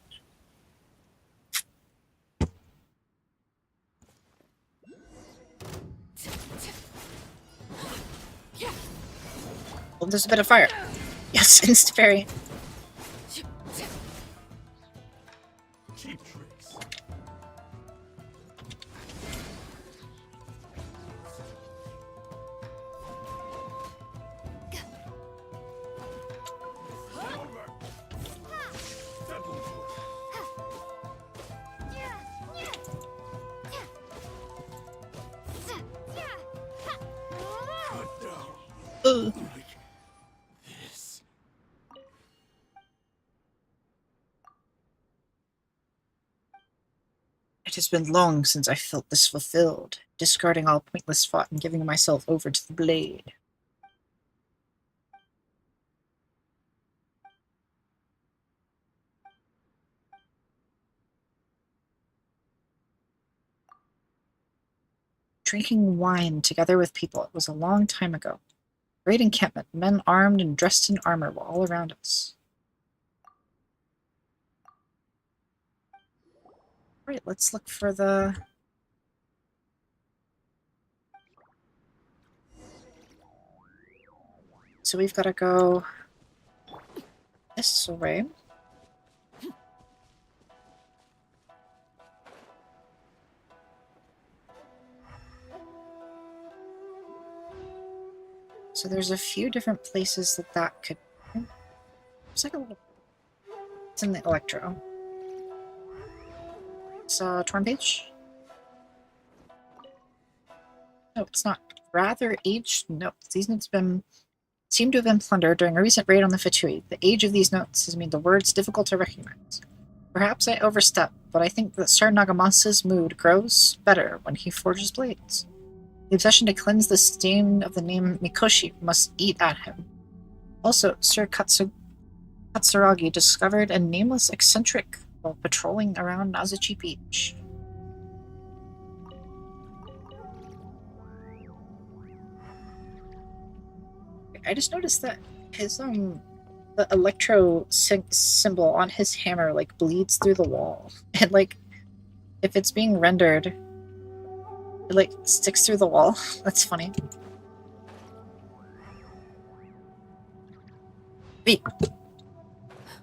Oh, there's a bit of fire. Yes, insta parry. Cheap tricks. Ugh. This. It has been long since I felt this fulfilled, discarding all pointless thought and giving myself over to the blade. Drinking wine together with people. It was a long time ago. Great encampment, men armed and dressed in armor were all around us. Right, let's look for the... So we've got to go this way. So there's a few different places that could... It's like a little... It's in the Electro. It's a torn page? No, it's not. Rather aged notes. These notes seem to have been plundered during a recent raid on the Fatui. The age of these notes has made the words difficult to recognize. Perhaps I overstep, but I think that Sir Nagamasa's mood grows better when he forges blades. The obsession to cleanse the stain of the name Mikoshi must eat at him. Also, Sir Katsuragi discovered a nameless eccentric while patrolling around Nazuchi Beach. I just noticed that his the electro symbol on his hammer like bleeds through the wall, and like if it's being rendered, it like sticks through the wall. That's funny. Wait.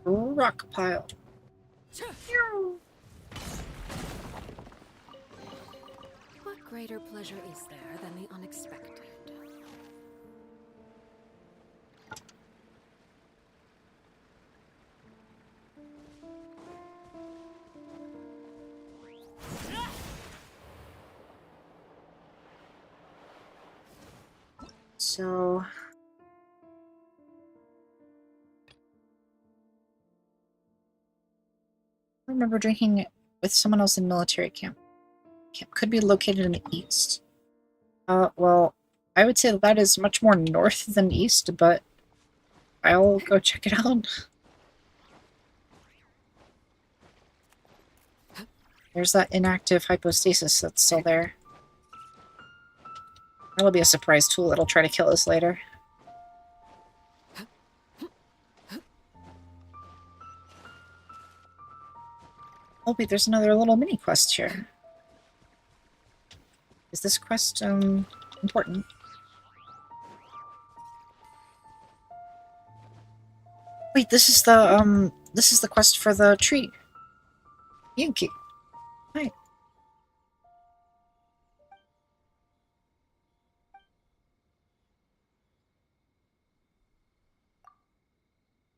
Rock pile. What greater pleasure is there than the unexpected? So I remember drinking it with someone else in military camp. Camp could be located in the east. Well, I would say that is much more north than east, but I'll go check it out. There's that inactive hypostasis that's still there. That'll be a surprise tool that'll try to kill us later. Oh wait, there's another little mini quest here. Is this quest, important? Wait, this is the quest for the tree. Yuki. Hi.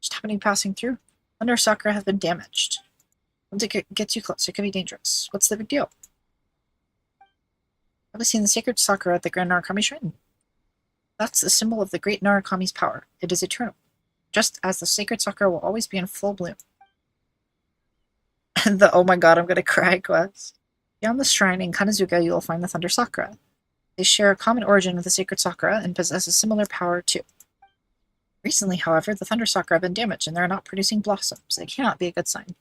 Just happening passing through. Thunder Sakura have been damaged. Once it gets too close, it could be dangerous. What's the big deal? I've seen the sacred Sakura at the Grand Narukami Shrine. That's the symbol of the great Narukami's power. It is eternal, just as the sacred Sakura will always be in full bloom. And the oh my god, I'm gonna cry quest. Beyond the shrine in Kanazuka, you will find the Thunder Sakura. They share a common origin with the sacred Sakura and possess a similar power too. Recently, however, the Thunder Sakura have been damaged and they are not producing blossoms. It cannot be a good sign.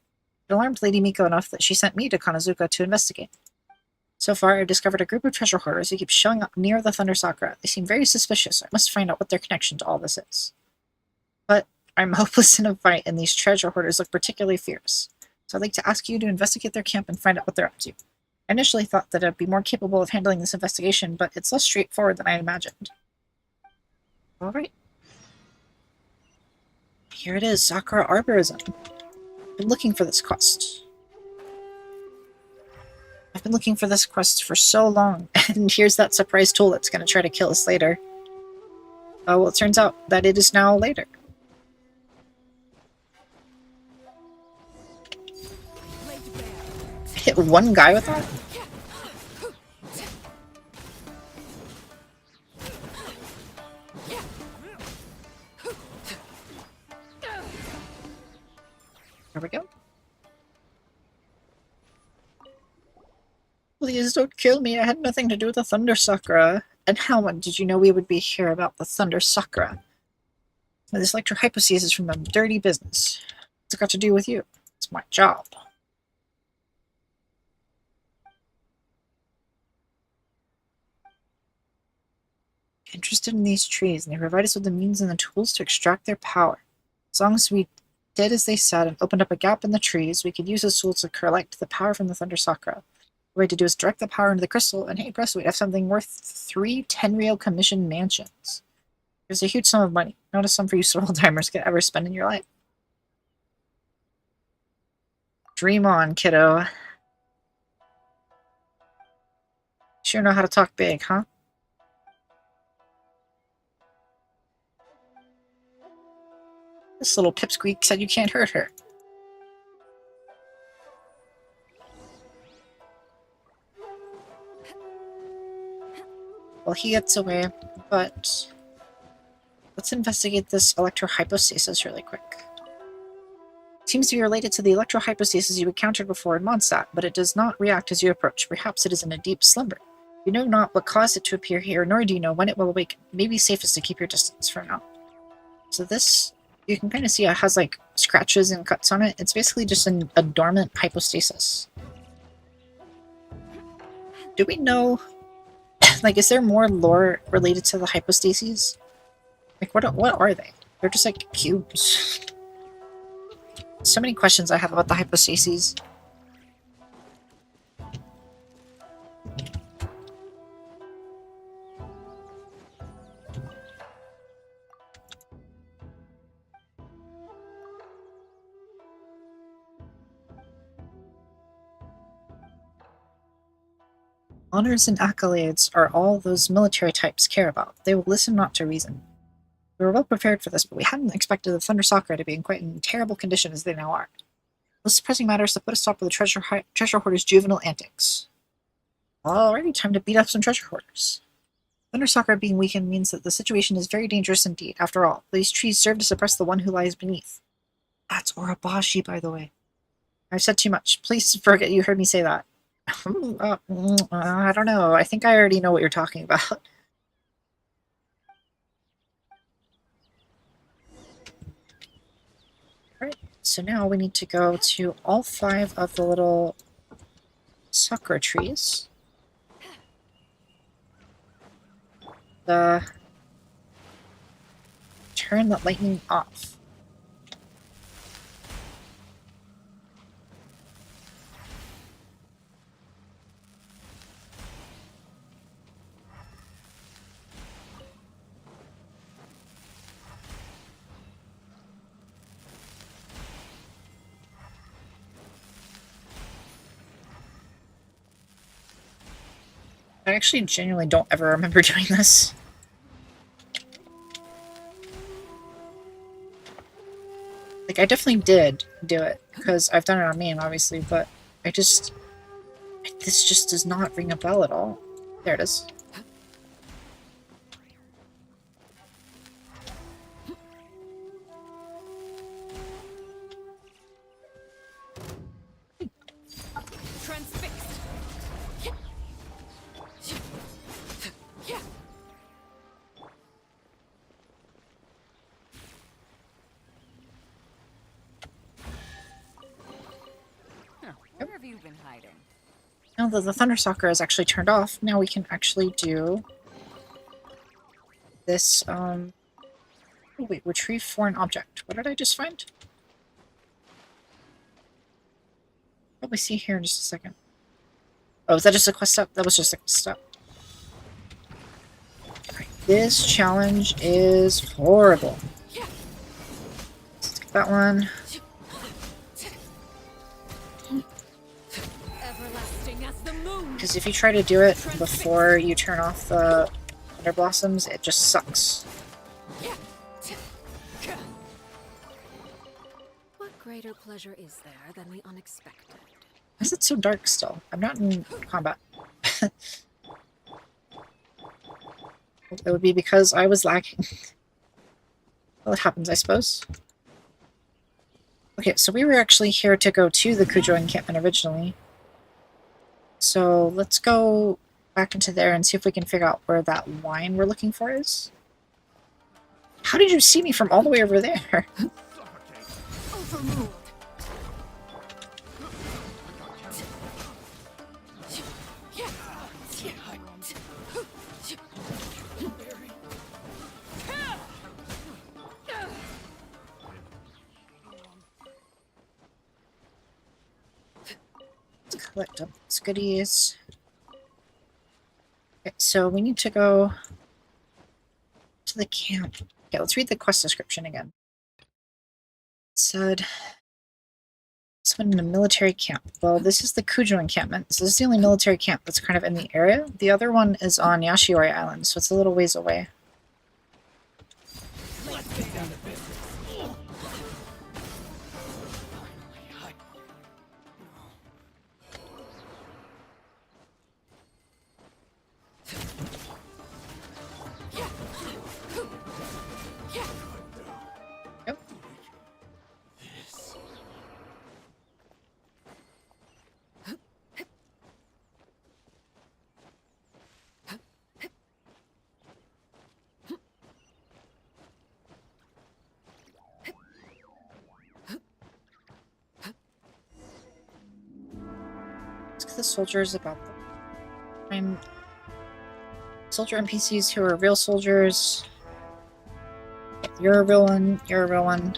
It alarmed Lady Miko enough that she sent me to Kanazuka to investigate. So far, I've discovered a group of treasure hoarders who keep showing up near the Thunder Sakura. They seem very suspicious. I must find out what their connection to all this is. But I'm hopeless in a fight, and these treasure hoarders look particularly fierce. So I'd like to ask you to investigate their camp and find out what they're up to. I initially thought that I'd be more capable of handling this investigation, but it's less straightforward than I imagined. Alright. Here it is, Sakura Arborism. I've been looking for this quest. I've been looking for this quest for so long, and here's that surprise tool that's going to try to kill us later. Well, it turns out that it is now later. I hit one guy with that? There we go. Please don't kill me. I had nothing to do with the Thunder Sakura. And how did you know we would be here about the Thunder Sakura? This electrohypothesis is from a dirty business. What's it got to do with you? It's my job. Interested in these trees, and they provide us with the means and the tools to extract their power. As long as we did as they said and opened up a gap in the trees, we could use those tools to collect the power from the Thunder Sakura. The way to do is direct the power into the crystal, and hey presto, we'd have something worth 3 10-reel commission mansions. There's a huge sum of money, not a sum for you old-timers could ever spend in your life. Dream on, kiddo. Sure know how to talk big, huh? This little pipsqueak said you can't hurt her. Well, he gets away, but let's investigate this electrohypostasis really quick. It seems to be related to the electrohypostasis you encountered before in Mondstadt, but it does not react as you approach. Perhaps it is in a deep slumber. You know not what caused it to appear here, nor do you know when it will awaken. It may be safest to keep your distance for now. So this, you can kind of see it has like scratches and cuts on it. It's basically just a dormant hypostasis. Do we know, like, is there more lore related to the hypostases? Like, what are they? They're just like cubes. So many questions I have about the hypostases. Honors and accolades are all those military types care about. They will listen not to reason. We were well prepared for this, but we hadn't expected the Thunder Sakura to be in quite in terrible condition as they now are. The most pressing matter is to put a stop to the treasure hoarders' juvenile antics. Alrighty, time to beat up some treasure hoarders. Thunder Sakura being weakened means that the situation is very dangerous indeed. After all, these trees serve to suppress the one who lies beneath. That's Urabashi, by the way. I've said too much. Please forget you heard me say that. I don't know. I think I already know what you're talking about. Alright, so now we need to go to all 5 of the little sakura trees. Turn the lightning off. I actually genuinely don't ever remember doing this. Like, I definitely did do it, because I've done it on me, obviously, but this just does not ring a bell at all. There it is. Transfixed. Where have you been hiding? Now that the Thunder Stalker is actually turned off, now we can actually do this, oh wait, retrieve foreign object. What did I just find? Probably see here in just a second. Oh, is that just a quest up? That was just a quest up. Alright, this challenge is horrible. Let's get that one. Everlasting as the moon. Because if you try to do it before you turn off the Thunder Blossoms, it just sucks. What greater pleasure is there than the unexpected? Why is it so dark still? I'm not in combat. It would be because I was lagging. Well, it happens, I suppose. Okay, so we were actually here to go to the Kujo encampment originally. So let's go back into there and see if we can figure out where that wine we're looking for is. How did you see me from all the way over there? Overruled. Let's collect up these goodies. Okay, so we need to go to the camp. Okay, let's read the quest description again. It said, this one in a military camp. Well, this is the Kujo encampment. So this is the only military camp that's kind of in the area. The other one is on Yashiori Island, so it's a little ways away. Yep. Ask the soldiers about them. Find soldier NPCs who are real soldiers. You're a real one. You're a real one.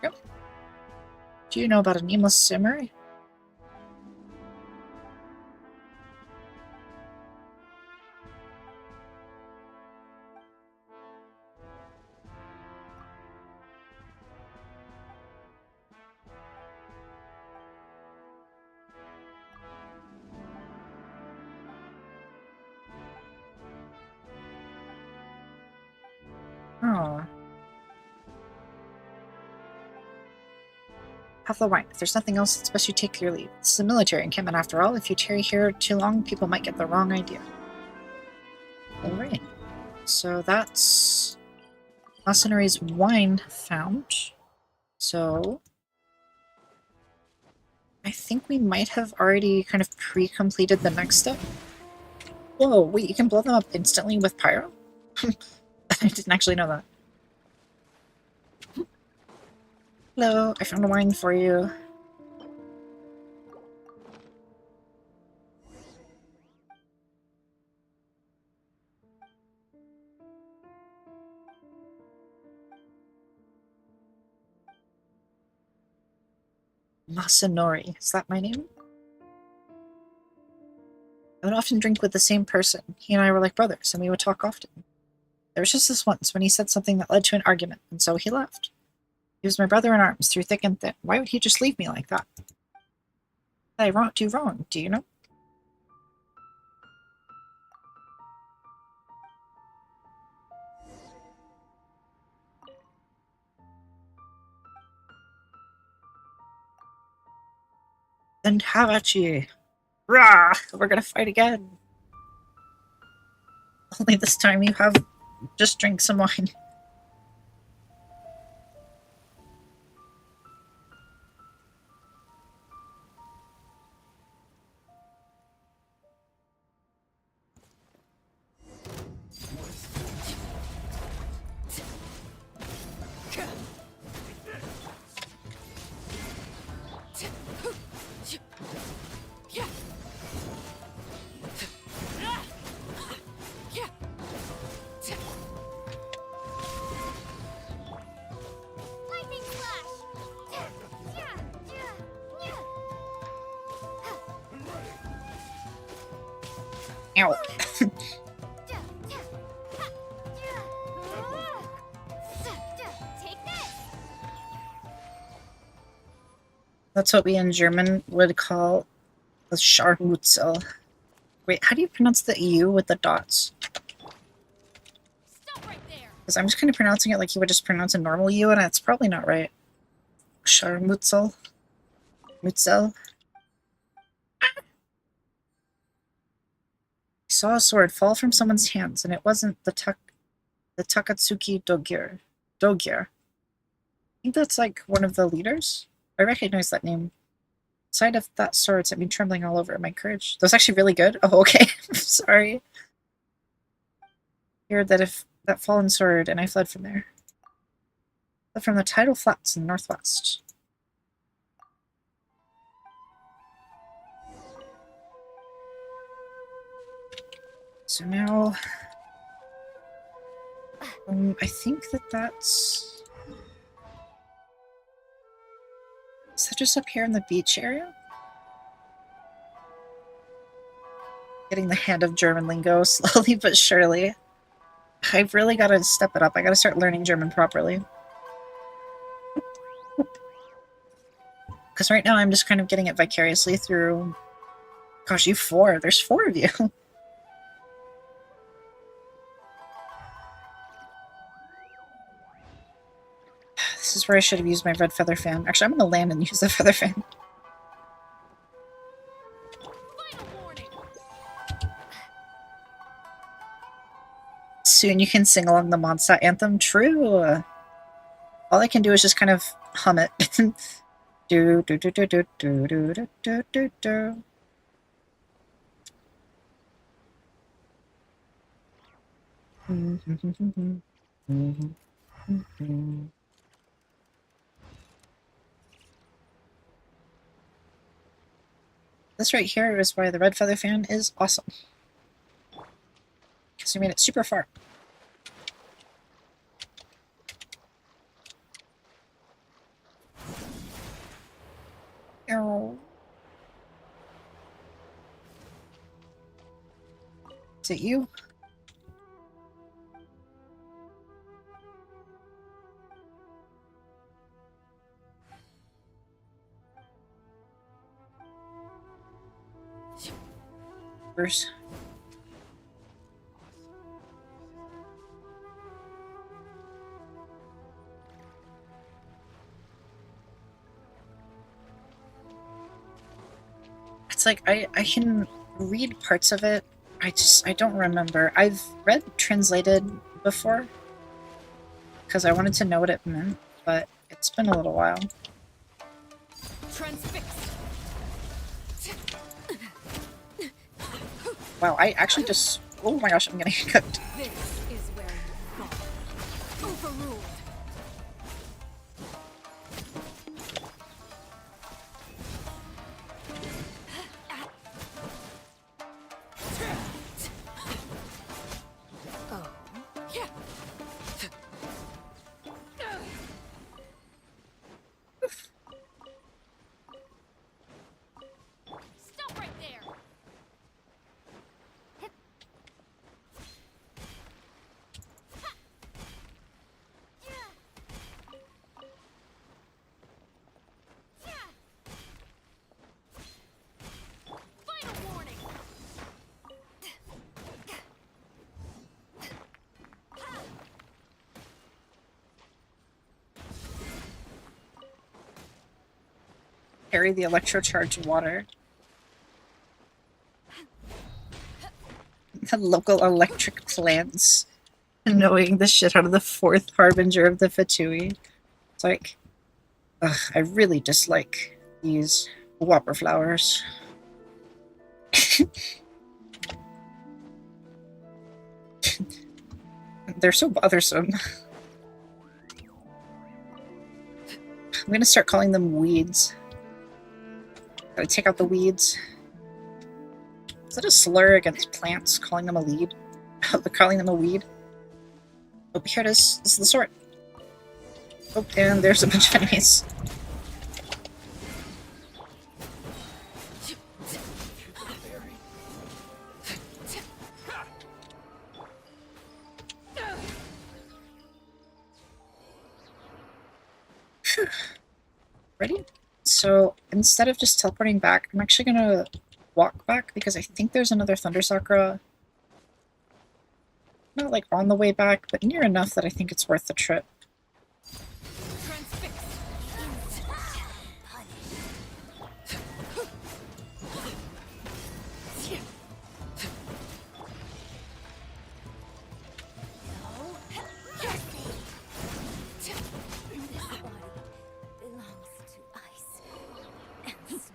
Yep. Do you know about a nameless samurai? Oh. Have the wine. If there's nothing else, it's best you take your leave. This is a military encampment after all. If you tarry here too long, people might get the wrong idea. Alright. So that's Masanori's wine found. So I think we might have already kind of pre-completed the next step. Whoa, wait, you can blow them up instantly with pyro? I didn't actually know that. Hello, I found a wine for you. Masanori, is that my name? I would often drink with the same person. He and I were like brothers, and we would talk often. There was just this once when he said something that led to an argument, and so he left. He was my brother in arms through thick and thin. Why would he just leave me like that? What did I do wrong, do you know? Then have at you. Rah! We're gonna fight again. Only this time you have just drink some wine. Ow. Take this. That's what we in German would call a Scharmutzel. Wait, how do you pronounce the U with the dots? Stop right there. Because I'm just kind of pronouncing it like you would just pronounce a normal U, and it's probably not right. Scharmutzel. Mutzel. I saw a sword fall from someone's hands, and it wasn't the Takatsuki Dogir. Dogir. I think that's like one of the leaders. I recognize that name. Sight of that sword sent me trembling all over. My courage. That was actually really good. Oh, okay. Sorry. Heard that if that fallen sword, and I fled from there. Fled from the tidal flats in the northwest. So now, I think that's... Is that just up here in the beach area? Getting the hand of German lingo slowly but surely. I've really got to step it up. I got to start learning German properly. Because right now I'm just kind of getting it vicariously through... Gosh, you four. There's 4 of you. This is where I should have used my red feather fan. Actually, I'm going to land and use the feather fan. Final warning. Soon you can sing along the Mondstadt anthem. True. All I can do is just kind of hum it. Do do do do do do do do do do. This right here is why the red feather fan is awesome. Because we made it super far. Ow. Is it you? Bruce. It's like I can read parts of it. I don't remember. I've read translated before because I wanted to know what it meant, but it's been a little while. Transfixed. Wow, I actually just... Oh my gosh, I'm getting cooked. This is where you fall. Overruled. Oh. Yeah. Stop right there. Final warning. Carry the electrocharged water. The local electric plants. Knowing the shit out of the 4th harbinger of the Fatui. It's like... Ugh, I really dislike these whopper flowers. They're so bothersome. I'm gonna start calling them weeds. Gotta take out the weeds. Is that a slur against plants, calling them a lead? Calling them a weed? Oh, here it is. This is the sword. Oh, and there's a bunch of enemies. Ready? So instead of just teleporting back, I'm actually gonna walk back because I think there's another Thunder Sakura. Not like on the way back, but near enough that I think it's worth the trip. Transfix. This body belongs to ice and snow.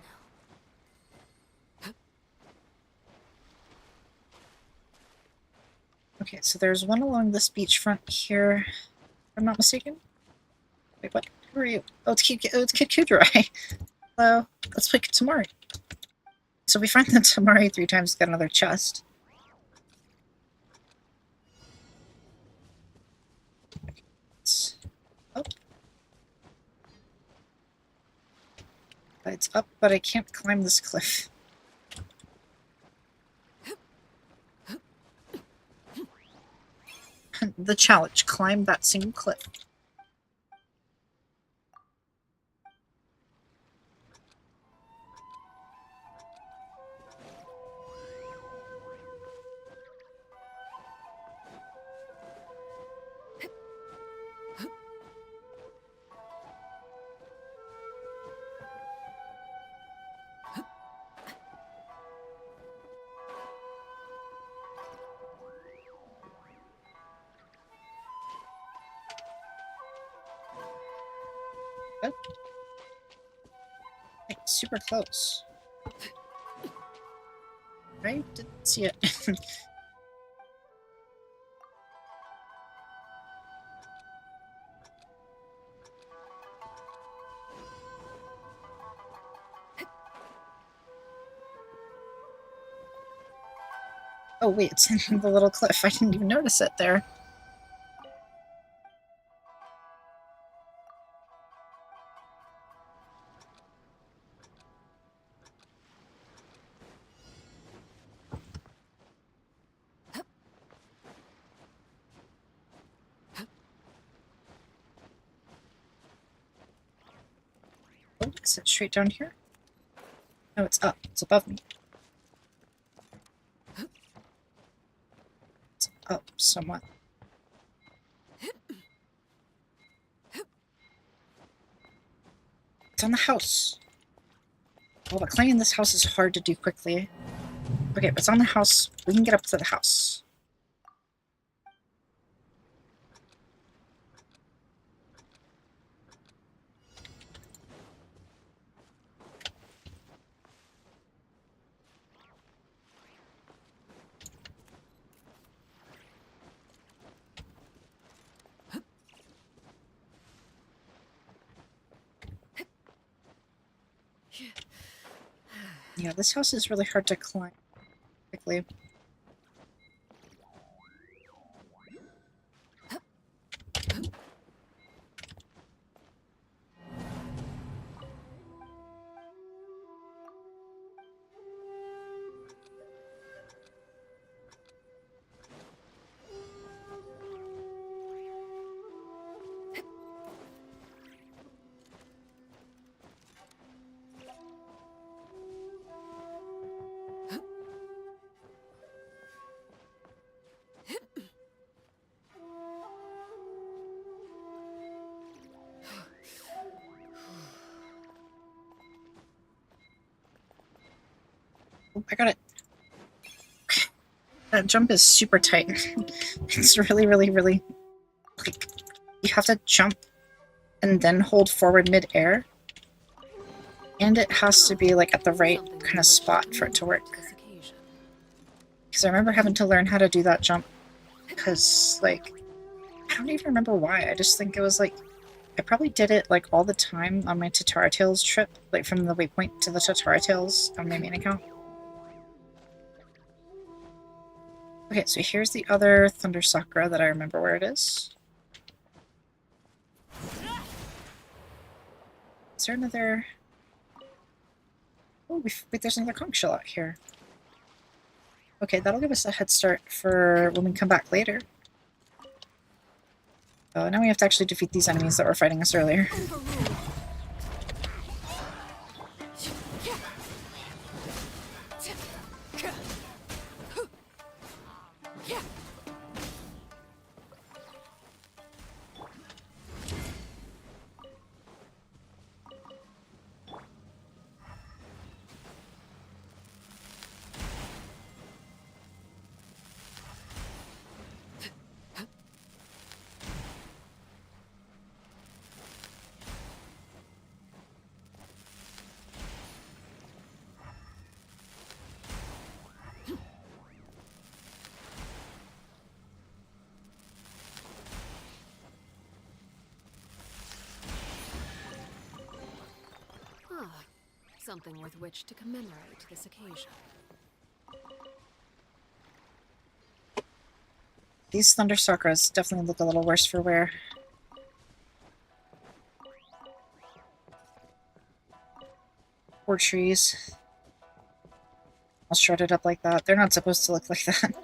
Okay, so there's one along this beachfront here, if I'm not mistaken. Wait, what? Who are you? Oh, it's Kid Kudurai. Hello, let's play Tamari. So we find the Tamari 3 times, get another chest. It's up. It's up, but I can't climb this cliff. The challenge, climb that single cliff. Good. Hey, super close. I didn't see it. Oh wait, it's in the little cliff. I didn't even notice it there. Oh, is it straight down here? No, it's up. It's above me. It's up somewhat. It's on the house. Oh, but climbing this house is hard to do quickly. Okay, but it's on the house. We can get up to the house. Yeah, this house is really hard to climb quickly. Oh, I got it. That jump is super tight. It's really, really, really... Like, you have to jump and then hold forward mid-air. And it has to be, like, at the right kind of spot for it to work. Because I remember having to learn how to do that jump. Because, like, I don't even remember why. I just think it was, like... I probably did it, like, all the time on my Tatara Tales trip. Like, from the waypoint to the Tatara Tales on my main account. Okay, so here's the other Thunder Sakura that I remember where it is. Is there another... Oh, wait, there's another conch shell out here. Okay, that'll give us a head start for when we come back later. Oh, now we have to actually defeat these enemies that were fighting us earlier. Ah, something with which to commemorate this occasion. These Thunder Sakras definitely look a little worse for wear. Poor trees. All shredded up like that. They're not supposed to look like that.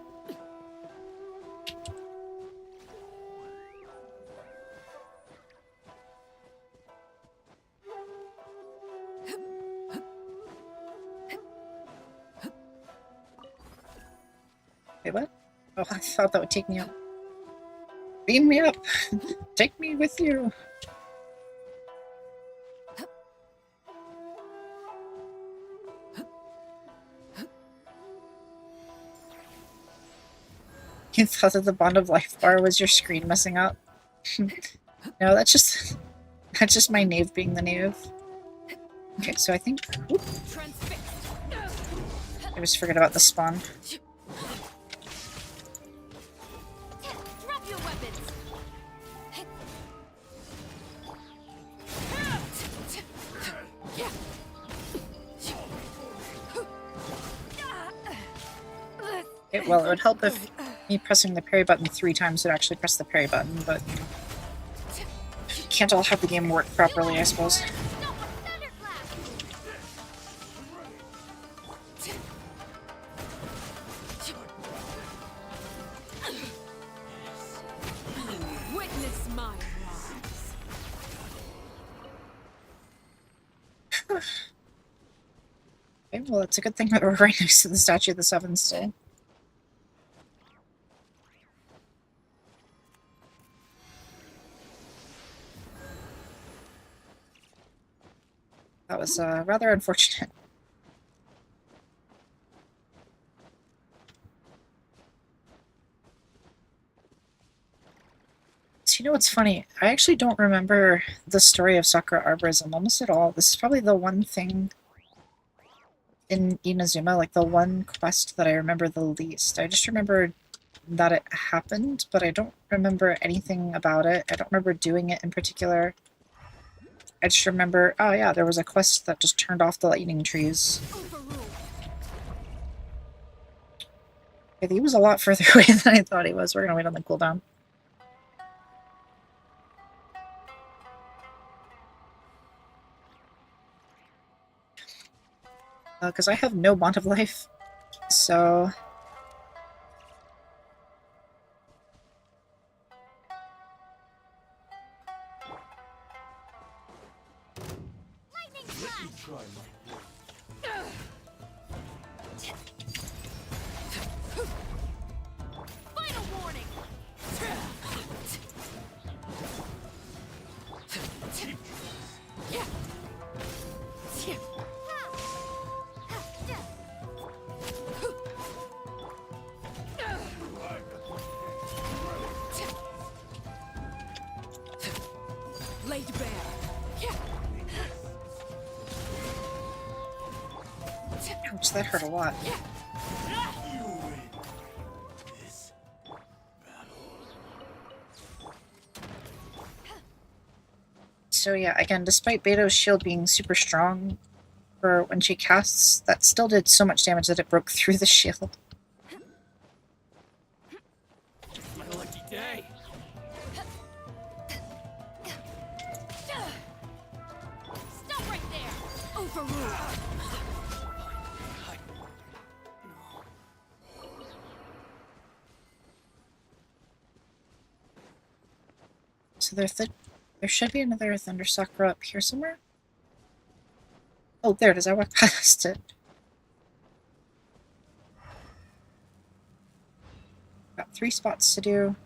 Wait, what? Oh, I thought that would take me up. Beam me up! Take me with you! You thought that the Bond of Life bar was your screen messing up? No, that's just my knave being the knave. Okay, so I think I just forget about the spawn. Drop your weapons. Okay, well, it would help if me pressing the parry button 3 times would actually press the parry button, but can't all have the game work properly, I suppose. Witness my rise. Okay, well, it's a good thing that we're right next to the Statue of the Seven still. That was rather unfortunate. So you know what's funny? I actually don't remember the story of Sakura Arborism almost at all. This is probably the one thing in Inazuma, like the one quest that I remember the least. I just remember that it happened, but I don't remember anything about it. I don't remember doing it in particular. I just remember, oh yeah, there was a quest that just turned off the lightning trees. Okay, he was a lot further away than I thought he was. We're gonna wait on the cooldown. Because I have no Bond of Life, so... Lightning flash. Final warning. Laid bare. Ouch, that hurt a lot. You win this So yeah, again, despite Beto's shield being super strong for when she casts, that still did so much damage that it broke through the shield. my lucky day. Stop right there. Overruled. So there should be another Thunder Sakura up here somewhere. Oh, there it is. I walked past it. 3 spots to do.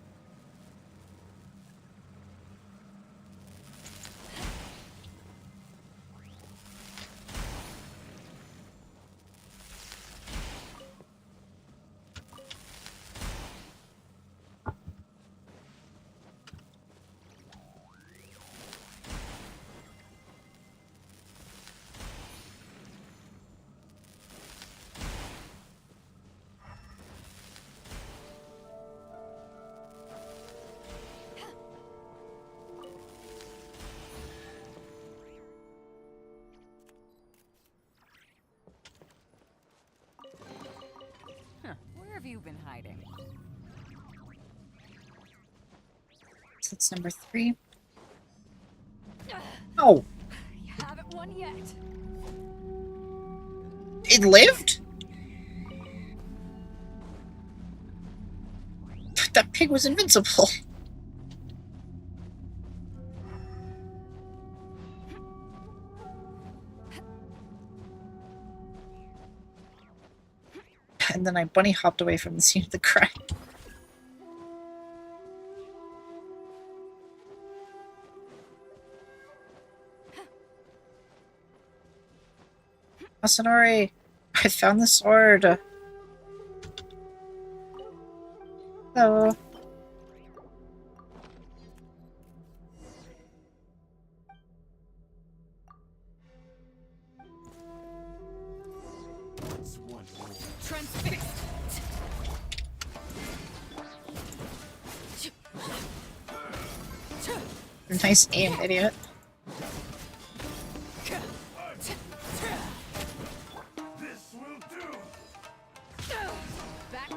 Where have you been hiding? So that's number 3. Oh, You haven't won yet. it lived? That pig was invincible. And then I bunny hopped away from the scene of the crime. Masanori, I found the sword. Hello. It's one more. Transfixed. Nice aim, idiot. This will do. Back.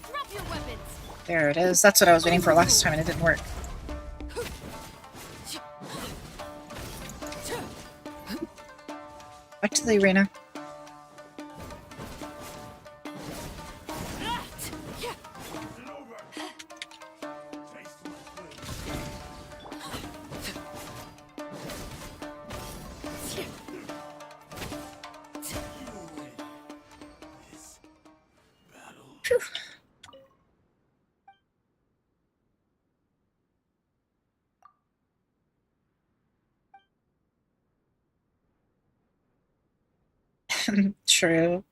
Drop your weapons. There it is. That's what I was waiting for last time and it didn't work. Back to the arena. It's over. Taste my food. You win this battle. Phew. True.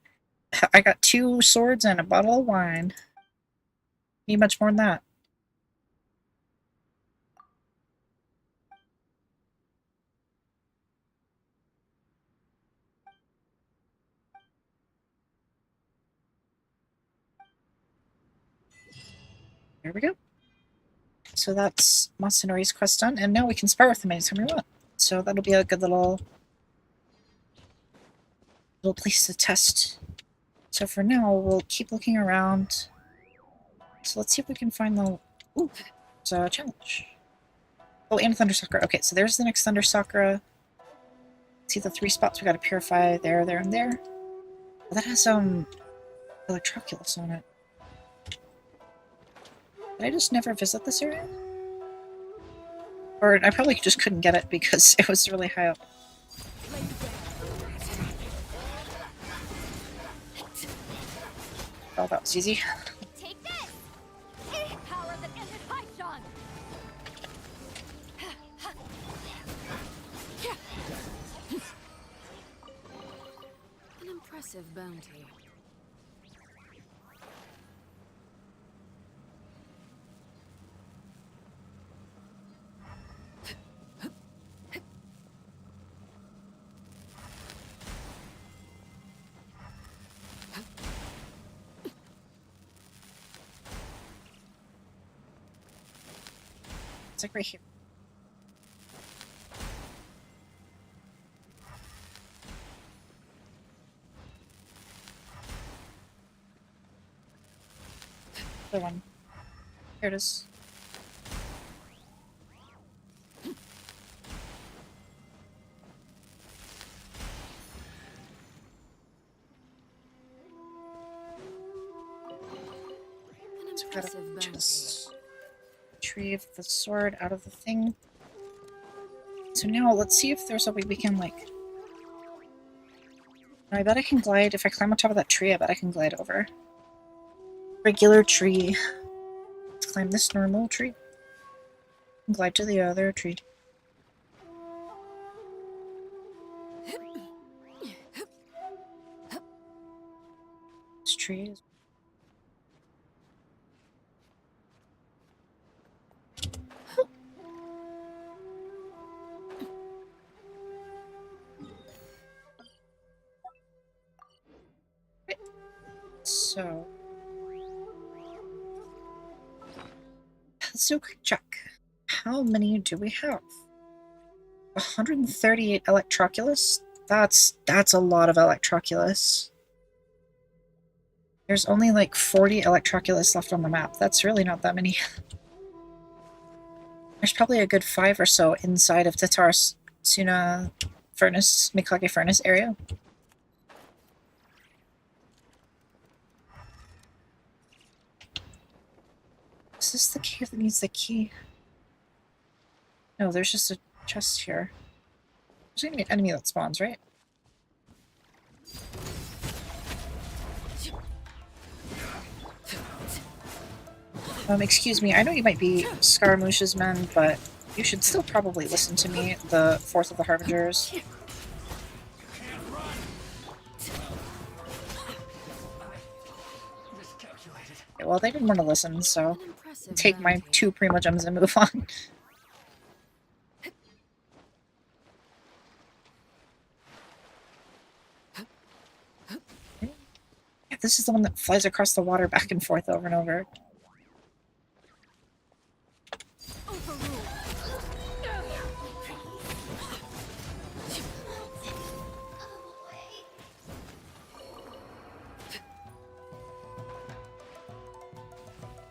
I got 2 swords and a bottle of wine. Need much more than that. There we go. So that's Masanori's quest done, and now we can spar with him anytime we want. So that'll be a good little place to test. So for now, we'll keep looking around. So let's see if we can find the... Ooh, it's a challenge. Oh, and Thunder Sakura. Okay, so there's the next Thunder Sakura. See the 3 spots we gotta purify there, there, and there. Well, that has Electroculus on it. Did I just never visit this area? Or I probably just couldn't get it because it was really high up. Oh, that was easy. Take this! Power that ended Haishan! An impressive bounty. It's like right here. Other one. Here it is. An So we gotta impressive bounty. just retrieve the sword out of the thing. So now let's see if there's a way we can, like... I bet I can glide. If I climb on top of that tree, I bet I can glide over. regular tree. Let's climb this normal tree. And glide to the other tree. This tree is... Right. So... let's do a quick check. How many do we have? 138 Electroculus? That's a lot of Electroculus. There's only like 40 Electroculus left on the map. That's really not that many. There's probably a good 5 or so inside of Tatara Suna Furnace, Mikage Furnace area. Is this the cave that needs the key? No, there's just a chest here. There's gonna be an enemy that spawns, right? Excuse me, I know you might be Scaramouche's men, but you should still probably listen to me, the fourth of the Harbingers. Okay, well, they didn't want to listen, so take my 2 Primo Gems and move on. Yeah, this is the one that flies across the water back and forth over and over.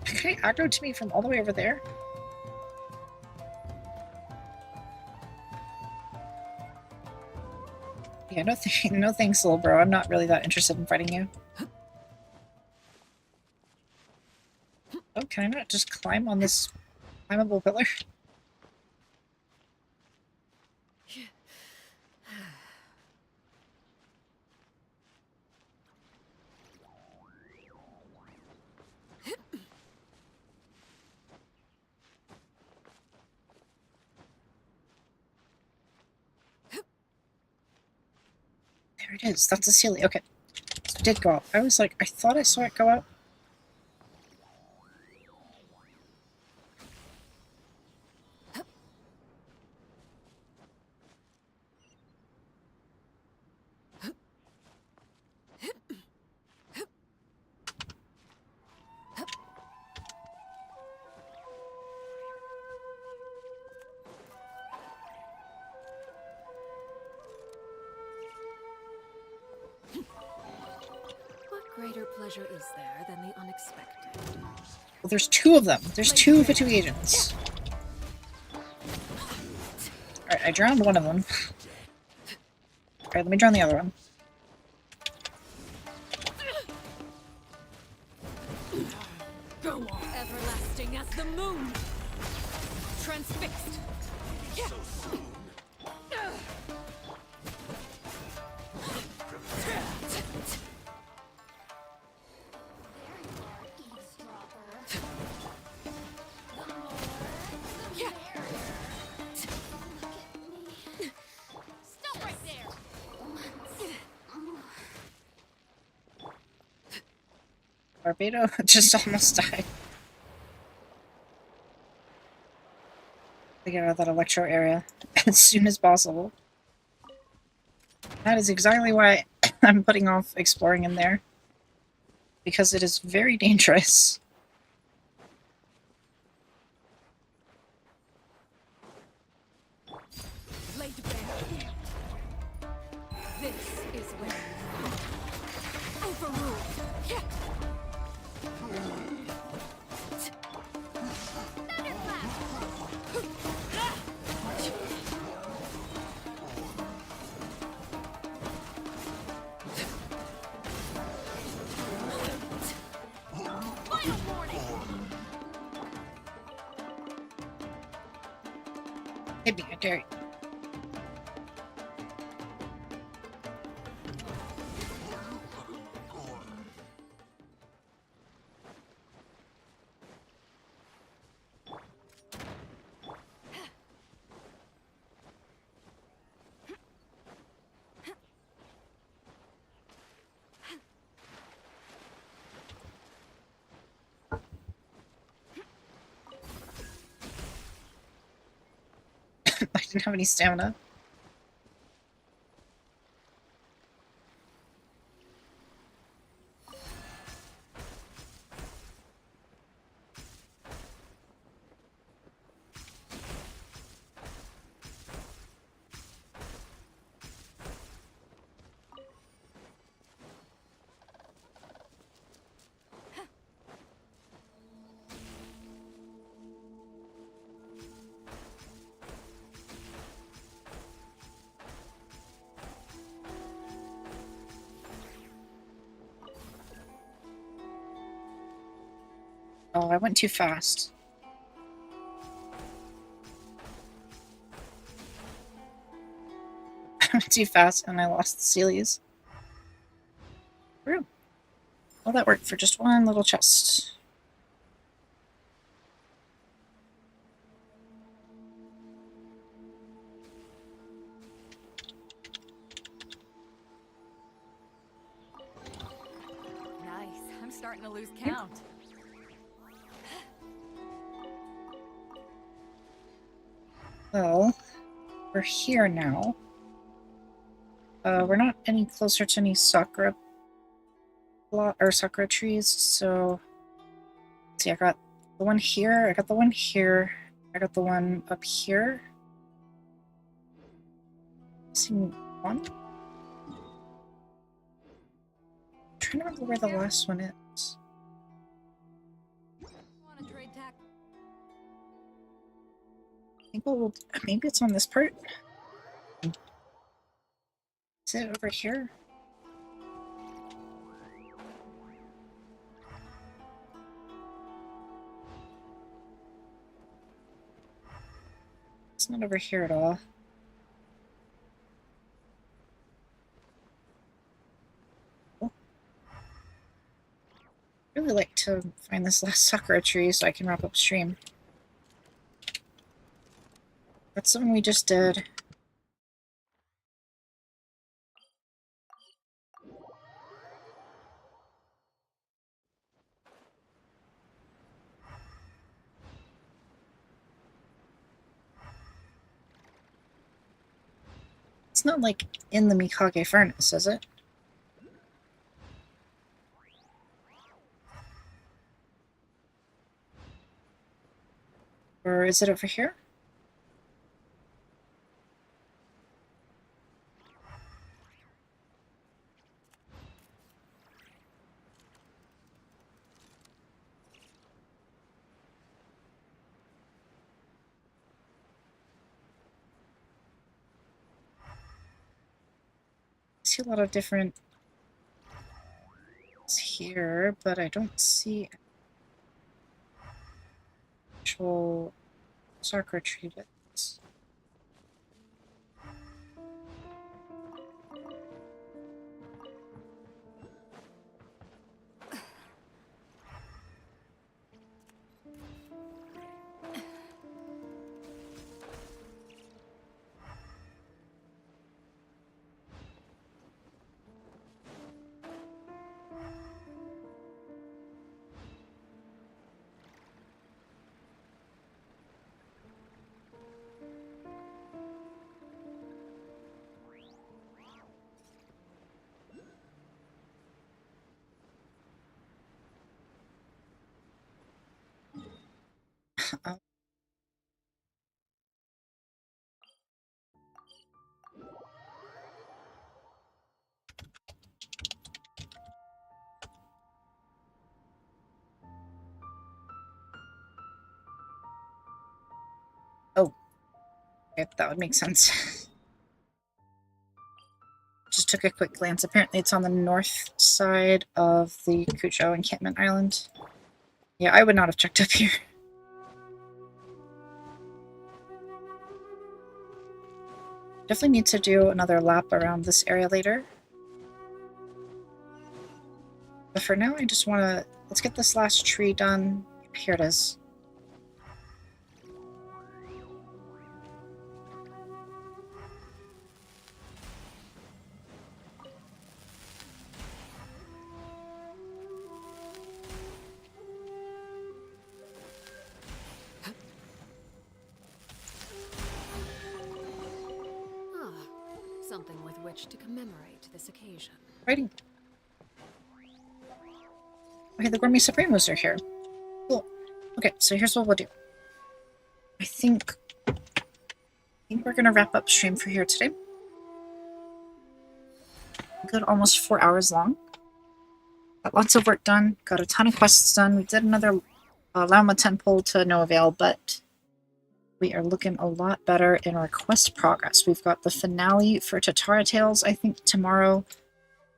Okay, aggro to me from all the way over there. Yeah, no, no thanks, little bro. I'm not really that interested in fighting you. Oh, can I not just climb on this climbable pillar? There it is. That's a ceiling. Okay. So it did go up. I was like, I thought I saw it go up. Greater pleasure is there than the unexpected? Well, there's 2 of them. There's 2 Vitu agents. Alright, I drowned one of them. Alright, let me drown the other one. Go on. Everlasting as the moon. Transfixed. Barbato just almost died. To get out of that electro area as soon as possible. That is exactly why I'm putting off exploring in there. Because it is very dangerous. Laid bare. This is where overruled. Hit me, I dare you. I didn't have any stamina. Oh, I went too fast. I went too fast and I lost the Celies. Well, that worked for just one little chest. Nice. I'm starting to lose count. Well, we're here now. We're not any closer to any sakura or sakura trees, so see, I got the one here, I got the one here, I got the one up here. Missing one? I'm trying to remember where the last one is. Want to trade tack? I think maybe it's on this part. Is it over here? It's not over here at all. Oh. I'd really like to find this last sakura tree so I can wrap up stream. That's something we just did. It's not like in the Mikage furnace, is it? Or is it over here? I see a lot of different here, but I don't see actual sakura tree bits. Oh. Oh, okay, that would make sense. Just took a quick glance. Apparently it's on the north side of the Kucho encampment island. Yeah, I would not have checked up here. Definitely need to do another lap around this area later. But for now, I just want to... Let's get this last tree done. Here it is. wish to commemorate this occasion? Righty. Okay, the Gourmet Supremos are here. Cool. Okay, so here's what we'll do. I think we're gonna wrap up stream for here today. Good, almost 4 hours long. Got lots of work done. Got a ton of quests done. We did another Lauma Temple to no avail, but we are looking a lot better in our quest progress. We've got the finale for Tatara Tales, I think, tomorrow.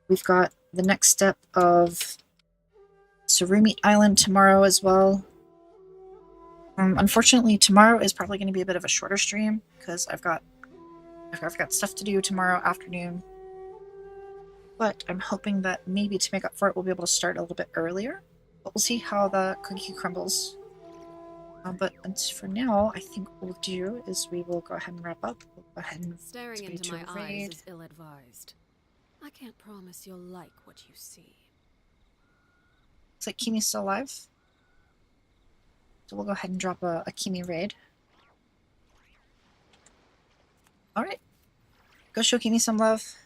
We've got the next step of Tsurumi Island tomorrow as well. Unfortunately, tomorrow is probably going to be a bit of a shorter stream because I've got stuff to do tomorrow afternoon. But I'm hoping that maybe to make up for it, we'll be able to start a little bit earlier. But we'll see how the cookie crumbles. But for now, I think what we'll do is we will go ahead and wrap up. We'll go ahead and Staring agree into to my eyes raid. is ill-advised. I can't promise you'll like what you see. Looks like Kimi's still alive. So we'll go ahead and drop a Kimi raid. Alright. Go show Kimi some love.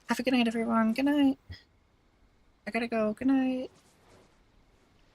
Have a good night, everyone. Good night. I gotta go. Good night.